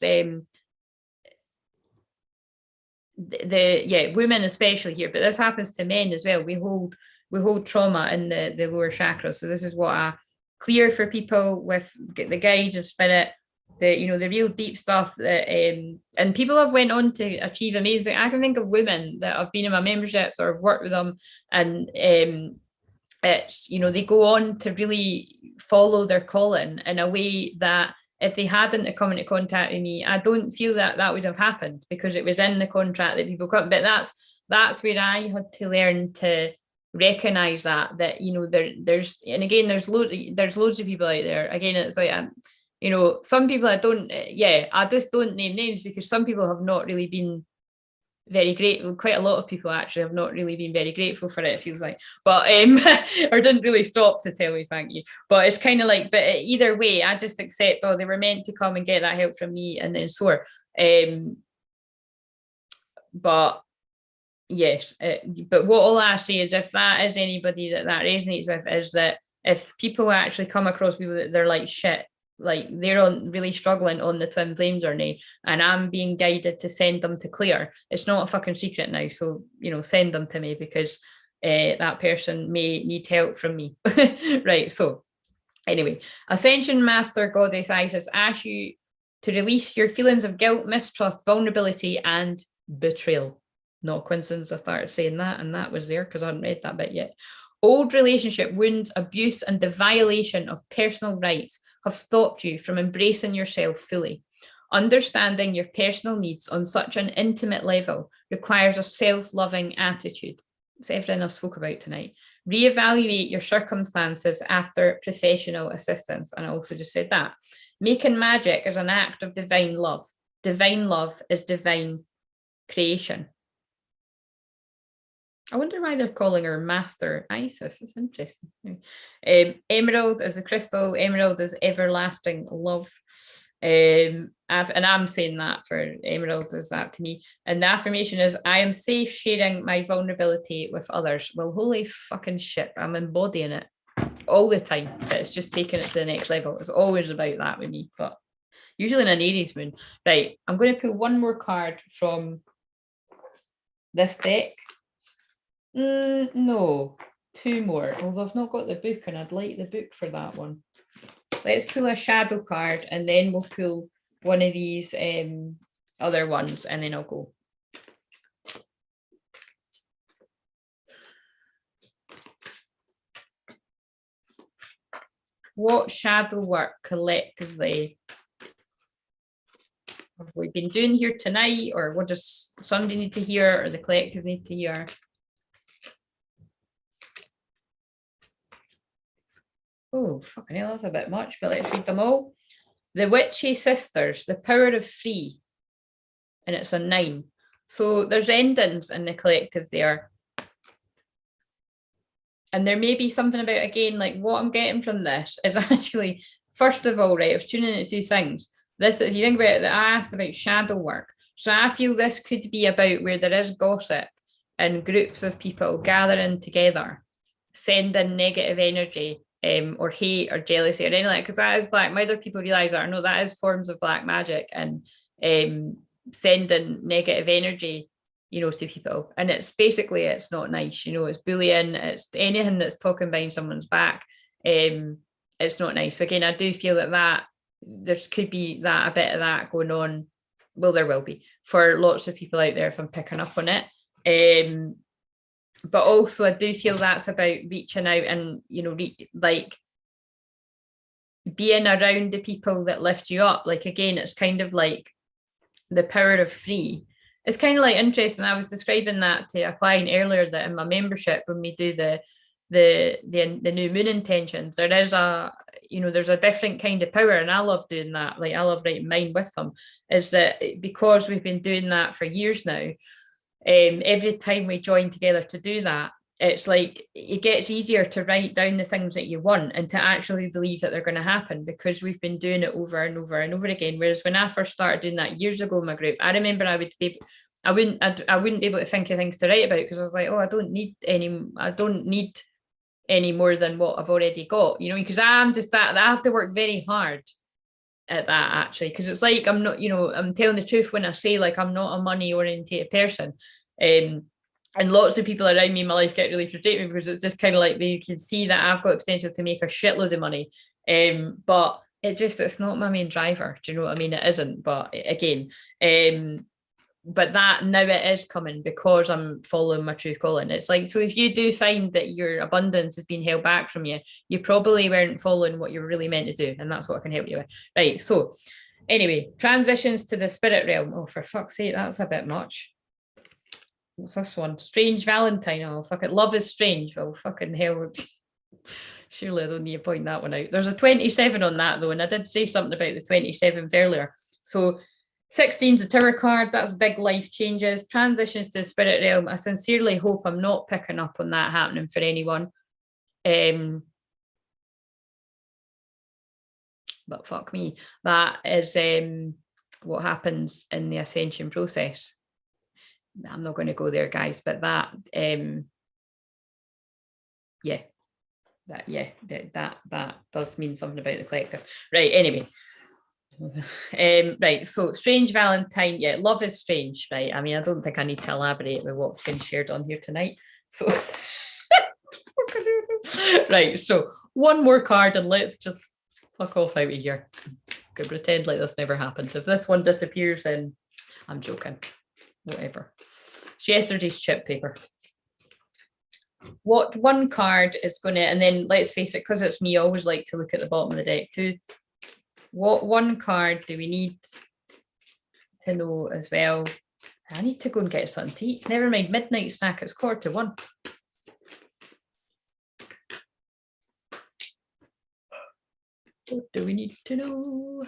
women especially here, but this happens to men as well. We hold trauma in the lower chakras. So this is what I clear for people with the guides of spirit, the real deep stuff that and people have went on to achieve amazing. I can think of women that have been in my memberships or have worked with them, and it's, you know, they go on to really follow their calling in a way that if they hadn't come into contact with me, I don't feel that would have happened, because it was in the contract that people come. But that's where I had to learn to recognize that you know, there's and again there's loads of people out there. Again, it's like you know, some people I just don't name names, because some people have not really been very grateful. Quite a lot of people actually have not really been very grateful for it, it feels like, but or didn't really stop to tell me thank you. But it's kind of like, but either way, I just accept, they were meant to come and get that help from me, and then soar. But yes, but what all I say is, if that is anybody that resonates with, is that if people actually come across people that they're like shit, like they're really struggling on the twin flame journey, and I'm being guided to send them to clear, it's not a fucking secret now. So, you know, send them to me, because that person may need help from me. Right. So anyway, Ascension Master Goddess Isis asks you to release your feelings of guilt, mistrust, vulnerability, and betrayal. Not a coincidence I started saying that, and that was there because I hadn't read that bit yet. Old relationship wounds, abuse, and the violation of personal rights have stopped you from embracing yourself fully. Understanding your personal needs on such an intimate level requires a self-loving attitude. It's everything I've spoke about tonight. Reevaluate your circumstances after professional assistance. And I also just said that. Making magic is an act of divine love. Divine love is divine creation. I wonder why they're calling her Master Isis. It's interesting. Emerald is a crystal. Emerald is everlasting love. And I'm saying that for Emerald is that to me. And the affirmation is, I am safe sharing my vulnerability with others. Well, holy fucking shit, I'm embodying it all the time. But it's just taking it to the next level. It's always about that with me, but usually in an Aries moon. Right, I'm going to pull one more card from this deck. No, two more, although I've not got the book, and I'd like the book for that one. Let's pull a shadow card, and then we'll pull one of these other ones, and then I'll go. What shadow work collectively have we been doing here tonight, or what does somebody need to hear, or the collective need to hear? Oh, fucking hell, that's a bit much, but let's read them all. The Witchy Sisters, the Power of Free, and it's a 9. So there's endings in the collective there. And there may be something about, again, like what I'm getting from this is actually, first of all, right, I was tuning into 2 things. This, if you think about it, that I asked about shadow work. So I feel this could be about where there is gossip and groups of people gathering together, sending negative energy or hate or jealousy or anything like that, because that is black. Whether people realize that or no, that is forms of black magic and sending negative energy, you know, to people. And it's basically, it's not nice, you know, it's bullying, it's anything that's talking behind someone's back. It's not nice. Again, I do feel that there could be that a bit of that going on. Well, there will be for lots of people out there if I'm picking up on it. But also I do feel that's about reaching out and, you know, like being around the people that lift you up. Like, again, it's kind of like the power of free. It's kind of like interesting. I was describing that to a client earlier, that in my membership, when we do the new moon intentions, there is a, you know, there's a different kind of power, and I love doing that. Like, I love writing mine with them, is that because we've been doing that for years now, every time we join together to do that, it's like it gets easier to write down the things that you want and to actually believe that they're going to happen, because we've been doing it over and over and over again. Whereas when I first started doing that years ago in my group, I remember I wouldn't be able to think of things to write about, because I was like, oh, I don't need any more than what I've already got, you know, because I'm just that I have to work very hard at that, actually, because it's like I'm not, you know, I'm telling the truth when I say, like, I'm not a money oriented person. And lots of people around me in my life get really frustrated because it's just kind of like they can see that I've got the potential to make a shitload of money. But it's not my main driver. Do you know what I mean? It isn't. But again, but that now it is coming because I'm following my true calling. It's like, so if you do find that your abundance has been held back from you, you probably weren't following what you're really meant to do. And that's what I can help you with. Right. So anyway, transitions to the spirit realm. Oh, for fuck's sake, that's a bit much. What's this one? Strange Valentine. Oh, fuck it. Love is strange. Well, fucking hell. Surely I don't need to point that one out. There's a 27 on that, though, and I did say something about the 27th earlier. So 16's a tower card. That's big life changes. Transitions to the spirit realm. I sincerely hope I'm not picking up on that happening for anyone. But fuck me. That is what happens in the ascension process. I'm not going to go there, guys, but that that does mean something about the collective. Right, anyway. Right, so strange Valentine. Yeah, love is strange, right? I mean, I don't think I need to elaborate with what's been shared on here tonight. So right, so one more card and let's just fuck off out of here. Could pretend like this never happened. If this one disappears, then I'm joking. Whatever. It's yesterday's chip paper. What one card is going to, and then let's face it, because it's me, I always like to look at the bottom of the deck too. What one card do we need to know as well? I need to go and get something to eat. Never mind, midnight snack, it's 1:45. What do we need to know?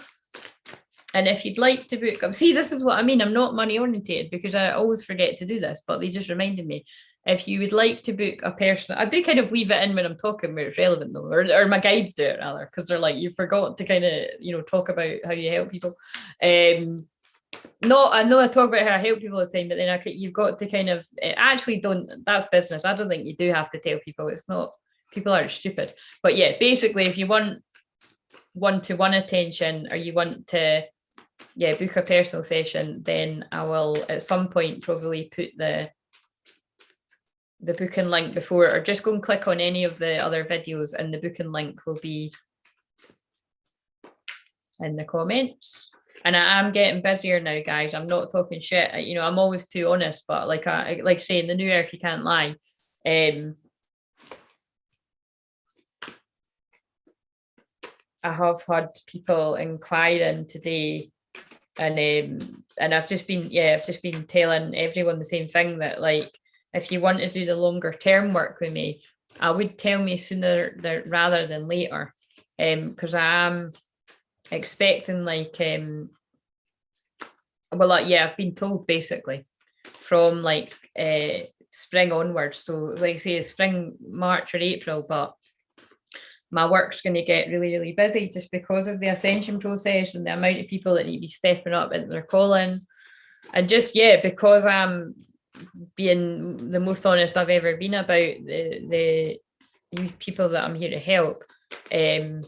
And if you'd like to book, see, this is what I mean. I'm not money oriented because I always forget to do this, but they just reminded me. If you would like to book a person, I do kind of weave it in when I'm talking where it's relevant though, or my guides do it rather, because they're like, you forgot to kind of, you know, talk about how you help people. No, I know I talk about how I help people all the time, but then you've got to kind of actually that's business. I don't think you do have to tell people. It's not, people aren't stupid. But yeah, basically, if you want one-to-one attention or you want to book a personal session, then I will at some point probably put the booking link before, or just go and click on any of the other videos and the booking link will be in the comments. And I am getting busier now, guys. I'm not talking shit. You know, I'm always too honest, but like saying the new earth, you can't lie. I have had people inquiring today, and I've just been telling everyone the same thing, that like, if you want to do the longer term work with me, I would tell me sooner rather than later, because I am expecting like I've been told basically from like spring onwards, so like say spring, March or April, but my work's going to get really, really busy just because of the ascension process and the amount of people that need to be stepping up into their calling. And just, because I'm being the most honest I've ever been about the people that I'm here to help, it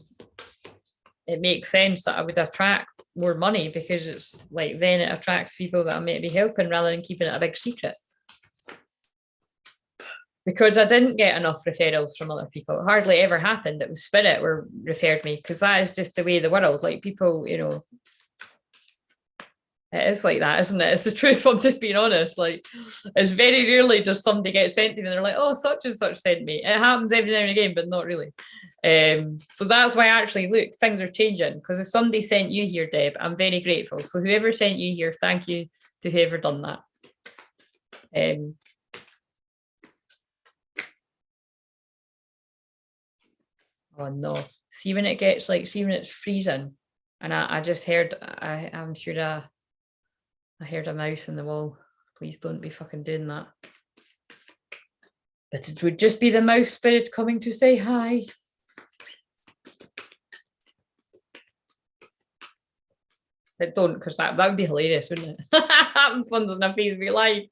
makes sense that I would attract more money, because it's like, then it attracts people that I might be helping rather than keeping it a big secret. Because I didn't get enough referrals from other people. It hardly ever happened. It was Spirit were referred me, because that is just the way of the world. Like, people, you know, it is like that, isn't it? It's the truth. I'm just being honest. Like, it's very rarely does somebody get sent to me and they're like, oh, such and such sent me. It happens every now and again, but not really. So that's why, actually, look, things are changing, because if somebody sent you here, Deb, I'm very grateful. So whoever sent you here, thank you to whoever done that. Oh no, see when it gets like, see when it's freezing, and I just heard, I'm sure I heard a mouse in the wall. Please don't be fucking doing that. But it would just be the mouse spirit coming to say hi. But don't, because that would be hilarious, wouldn't it? Happens once in a Facebook Live.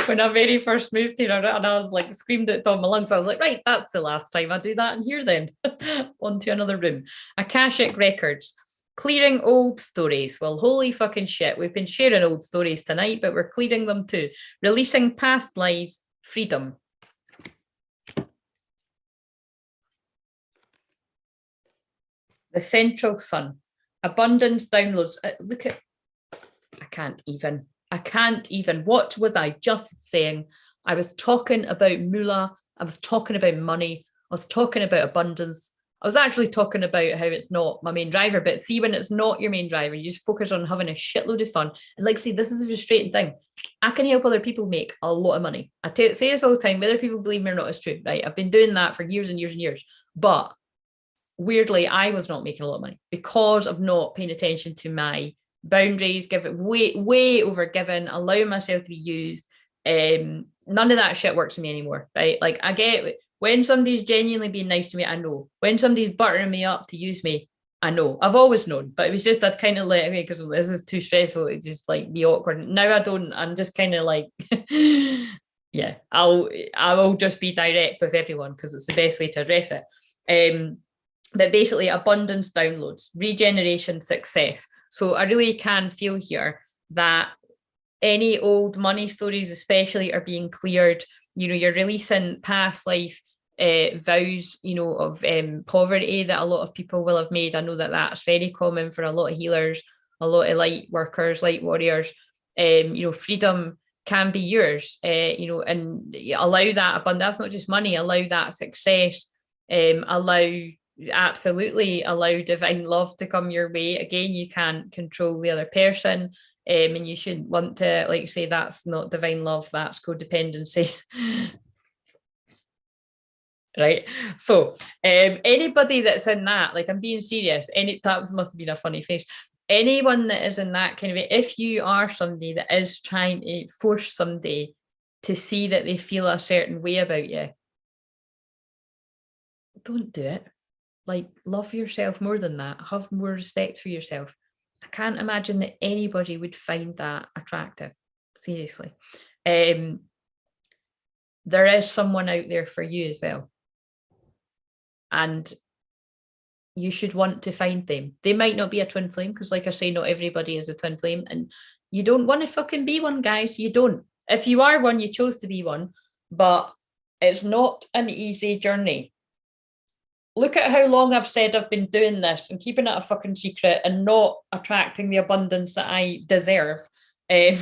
When I very first moved here, and I was like, screamed at the top of my lungs. I was like, right, that's the last time I do that in here then. On to another room. Akashic Records. Clearing old stories. Well, holy fucking shit. We've been sharing old stories tonight, but we're clearing them too. Releasing past lives. Freedom. The Central Sun. Abundance downloads. Look at, I can't even. What was I just saying? I was talking about moolah. I was talking about money. I was talking about abundance. I was actually talking about how it's not my main driver, but see, when it's not your main driver, you just focus on having a shitload of fun. And like I say, this is a frustrating thing. I can help other people make a lot of money. I say this all the time, whether people believe me or not, it's true, right? I've been doing that for years and years and years. But weirdly, I was not making a lot of money because of not paying attention to my boundaries, give it way over giving, allowing myself to be used. None of that shit works for me anymore, right? Like, I get when somebody's genuinely being nice to me, I know. When somebody's buttering me up to use me, I know. I've always known, but it was just that kind of let me, because this is too stressful. It just like be awkward. Now I don't. I'm just kind of like, yeah, I will just be direct with everyone, because it's the best way to address it. But basically, abundance downloads, regeneration, success. So I really can feel here that any old money stories especially are being cleared. You know, you're releasing past life vows, you know, of poverty that a lot of people will have made. I know that that's very common for a lot of healers, a lot of light workers, light warriors. You know, freedom can be yours, you know, and allow that abundance. That's not just money, allow that success, absolutely allow divine love to come your way. Again, you can't control the other person, and you shouldn't want to, like, say that's not divine love, that's codependency. Right, so anybody that's in that, like, I'm being serious, that must have been a funny face. Anyone that is in that kind of way, if you are somebody that is trying to force somebody to see that they feel a certain way about you, don't do it. Like, love yourself more than that. Have more respect for yourself. I can't imagine that anybody would find that attractive. Seriously. There is someone out there for you as well. And you should want to find them. They might not be a twin flame, because like I say, not everybody is a twin flame. And you don't want to fucking be one, guys. You don't. If you are one, you chose to be one. But it's not an easy journey. Look at how long I've said I've been doing this and keeping it a fucking secret and not attracting the abundance that I deserve. But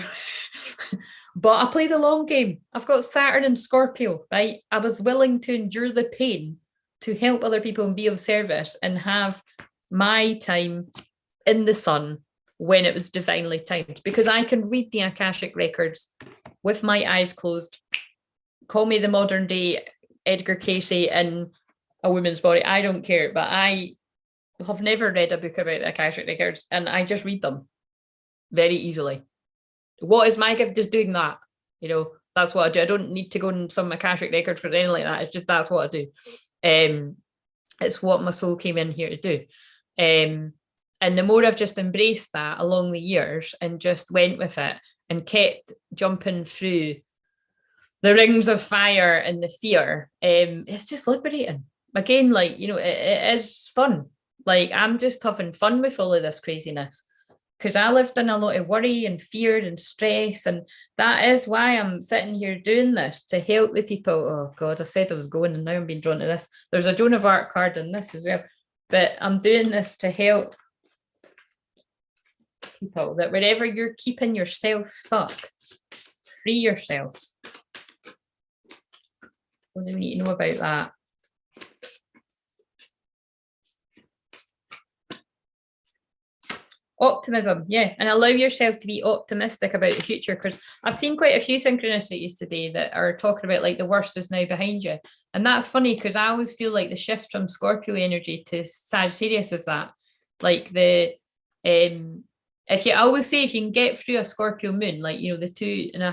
I play the long game. I've got Saturn and Scorpio, right? I was willing to endure the pain to help other people and be of service and have my time in the sun when it was divinely timed, because I can read the Akashic records with my eyes closed. Call me the modern day Edgar Casey in a woman's body, I don't care, but I have never read a book about the Akashic records, and I just read them very easily. What is my gift? Just doing that, you know, that's what I do. I don't need to go on some Akashic records or anything like that. It's just, that's what I do. It's what my soul came in here to do. And the more I've just embraced that along the years and just went with it and kept jumping through the rings of fire and the fear, it's just liberating. again, like, you know, it is fun. Like, I'm just having fun with all of this craziness because I lived in a lot of worry and fear and stress. And that is why I'm sitting here doing this, to help the people. Oh God, I said I was going and now I'm being drawn to this. There's a Joan of Arc card in this as well. But I'm doing this to help people, that wherever you're keeping yourself stuck, free yourself. What do we need to know about that? Optimism, yeah, and allow yourself to be optimistic about the future, because I've seen quite a few synchronicities today that are talking about like the worst is now behind you. And that's funny because I always feel like the shift from Scorpio energy to Sagittarius is that, like, the if you, I always say, if you can get through a Scorpio moon, like, you know, the two and a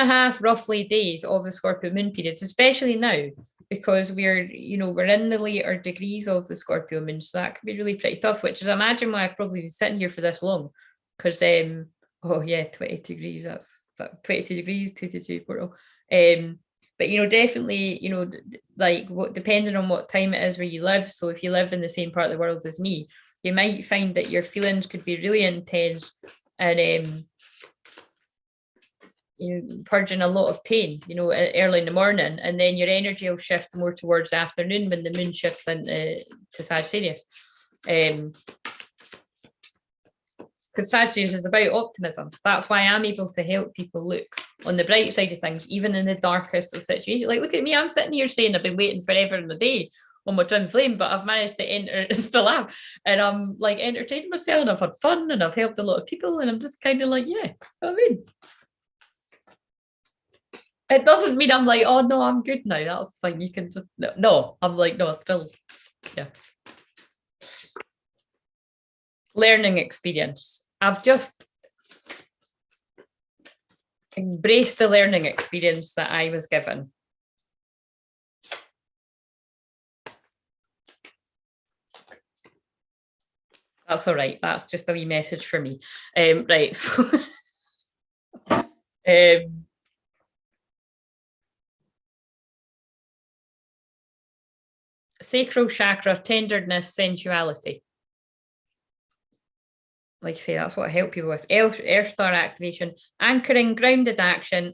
half roughly days of the Scorpio moon periods, especially now, because we're, you know, we're in the later degrees of the Scorpio moon, so that could be really pretty tough, which is, I imagine, why I've probably been sitting here for this long, because oh yeah, 20 degrees, that's 22 degrees, 222 portal. But, you know, definitely, you know, like, what, depending on what time it is where you live, so if you live in the same part of the world as me, you might find that your feelings could be really intense and you know, purging a lot of pain, you know, early in the morning, and then your energy will shift more towards the afternoon when the moon shifts into to Sagittarius. Because Sagittarius is about optimism. That's why I'm able to help people look on the bright side of things, even in the darkest of situations. Like, look at me, I'm sitting here saying I've been waiting forever in the day on my twin flame, but I've managed to enter, still have, and I'm like entertaining myself, and I've had fun, and I've helped a lot of people, and I'm just kind of like, yeah, I mean, it doesn't mean I'm like, oh no, I'm good now. That's fine. You can just no. I'm like, no, still, yeah. Learning experience. I've just embraced the learning experience that I was given. That's all right. That's just a wee message for me. Right. So sacral chakra, tenderness, sensuality. Like I say, that's what I help people with. Earth star activation, anchoring, grounded action,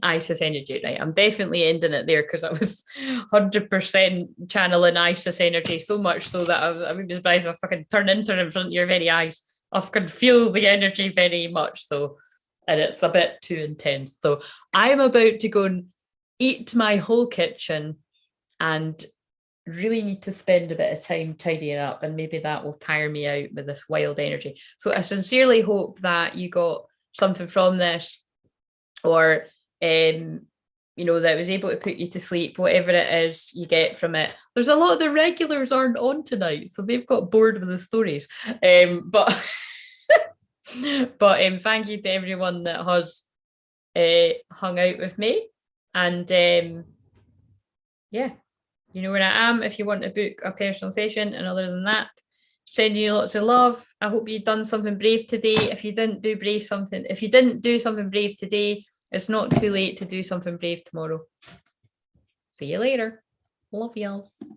Isis energy. Right, I'm definitely ending it there because I was 100% channeling Isis energy, so much so that I would be surprised if I fucking turn into in front of your very eyes. I can feel the energy very much so, and it's a bit too intense. So I'm about to go and eat my whole kitchen and really need to spend a bit of time tidying up, and maybe that will tire me out with this wild energy. So I sincerely hope that you got something from this, or you know, that was able to put you to sleep, whatever it is you get from it. There's a lot of the regulars aren't on tonight, so they've got bored with the stories, but but thank you to everyone that has hung out with me, and yeah, you know where I am if you want to book a personal session. And other than that, sending you lots of love. I hope you've done something brave today. If you didn't do something brave today, it's not too late to do something brave tomorrow. See you later. Love y'all.